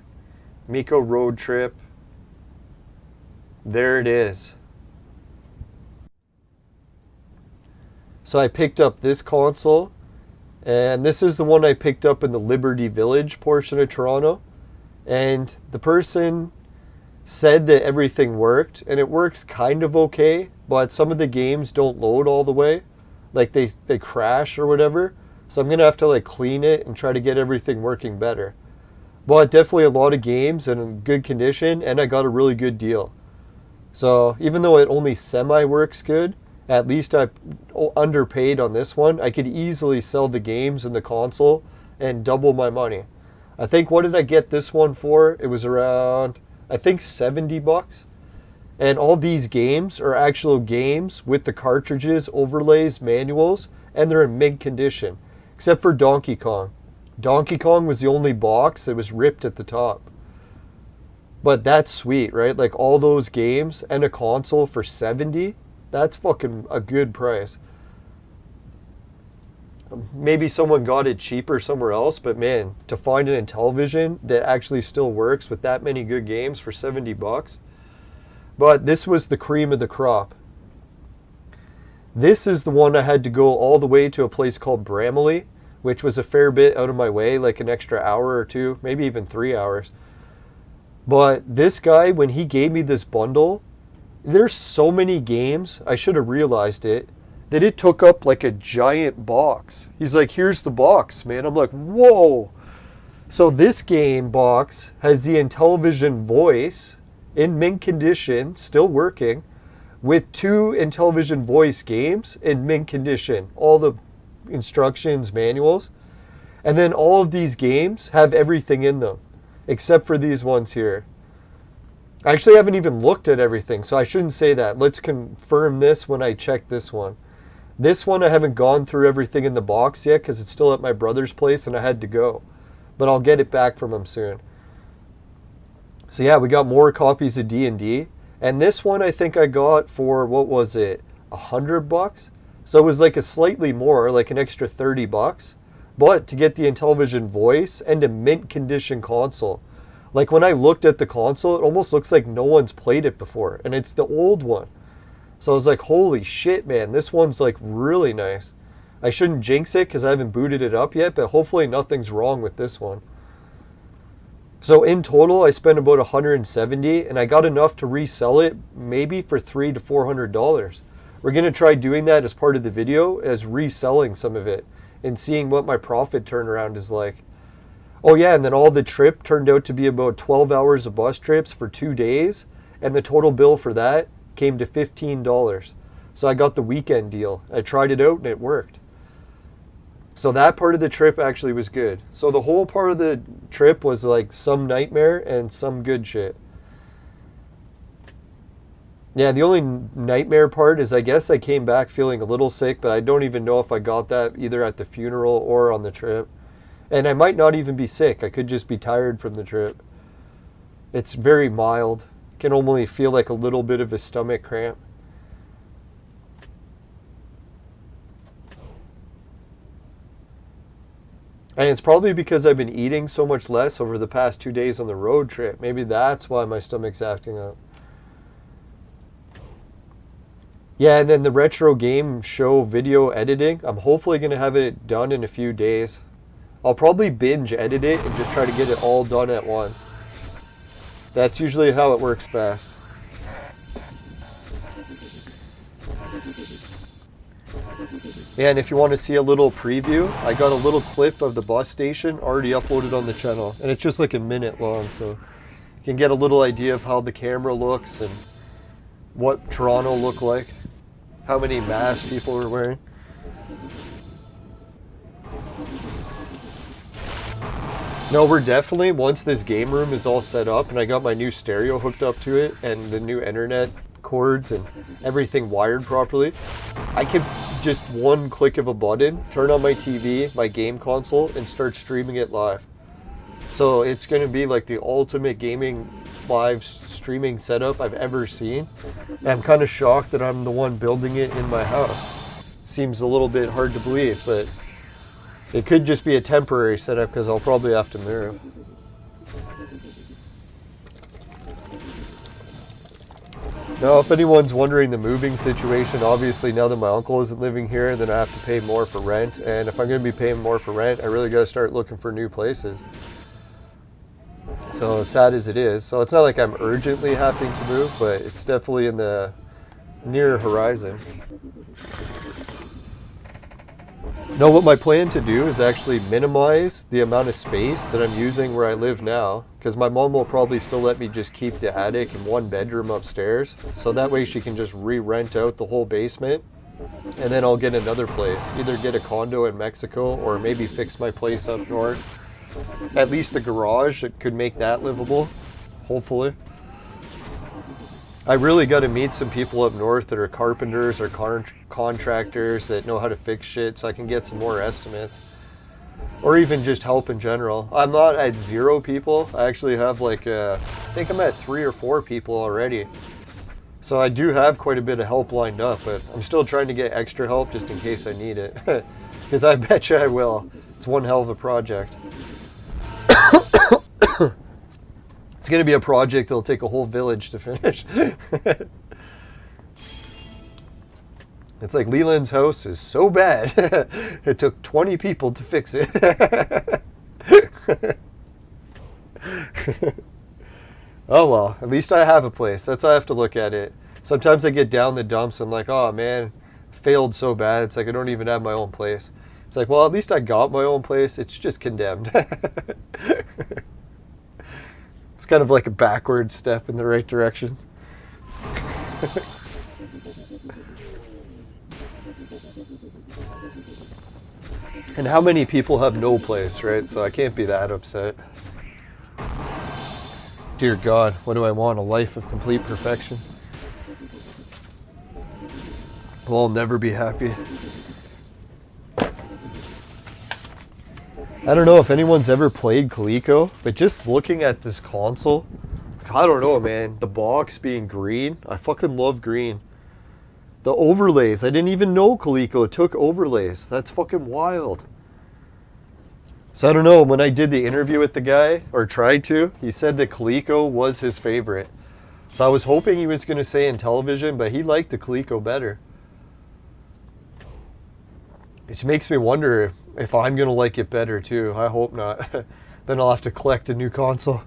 Speaker 2: Amico road trip. There it is. So I picked up this console, and this is the one I picked up in the Liberty Village portion of Toronto. And the person said that everything worked, and it works kind of okay, but some of the games don't load all the way. Like they crash or whatever. So I'm going to have to like clean it and try to get everything working better. But definitely a lot of games in good condition, and I got a really good deal. So even though it only semi-works good, at least I underpaid on this one. I could easily sell the games and the console and double my money. I think, what did I get this one for? It was around, I think, $70. And all these games are actual games with the cartridges, overlays, manuals, and they're in mint condition. Except for Donkey Kong. Donkey Kong was the only box that was ripped at the top. But that's sweet, right? Like all those games and a console for $70, that's fucking a good price. Maybe someone got it cheaper somewhere else, but man, to find an Intellivision that actually still works with that many good games for $70. But this was the cream of the crop. This is the one I had to go all the way to a place called Bramley, which was a fair bit out of my way, like an extra hour or 2, maybe even 3 hours. But this guy, when he gave me this bundle, there's so many games, I should have realized it, that it took up like a giant box. He's like, here's the box, man. I'm like, whoa. So this game box has the Intellivision Voice in mint condition, still working, with 2 Intellivision Voice games in mint condition. All the instructions, manuals. And then all of these games have everything in them, except for these ones here. I actually haven't even looked at everything, so I shouldn't say that. Let's confirm this when I check this one. This one I haven't gone through everything in the box yet because it's still at my brother's place and I had to go. But I'll get it back from him soon. So yeah, we got more copies of D&D. And this one I think I got for, what was it, $100? So it was like a slightly more, like an extra $30. But to get the Intellivision Voice and a mint condition console. Like when I looked at the console, it almost looks like no one's played it before. And it's the old one. So I was like, holy shit, man. This one's like really nice. I shouldn't jinx it because I haven't booted it up yet, but hopefully nothing's wrong with this one. So in total, I spent about $170, and I got enough to resell it maybe for $300 to $400. We're going to try doing that as part of the video, as reselling some of it and seeing what my profit turnaround is like. Oh yeah, and then all the trip turned out to be about 12 hours of bus trips for 2 days, and the total bill for that came to $15. So I got the weekend deal. I tried it out and it worked. So that part of the trip actually was good. So the whole part of the trip was like some nightmare and some good shit. Yeah, the only nightmare part is I guess I came back feeling a little sick, but I don't even know if I got that either at the funeral or on the trip. And I might not even be sick. I could just be tired from the trip. It's very mild. Can only feel like a little bit of a stomach cramp. And it's probably because I've been eating so much less over the past 2 days on the road trip. Maybe that's why my stomach's acting up. Yeah, and then the retro game show video editing, I'm hopefully going to have it done in a few days. I'll probably binge edit it and just try to get it all done at once. That's usually how it works best. Yeah, and if you want to see a little preview, I got a little clip of the bus station already uploaded on the channel. And it's just like a minute long, so you can get a little idea of how the camera looks and what Toronto looked like, how many masks people were wearing. No, we're definitely, once this game room is all set up and I got my new stereo hooked up to it and the new internet cords and everything wired properly, I can just one click of a button turn on my TV, my game console, and start streaming it live. So it's going to be like the ultimate gaming live streaming setup I've ever seen. And I'm kind of shocked that I'm the one building it in my house. Seems a little bit hard to believe, but it could just be a temporary setup because I'll probably have to move. Now, if anyone's wondering the moving situation, obviously now that my uncle isn't living here, then I have to pay more for rent. And if I'm going to be paying more for rent, I really got to start looking for new places. So sad as it is. So it's not like I'm urgently having to move, but it's definitely in the near horizon. No, what my plan to do is actually minimize the amount of space that I'm using where I live now, because my mom will probably still let me just keep the attic and one bedroom upstairs, so that way she can just re-rent out the whole basement, and then I'll get another place, either get a condo in Mexico or maybe fix my place up north. At least the garage, it could make that livable, hopefully. I really got to meet some people up north that are carpenters or contractors that know how to fix shit, so I can get some more estimates. Or even just help in general. I'm not at 0 people. I actually have like, I think I'm at 3 or 4 people already. So I do have quite a bit of help lined up, but I'm still trying to get extra help just in case I need it. Because I bet you I will. It's one hell of a project. It's going to be a project that'll take a whole village to finish. It's like Leland's house is so bad, it took 20 people to fix it. Oh well, at least I have a place. That's how I have to look at it. Sometimes I get down the dumps, I'm like, oh man, failed so bad. It's like I don't even have my own place. It's like, well, at least I got my own place. It's just condemned. It's kind of like a backward step in the right direction. And how many people have no place, right? So I can't be that upset. Dear God, what do I want? A life of complete perfection? Well, I'll never be happy. I don't know if anyone's ever played Coleco, but just looking at this console, I don't know, man. The box being green, I fucking love green. The overlays, I didn't even know Coleco took overlays. That's fucking wild. So I don't know, when I did the interview with the guy, or tried to, he said that Coleco was his favorite. So I was hoping he was going to say Intellivision, but he liked the Coleco better. Which makes me wonder if I'm going to like it better too. I hope not. Then I'll have to collect a new console.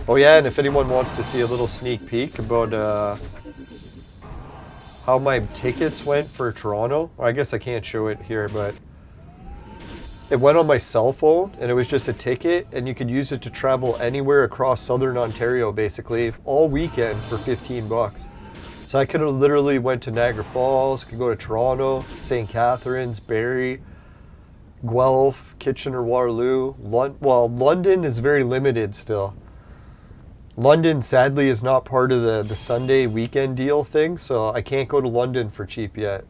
Speaker 2: Oh yeah, and if anyone wants to see a little sneak peek about how my tickets went for Toronto, I guess I can't show it here, but it went on my cell phone, and it was just a ticket, and you could use it to travel anywhere across southern Ontario, basically, all weekend for 15 bucks. So I could have literally went to Niagara Falls, could go to Toronto, St. Catharines, Barrie, Guelph, Kitchener-Waterloo. Well, London is very limited still. London, sadly, is not part of the Sunday weekend deal thing, so I can't go to London for cheap yet.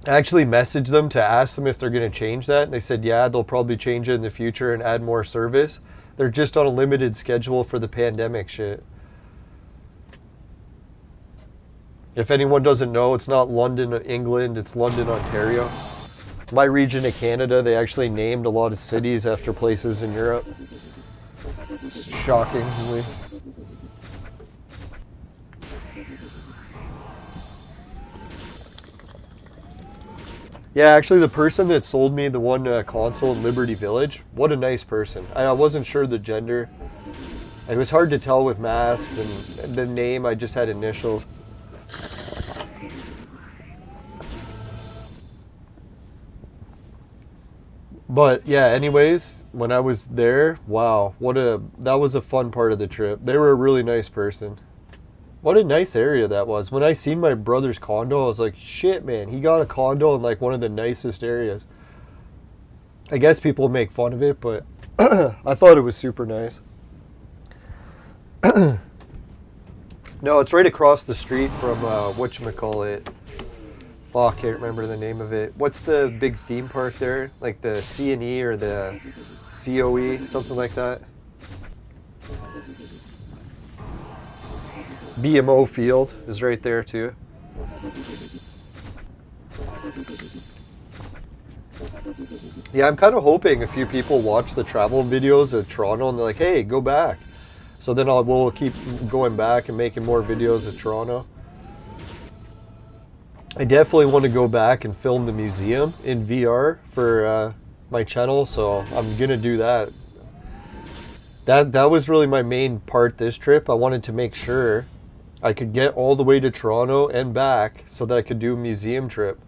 Speaker 2: I actually messaged them to ask them if they're going to change that. And they said, yeah, they'll probably change it in the future and add more service. They're just on a limited schedule for the pandemic shit. If anyone doesn't know, it's not London, England, it's London, Ontario. My region of Canada, they actually named a lot of cities after places in Europe. It's shockingly. Yeah, actually the person that sold me the one console in Liberty Village, what a nice person. I wasn't sure the gender. It was hard to tell with masks, and the name, I just had initials. But yeah, anyways, when I was there, wow, that was a fun part of the trip. They were a really nice person. What a nice area that was. When I seen my brother's condo, I was like, shit, man, he got a condo in like one of the nicest areas. I guess people make fun of it, but I thought it was super nice. No, it's right across the street from, whatchamacallit. Fuck, I can't remember the name of it. What's the big theme park there? Like the C&E or the COE, something like that. BMO Field is right there too. Yeah, I'm kind of hoping a few people watch the travel videos of Toronto and they're like, hey, go back. So then we'll keep going back and making more videos of Toronto. I definitely want to go back and film the museum in VR for my channel, so I'm going to do that. That was really my main part this trip. I wanted to make sure I could get all the way to Toronto and back so that I could do a museum trip.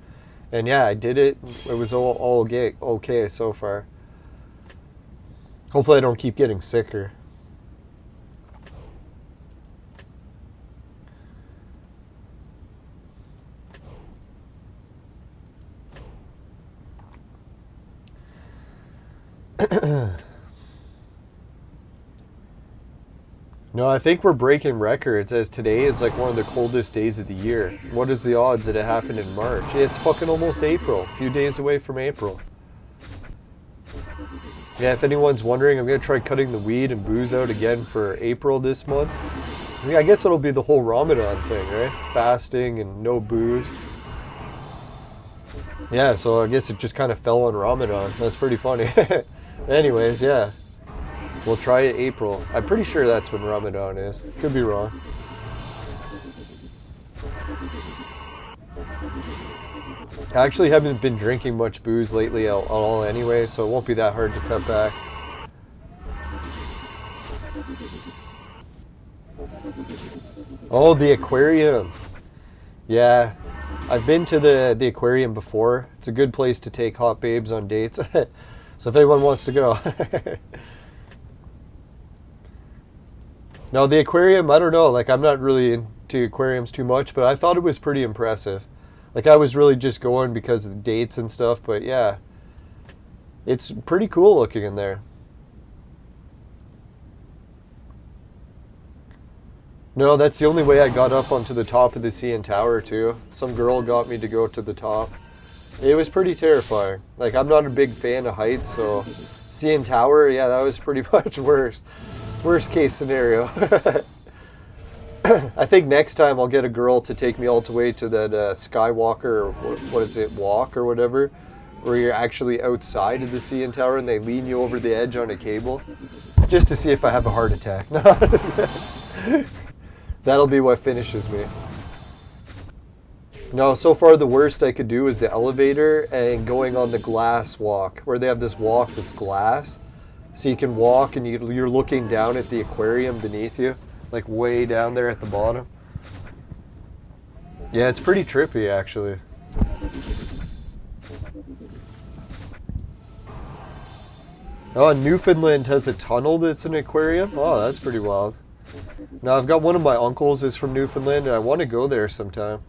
Speaker 2: And yeah, I did it. It was all okay so far. Hopefully I don't keep getting sicker. No, I think we're breaking records, as today is like one of the coldest days of the year. What is the odds that it happened in March? It's fucking almost April. A few days away from April. Yeah, if anyone's wondering, I'm going to try cutting the weed and booze out again for April this month. I guess it'll be the whole Ramadan thing, right? Fasting and no booze. Yeah, so I guess it just kind of fell on Ramadan. That's pretty funny. Anyways, yeah. We'll try it April. I'm pretty sure that's when Ramadan is. Could be wrong. I actually haven't been drinking much booze lately at all anyway, so it won't be that hard to cut back. Oh, the aquarium. Yeah, I've been to the aquarium before. It's a good place to take hot babes on dates. So if anyone wants to go. No, the aquarium, I don't know. Like, I'm not really into aquariums too much, but I thought it was pretty impressive. Like, I was really just going because of the dates and stuff, but yeah. It's pretty cool looking in there. No, that's the only way I got up onto the top of the CN Tower, too. Some girl got me to go to the top. It was pretty terrifying. Like, I'm not a big fan of heights, so CN Tower, yeah, that was pretty much worse. Worst case scenario. I think next time I'll get a girl to take me all the way to that Skywalker, or what is it, walk or whatever, where you're actually outside of the CN Tower and they lean you over the edge on a cable, just to see if I have a heart attack. That'll be what finishes me. No, so far the worst I could do is the elevator and going on the glass walk, where they have this walk that's glass, so you can walk and you're looking down at the aquarium beneath you, like way down there at the bottom. Yeah, it's pretty trippy actually. Oh, Newfoundland has a tunnel that's an aquarium? Oh, that's pretty wild. Now, I've got one of my uncles is from Newfoundland, and I want to go there sometime.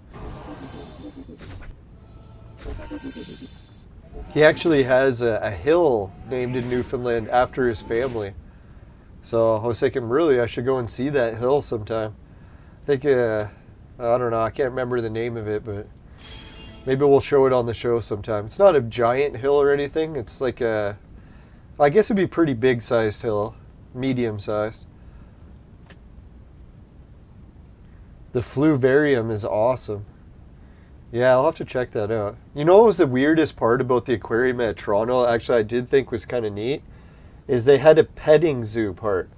Speaker 2: He actually has a hill named in Newfoundland after his family. So I was thinking, really, I should go and see that hill sometime. I think, I don't know, I can't remember the name of it, but maybe we'll show it on the show sometime. It's not a giant hill or anything. It's like a, I guess it'd be a pretty big-sized hill, medium-sized. The Fluvarium is awesome. Yeah, I'll have to check that out. You know what was the weirdest part about the aquarium at Toronto? Actually, I did think was kind of neat, is they had a petting zoo part.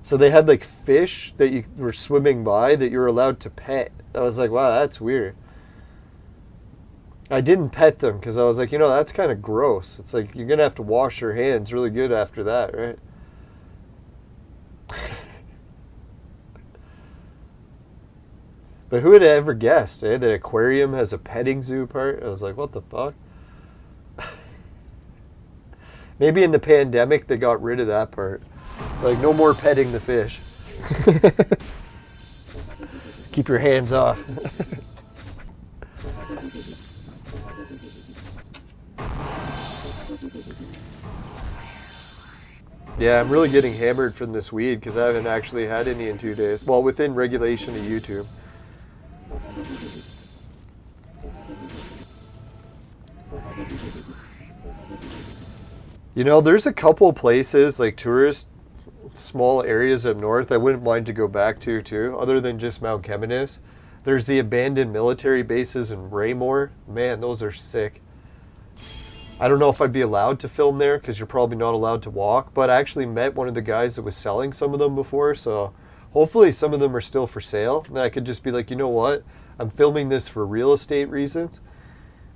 Speaker 2: So they had like fish that you were swimming by that you were allowed to pet. I was like, wow, that's weird. I didn't pet them because I was like, you know, that's kind of gross. It's like you're going to have to wash your hands really good after that, right? But who would have ever guessed, that aquarium has a petting zoo part? I was like, what the fuck? Maybe in the pandemic they got rid of that part. Like, no more petting the fish. Keep your hands off. Yeah, I'm really getting hammered from this weed because I haven't actually had any in 2 days. Well, within regulation of YouTube. You know, there's a couple places, like tourist, small areas up north I wouldn't mind to go back to too, other than just Mount Keminis. There's the abandoned military bases in Raymore. Man, those are sick. I don't know if I'd be allowed to film there because you're probably not allowed to walk, but I actually met one of the guys that was selling some of them before, so hopefully some of them are still for sale. Then I could just be like, you know what? I'm filming this for real estate reasons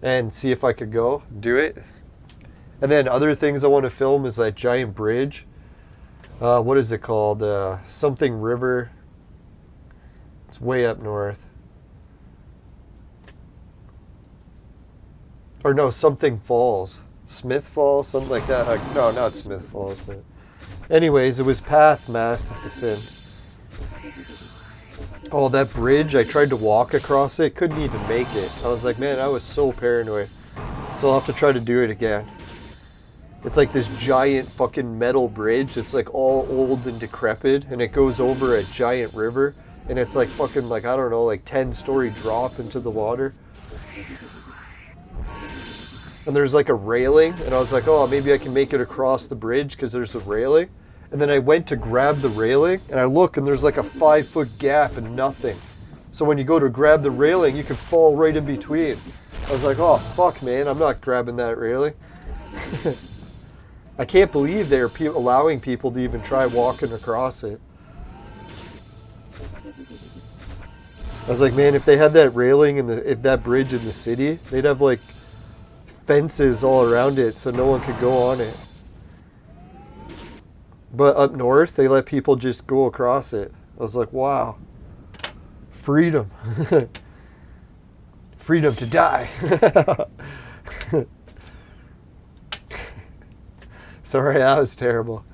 Speaker 2: and see if I could go do it. And then other things I want to film is that giant bridge. What is it called? Something River. It's way up north. Or no, something Falls. Smith Falls, something like that. No, not Smith Falls, but anyways, it was past Matheson. Oh, that bridge, I tried to walk across it, couldn't even make it. I was like, man, I was so paranoid. So I'll have to try to do it again. It's like this giant fucking metal bridge. It's like all old and decrepit, and it goes over a giant river, and it's like fucking, like, I don't know, like 10-story drop into the water. And there's like a railing, and I was like, oh, maybe I can make it across the bridge because there's a railing. And then I went to grab the railing, and I look, and there's like a 5-foot gap and nothing. So when you go to grab the railing, you can fall right in between. I was like, oh, fuck, man, I'm not grabbing that railing. I can't believe they're allowing people to even try walking across it. I was like, man, if they had that railing and if that bridge in the city, they'd have like fences all around it so no one could go on it. But up north, they let people just go across it. I was like, wow. Freedom. Freedom to die. Sorry, that was terrible.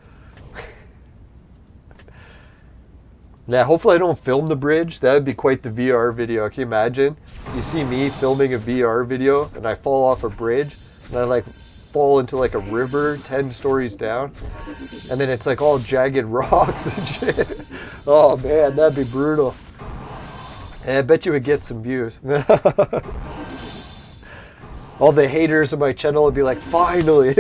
Speaker 2: Yeah, hopefully I don't film the bridge. That would be quite the VR video. Can you imagine? You see me filming a VR video and I fall off a bridge and I like fall into like a river 10 stories down, and then it's like all jagged rocks and shit. Oh man, that'd be brutal. And I bet you would get some views. All the haters of my channel would be like, finally.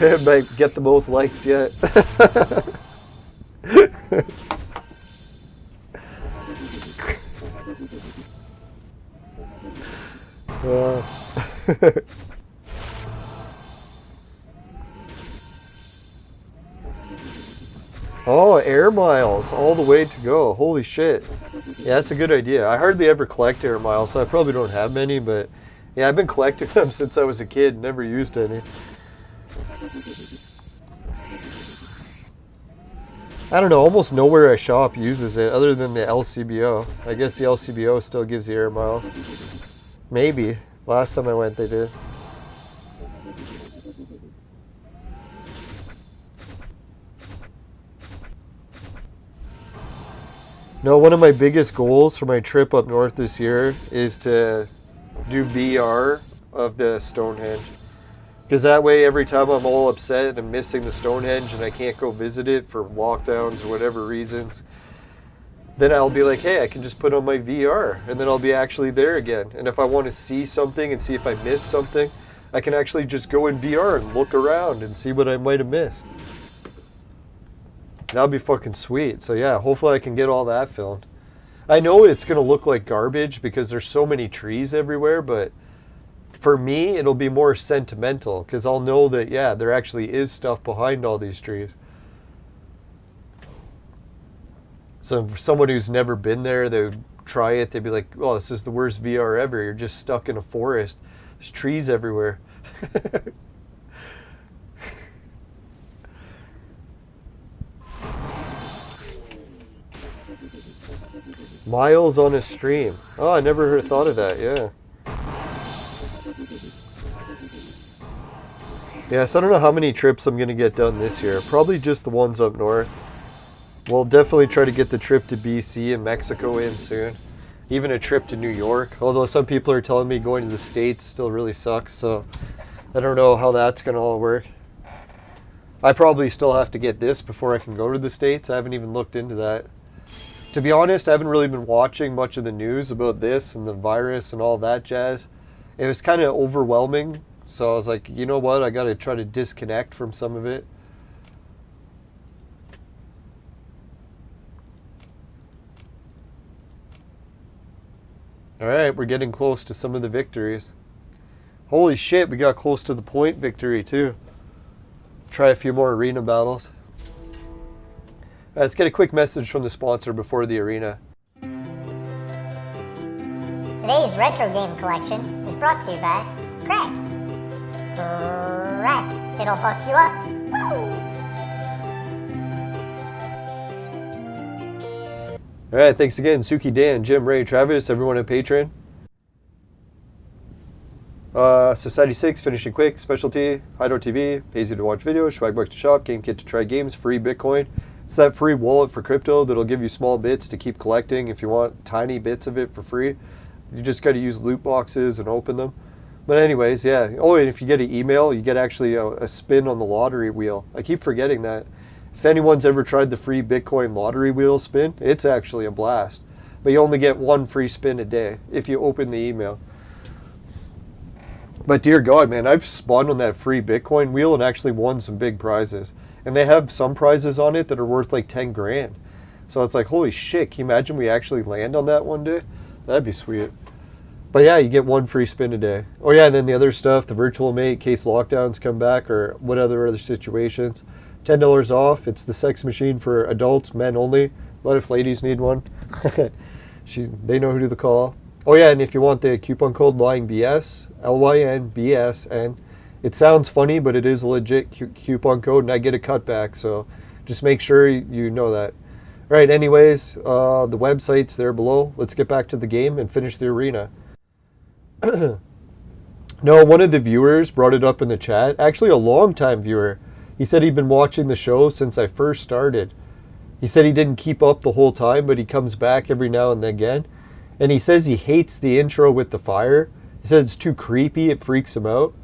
Speaker 2: It might get the most likes yet. Oh, air miles all the way to go. Holy shit. Yeah, that's a good idea. I hardly ever collect air miles, so I probably don't have many, but yeah, I've been collecting them since I was a kid, never used any. I don't know, almost nowhere I shop uses it other than the LCBO. I guess the LCBO still gives you air miles. Maybe. Last time I went, they did. No, one of my biggest goals for my trip up north this year is to do VR of the Stonehenge. Because that way, every time I'm all upset and I'm missing the Stonehenge and I can't go visit it for lockdowns or whatever reasons, then I'll be like, hey, I can just put on my VR and then I'll be actually there again. And if I want to see something and see if I missed something, I can actually just go in VR and look around and see what I might have missed. That'd be fucking sweet. So yeah, hopefully I can get all that filmed. I know it's going to look like garbage because there's so many trees everywhere, but for me, it'll be more sentimental because I'll know that, yeah, there actually is stuff behind all these trees. So for someone who's never been there, they would try it, they'd be like, oh, this is the worst VR ever. You're just stuck in a forest. There's trees everywhere. Miles on a stream. Oh, I never thought of that, yeah. Yes, I don't know how many trips I'm going to get done this year. Probably just the ones up north. We'll definitely try to get the trip to BC and Mexico in soon. Even a trip to New York. Although some people are telling me going to the States still really sucks, so I don't know how that's going to all work. I probably still have to get this before I can go to the States. I haven't even looked into that. To be honest, I haven't really been watching much of the news about this and the virus and all that jazz. It was kind of overwhelming, so I was like, you know what, I got to try to disconnect from some of it. Alright, we're getting close to some of the victories. Holy shit, we got close to the point victory too. Try a few more arena battles. Let's get a quick message from the sponsor before the arena.
Speaker 1: Today's retro game collection is brought to you by Crunk. Crunk. It'll fuck you up. Woo!
Speaker 2: Alright, thanks again, Suki, Dan, Jim, Ray, Travis, everyone at Patreon. Society 6, finishing quick, specialty, Hideout TV, pays you to watch videos, swag bucks to shop, GameKit to try games, free Bitcoin. It's that free wallet for crypto that'll give you small bits to keep collecting if you want tiny bits of it for free. You just got to use loot boxes and open them. But anyways, yeah. Oh, and if you get an email, you get actually a spin on the lottery wheel. I keep forgetting that. If anyone's ever tried the free Bitcoin lottery wheel spin, it's actually a blast. But you only get one free spin a day if you open the email. But dear God, man, I've spun on that free Bitcoin wheel and actually won some big prizes. And they have some prizes on it that are worth like 10 grand. So it's like, holy shit, can you imagine we actually land on that one day? That'd be sweet. But yeah, you get one free spin a day. Oh yeah, and then the other stuff, the virtual mate, in case lockdowns come back or what other situations. $10 off. It's the sex machine for adults, men only. What if ladies need one? They know who to call. Oh yeah, and if you want the coupon code LYNBS, LYNBS, and it sounds funny, but it is a legit coupon code, and I get a cutback, so just make sure you know that. All right, anyways, the website's there below. Let's get back to the game and finish the arena. No, one of the viewers brought it up in the chat. Actually, a long-time viewer. He said he'd been watching the show since I first started. He said he didn't keep up the whole time, but he comes back every now and again. And he says he hates the intro with the fire. He says it's too creepy, it freaks him out.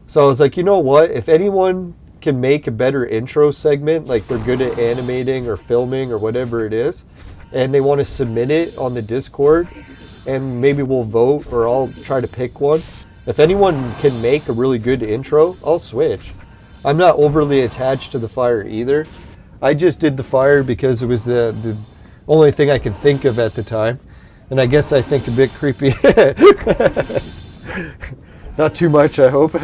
Speaker 2: So I was like, you know what? If anyone can make a better intro segment, like they're good at animating or filming or whatever it is, and they want to submit it on the Discord, and maybe we'll vote or I'll try to pick one. If anyone can make a really good intro, I'll switch. I'm not overly attached to the fire either. I just did the fire because it was the only thing I could think of at the time. And I guess I think a bit creepy. Not too much, I hope.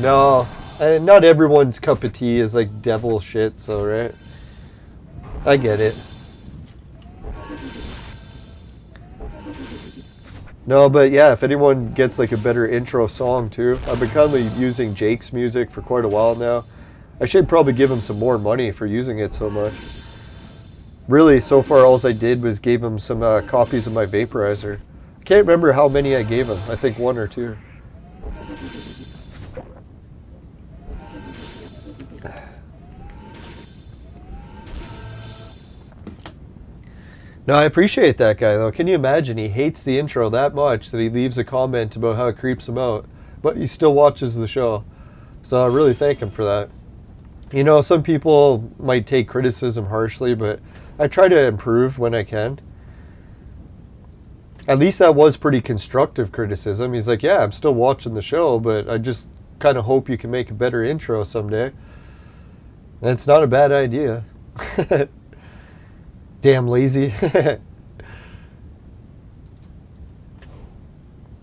Speaker 2: No, not everyone's cup of tea is like devil shit, so right? I get it. No, but yeah, if anyone gets like a better intro song too. I've been kind of using Jake's music for quite a while now. I should probably give him some more money for using it so much. Really, so far all I did was gave him some copies of my Vaporizer. I can't remember how many I gave him. I think 1 or 2. No, I appreciate that guy though. Can you imagine? He hates the intro that much that he leaves a comment about how it creeps him out, but he still watches the show. So I really thank him for that. You know, some people might take criticism harshly, but I try to improve when I can. At least that was pretty constructive criticism. He's like, yeah, I'm still watching the show, but I just kind of hope you can make a better intro someday. And it's not a bad idea. Damn lazy.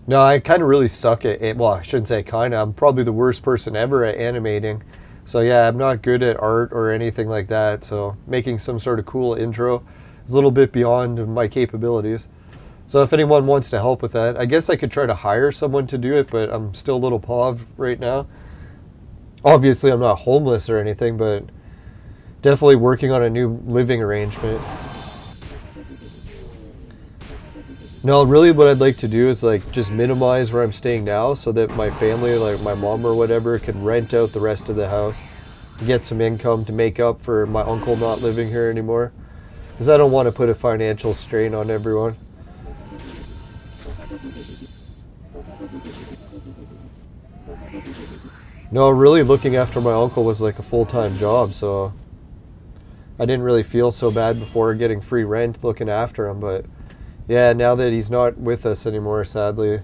Speaker 2: No, I kind of really suck at it. Well, I shouldn't say kind of. I'm probably the worst person ever at animating. So yeah, I'm not good at art or anything like that. So making some sort of cool intro is a little bit beyond my capabilities. So if anyone wants to help with that, I guess I could try to hire someone to do it, but I'm still a little pov right now. Obviously, I'm not homeless or anything, but definitely working on a new living arrangement. No, really what I'd like to do is like just minimize where I'm staying now so that my family, like my mom or whatever, can rent out the rest of the house, get some income to make up for my uncle not living here anymore. Because I don't want to put a financial strain on everyone. No, really looking after my uncle was like a full-time job, so I didn't really feel so bad before getting free rent looking after him, but yeah, now that he's not with us anymore, sadly.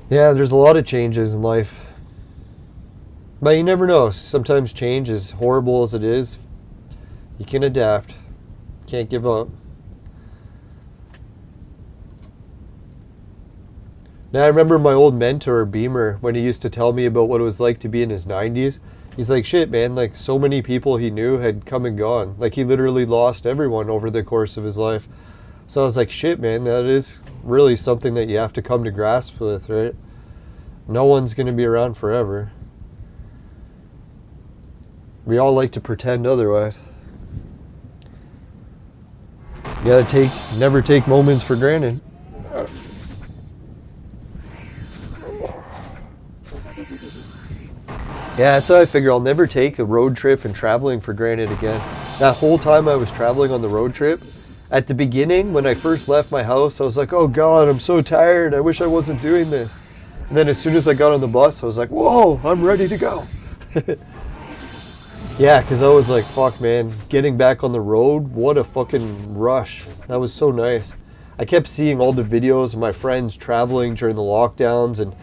Speaker 2: Yeah, there's a lot of changes in life. But you never know. Sometimes change, as horrible as it is, you can adapt. Can't give up. Now, I remember my old mentor, Beamer, when he used to tell me about what it was like to be in his 90s. He's like, shit, man, like so many people he knew had come and gone. Like he literally lost everyone over the course of his life. So I was like, shit, man, that is really something that you have to come to grasp with, right? No one's going to be around forever. We all like to pretend otherwise. You gotta never take moments for granted. Yeah, that's how I figure I'll never take a road trip and traveling for granted again. That whole time I was traveling on the road trip, at the beginning, when I first left my house, I was like, oh God, I'm so tired. I wish I wasn't doing this. And then as soon as I got on the bus, I was like, whoa, I'm ready to go. Yeah, because I was like, fuck, man, getting back on the road, what a fucking rush. That was so nice. I kept seeing all the videos of my friends traveling during the lockdowns and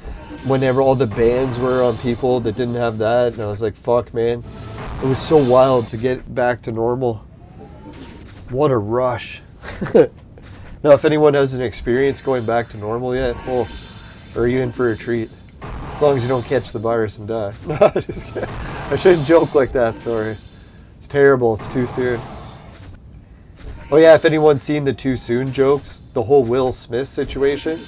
Speaker 2: whenever all the bans were on people that didn't have that, and I was like, fuck, man. It was so wild to get back to normal. What a rush. Now, if anyone hasn't experienced going back to normal yet, well, are you in for a treat? As long as you don't catch the virus and die. No, just kidding. I shouldn't joke like that, sorry. It's terrible, it's too soon. Oh yeah, if anyone's seen the too soon jokes, the whole Will Smith situation,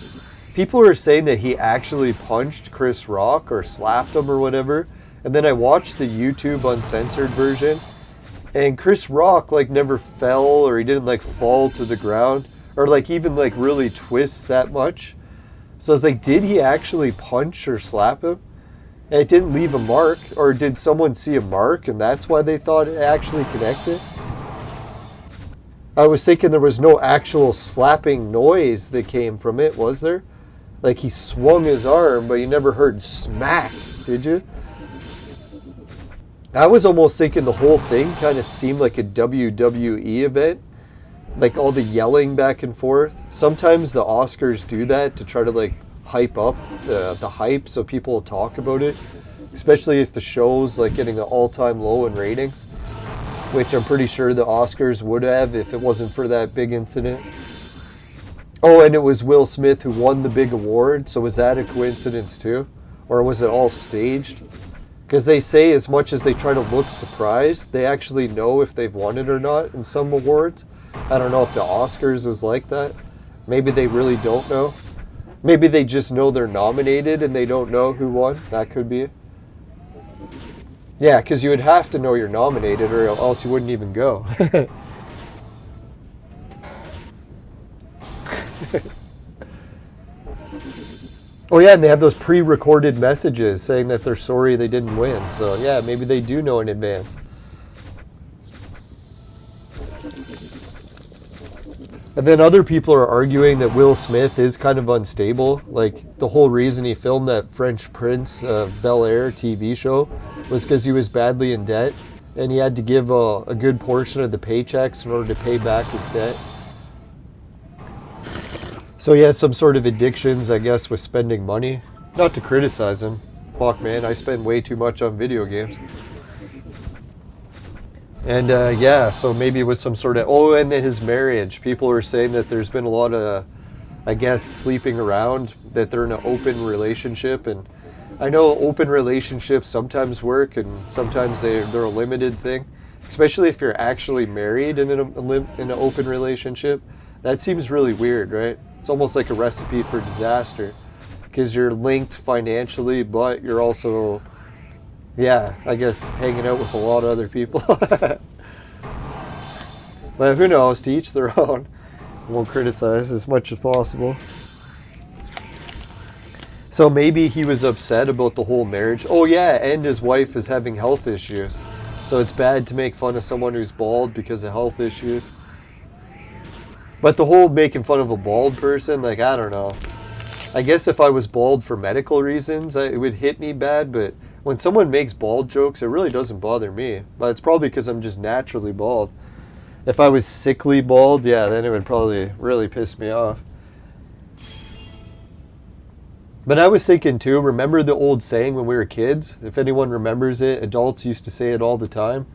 Speaker 2: people are saying that he actually punched Chris Rock or slapped him or whatever. And then I watched the YouTube uncensored version, and Chris Rock like never fell, or he didn't like fall to the ground or like even like really twist that much. So I was like, did he actually punch or slap him? And it didn't leave a mark, or did someone see a mark and that's why they thought it actually connected? I was thinking there was no actual slapping noise that came from it, was there? Like he swung his arm, but you never heard smack, did you? I was almost thinking the whole thing kind of seemed like a WWE event. Like all the yelling back and forth. Sometimes the Oscars do that to try to like hype up the hype so people will talk about it, especially if the show's like getting an all-time low in ratings, which I'm pretty sure the Oscars would have if it wasn't for that big incident. Oh, and it was Will Smith who won the big award, so was that a coincidence too? Or was it all staged? Because they say as much as they try to look surprised, they actually know if they've won it or not in some awards. I don't know if the Oscars is like that. Maybe they really don't know. Maybe they just know they're nominated and they don't know who won. That could be it. Yeah, because you would have to know you're nominated or else you wouldn't even go. Oh yeah, and they have those pre-recorded messages saying that they're sorry they didn't win. So yeah, maybe they do know in advance. And then other people are arguing that Will Smith is kind of unstable. Like, the whole reason he filmed that French Prince Bel-Air TV show was because he was badly in debt, and he had to give a good portion of the paychecks in order to pay back his debt. So he has some sort of addictions, I guess, with spending money. Not to criticize him. Fuck, man, I spend way too much on video games. And yeah, so maybe with some sort of... Oh, and then his marriage. People are saying that there's been a lot of, I guess, sleeping around, that they're in an open relationship. And I know open relationships sometimes work, and sometimes they're a limited thing. Especially if you're actually married in an open relationship. That seems really weird, right? It's almost like a recipe for disaster. Because you're linked financially, but you're also... Yeah, I guess hanging out with a lot of other people. But who knows, to each their own. Won't criticize as much as possible. So maybe he was upset about the whole marriage. Oh yeah, and his wife is having health issues. So it's bad to make fun of someone who's bald because of health issues. But the whole making fun of a bald person, like, I don't know. I guess if I was bald for medical reasons, it would hit me bad, but... When someone makes bald jokes, it really doesn't bother me. But it's probably because I'm just naturally bald. If I was sickly bald, yeah, then it would probably really piss me off. But I was thinking too, remember the old saying when we were kids? If anyone remembers it, adults used to say it all the time.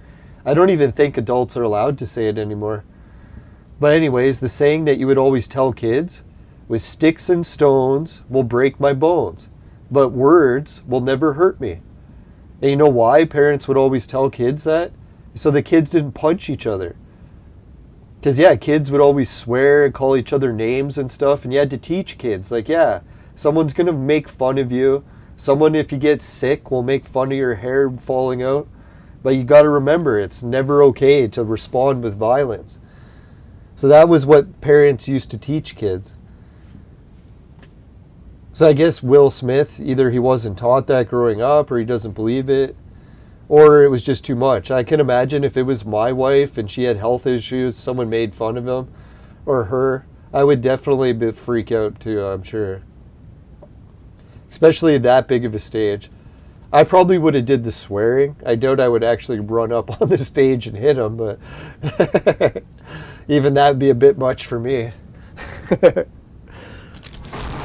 Speaker 2: I don't even think adults are allowed to say it anymore. But anyways, the saying that you would always tell kids was, sticks and stones will break my bones, but words will never hurt me. And you know why parents would always tell kids that? So the kids didn't punch each other. Because, yeah, kids would always swear and call each other names and stuff. And you had to teach kids, like, yeah, someone's going to make fun of you. Someone, if you get sick, will make fun of your hair falling out. But you got to remember, it's never okay to respond with violence. So that was what parents used to teach kids. So I guess Will Smith, either he wasn't taught that growing up or he doesn't believe it, or it was just too much. I can imagine if it was my wife and she had health issues, someone made fun of him or her, I would definitely freak out too, I'm sure. Especially that big of a stage. I probably would have did the swearing. I doubt I would actually run up on the stage and hit him, but even that would be a bit much for me.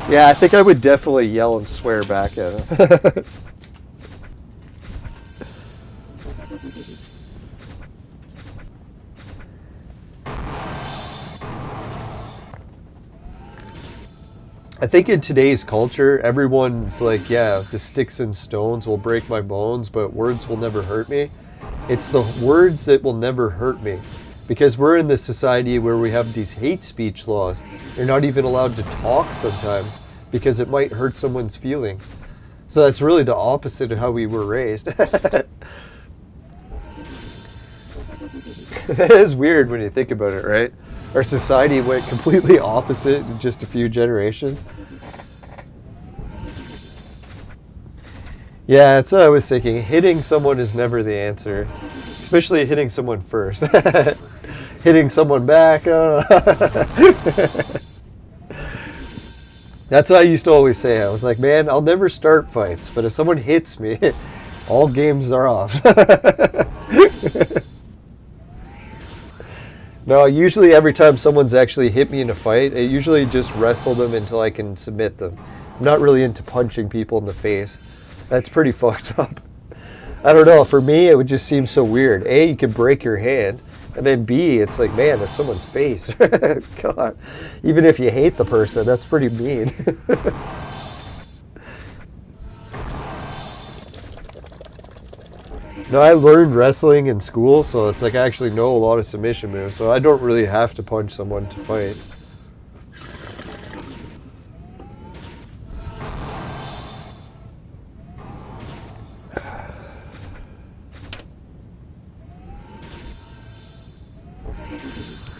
Speaker 2: Yeah, I think I would definitely yell and swear back at him. I think in today's culture, everyone's like, yeah, the sticks and stones will break my bones, but words will never hurt me. It's the words that will never hurt me. Because we're in this society where we have these hate speech laws. You're not even allowed to talk sometimes because it might hurt someone's feelings. So that's really the opposite of how we were raised. That is weird when you think about it, right? Our society went completely opposite in just a few generations. Yeah, that's what I was thinking. Hitting someone is never the answer. Especially hitting someone first. Hitting someone back. That's what I used to always say. I was like, man, I'll never start fights, but if someone hits me, all games are off. No, usually every time someone's actually hit me in a fight, I usually just wrestle them until I can submit them. I'm not really into punching people in the face. That's pretty fucked up. I don't know. For me, it would just seem so weird. A, you could break your hand. And then B, it's like, man, that's someone's face. God. Even if you hate the person, that's pretty mean. No, I learned wrestling in school, so it's like I actually know a lot of submission moves, so I don't really have to punch someone to fight.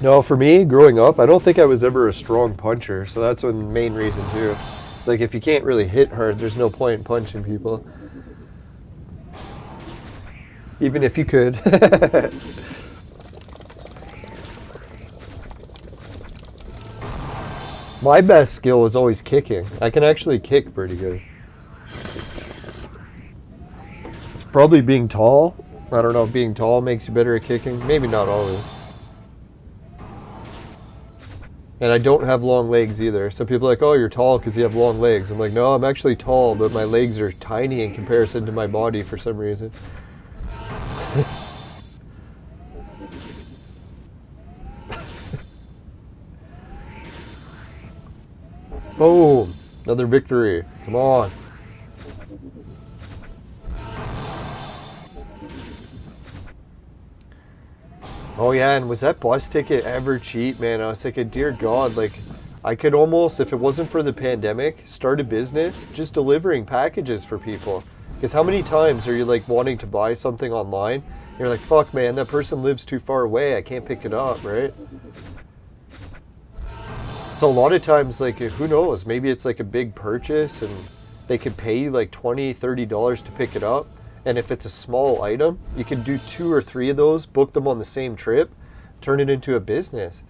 Speaker 2: No, for me, growing up, I don't think I was ever a strong puncher, so that's one main reason too. It's like if you can't really hit hard, there's no point in punching people. Even if you could. My best skill is always kicking. I can actually kick pretty good. It's probably being tall. I don't know if being tall makes you better at kicking. Maybe not always. And I don't have long legs either. So people are like, oh, you're tall because you have long legs. I'm like, no, I'm actually tall, but my legs are tiny in comparison to my body for some reason. Boom! Another victory. Come on. Oh yeah, and was that bus ticket ever cheap, man? I was thinking, dear God, like, I could almost, if it wasn't for the pandemic, start a business just delivering packages for people. Because how many times are you like wanting to buy something online? You're like, fuck man, that person lives too far away, I can't pick it up, right? So a lot of times, like, who knows, maybe it's like a big purchase and they could pay you like $20, $30 to pick it up. And if it's a small item, you can do 2 or 3 of those, book them on the same trip, turn it into a business.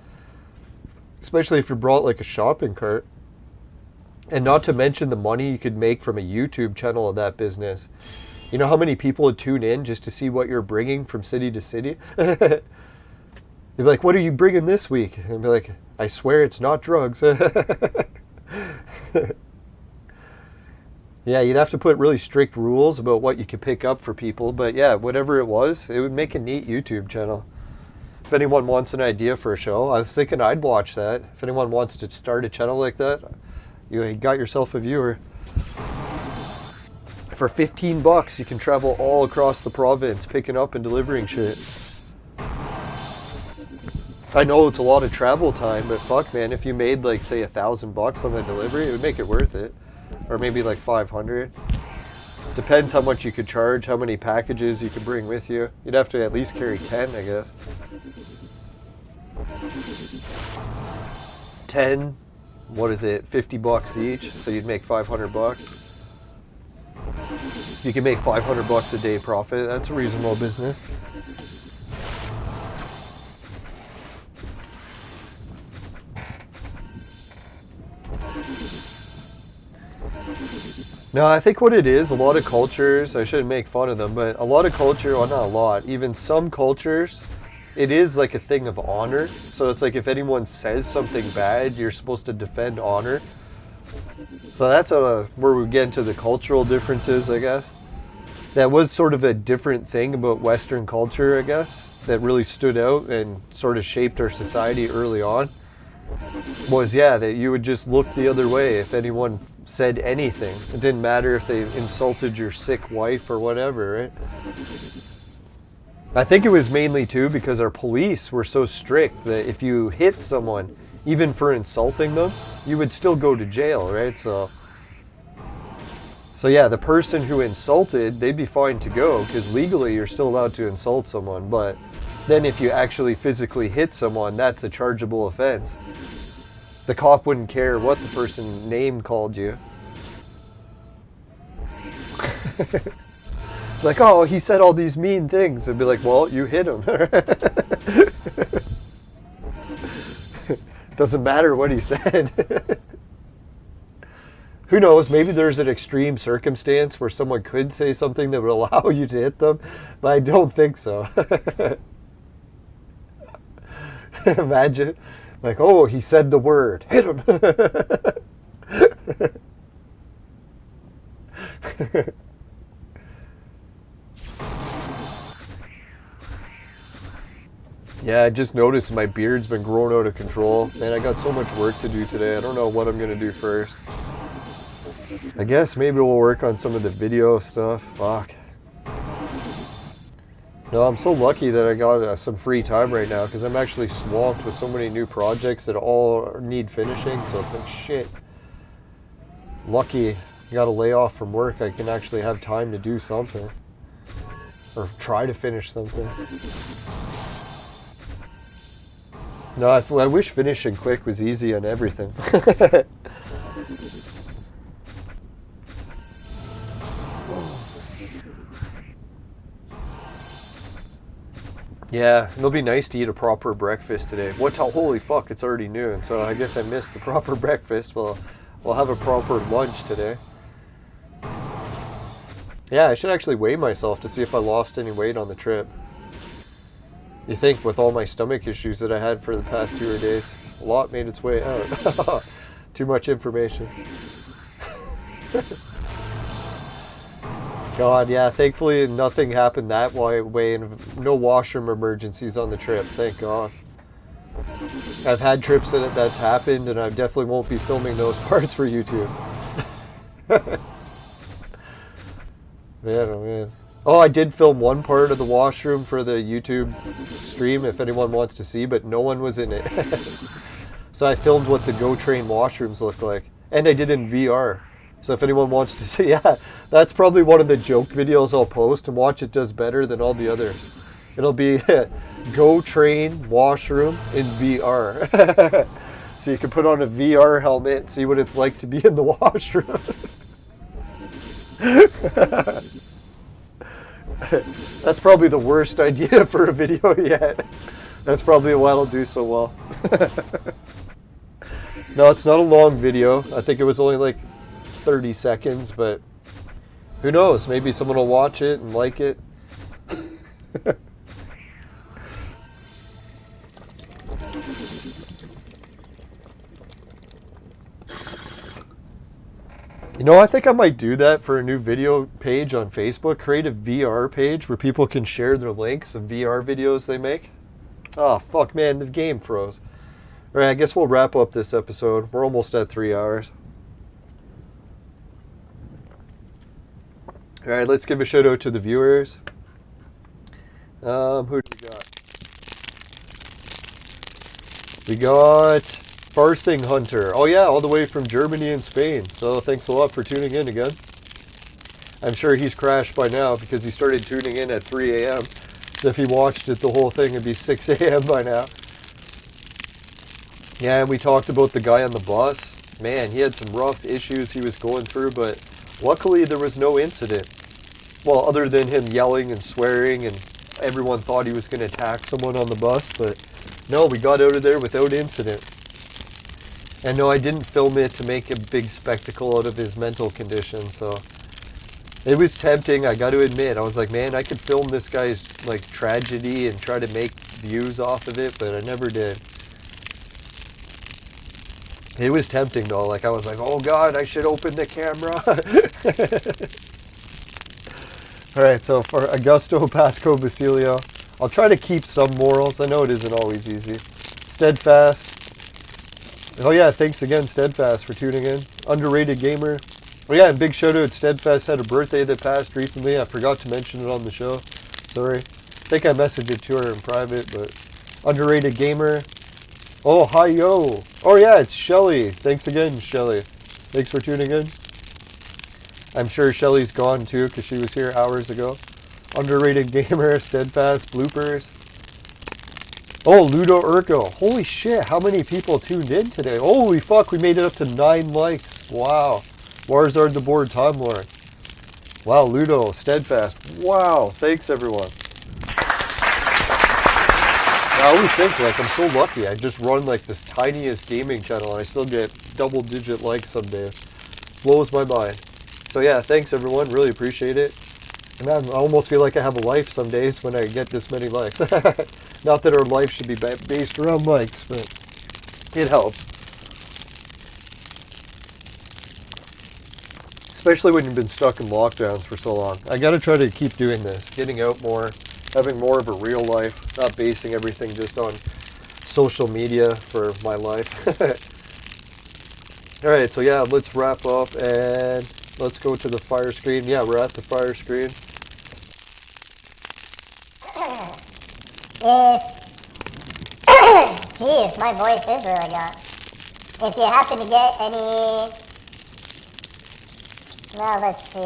Speaker 2: Especially if you brought like a shopping cart. And not to mention the money you could make from a YouTube channel of that business. You know how many people would tune in just to see what you're bringing from city to city? They'd be like, what are you bringing this week? And I'd be like, I swear it's not drugs. Yeah, you'd have to put really strict rules about what you could pick up for people. But yeah, whatever it was, it would make a neat YouTube channel. If anyone wants an idea for a show, I was thinking I'd watch that. If anyone wants to start a channel like that, you got yourself a viewer. For $15, you can travel all across the province picking up and delivering shit. I know it's a lot of travel time, but fuck man, if you made like say $1,000 on the delivery, it would make it worth it. Or maybe like 500. Depends how much you could charge, how many packages you could bring with you. You'd have to at least carry 10, I guess. 10, what is it, $50 each, so you'd make $500. If you can make $500 a day profit, that's a reasonable business. No, I think what it is, a lot of cultures, I shouldn't make fun of them, but a lot of culture, well not a lot, even some cultures, it is like a thing of honor. So it's like if anyone says something bad, you're supposed to defend honor. So that's where we get into the cultural differences, I guess. That was sort of a different thing about Western culture, I guess, that really stood out and sort of shaped our society early on. Was, yeah, that you would just look the other way if anyone said anything. It didn't matter if they insulted your sick wife or whatever, right? I think it was mainly too because our police were so strict that if you hit someone, even for insulting them, you would still go to jail, right? So yeah, the person who insulted, they'd be fine to go because legally you're still allowed to insult someone. But then if you actually physically hit someone, that's a chargeable offense. The cop wouldn't care what the person's name called you. Like, oh, he said all these mean things. It'd be like, well, you hit him. Doesn't matter what he said. Who knows, maybe there's an extreme circumstance where someone could say something that would allow you to hit them, but I don't think so. Imagine. Like, oh, he said the word. Hit him. Yeah, I just noticed my beard's been growing out of control. Man, I got so much work to do today. I don't know what I'm going to do first. I guess maybe we'll work on some of the video stuff. Fuck. No, I'm so lucky that I got some free time right now because I'm actually swamped with so many new projects that all need finishing. So it's like, shit. Lucky I got a layoff from work. I can actually have time to do something. Or try to finish something. No, I wish finishing quick was easy on everything. Yeah, it'll be nice to eat a proper breakfast today. Holy fuck, it's already noon, so I guess I missed the proper breakfast. Well, we'll have a proper lunch today. Yeah, I should actually weigh myself to see if I lost any weight on the trip. You think with all my stomach issues that I had for the past 2 days, a lot made its way out. Too much information. God, yeah, thankfully nothing happened that way and no washroom emergencies on the trip, thank God. I've had trips in it that's happened and I definitely won't be filming those parts for YouTube. Man, oh man. Oh, I did film one part of the washroom for the YouTube stream if anyone wants to see, but no one was in it. So I filmed what the Go Train washrooms look like. And I did in VR. So if anyone wants to see, yeah, that's probably one of the joke videos I'll post and watch it does better than all the others. It'll be Go Train washroom in VR. So you can put on a VR helmet and see what it's like to be in the washroom. That's probably the worst idea for a video yet. That's probably why it'll do so well. No, it's not a long video. I think it was only like 30 seconds, but who knows? Maybe someone will watch it and like it. You know, I think I might do that for a new video page on Facebook. Create a VR page where people can share their links of VR videos they make. Oh, fuck, man, the game froze. All right, I guess we'll wrap up this episode. We're almost at 3 hours. All right, let's give a shout out to the viewers. Who do we got? We got Farsing Hunter. Oh yeah, all the way from Germany and Spain. So thanks a lot for tuning in again. I'm sure he's crashed by now because he started tuning in at 3 a.m. So if he watched it the whole thing, it'd be 6 a.m. by now. Yeah, and we talked about the guy on the bus. Man, he had some rough issues he was going through, but luckily there was no incident. Well, other than him yelling and swearing, and everyone thought he was going to attack someone on the bus, but no, we got out of there without incident. And no, I didn't film it to make a big spectacle out of his mental condition, so it was tempting, I got to admit. I was like, man, I could film this guy's like tragedy and try to make views off of it, but I never did. It was tempting though, like I was like, oh God, I should open the camera. Alright, so for Augusto Pasco Basilio, I'll try to keep some morals. I know it isn't always easy. Steadfast. Oh yeah, thanks again Steadfast for tuning in. Underrated gamer. Oh yeah, and big shout out, Steadfast had a birthday that passed recently. I forgot to mention it on the show. Sorry. I think I messaged it to her in private, but underrated gamer. Oh, hi yo. Oh yeah, it's Shelly. Thanks again, Shelly. Thanks for tuning in. I'm sure Shelly's gone too because she was here hours ago. Underrated gamer, Steadfast, bloopers. Oh, Ludo Urko. Holy shit, how many people tuned in today? Holy fuck, we made it up to 9 likes. Wow. Warzard the Board Time Lord. Wow, Ludo, Steadfast. Wow, thanks everyone. I always think, like, I'm so lucky. I just run, like, this tiniest gaming channel and I still get double-digit likes some days. Blows my mind. So, yeah, thanks, everyone. Really appreciate it. And I almost feel like I have a life some days when I get this many likes. Not that our life should be based around likes, but it helps. especially when you've been stuck in lockdowns for so long. I gotta try to keep doing this, getting out more, having more of a real life, not basing everything just on social media for my life. Alright, so yeah, let's wrap up and let's go to the fire screen. Yeah, we're at the fire screen.
Speaker 1: Jeez, my voice is really gone. If you happen to get any... Well, let's see.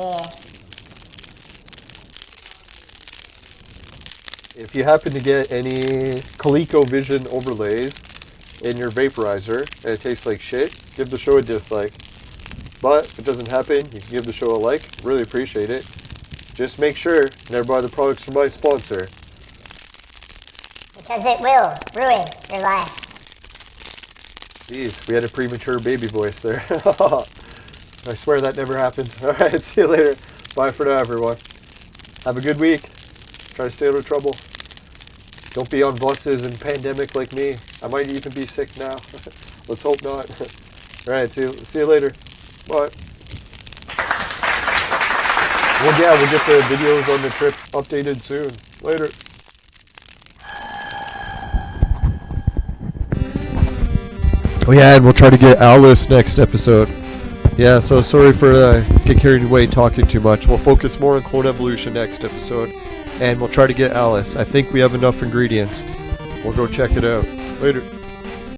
Speaker 2: If you happen to get any ColecoVision overlays in your vaporizer and it tastes like shit, give the show a dislike. But if it doesn't happen, you can give the show a like. Really appreciate it. Just make sure you never buy the products from my sponsor.
Speaker 1: Because it will ruin your life.
Speaker 2: Jeez, we had a premature baby voice there. I swear that never happens. Alright, see you later. Bye for now, everyone. Have a good week. Try to stay out of trouble. Don't be on buses and pandemic like me. I might even be sick now. Let's hope not. Alright, see you later. Bye. Well, yeah, we'll get the videos on the trip updated soon. Later. Oh yeah, and we'll try to get Alice next episode. Yeah, so sorry for get carried away talking too much. We'll focus more on Clone Evolution next episode. And we'll try to get Alice. I think we have enough ingredients. We'll go check it out. Later.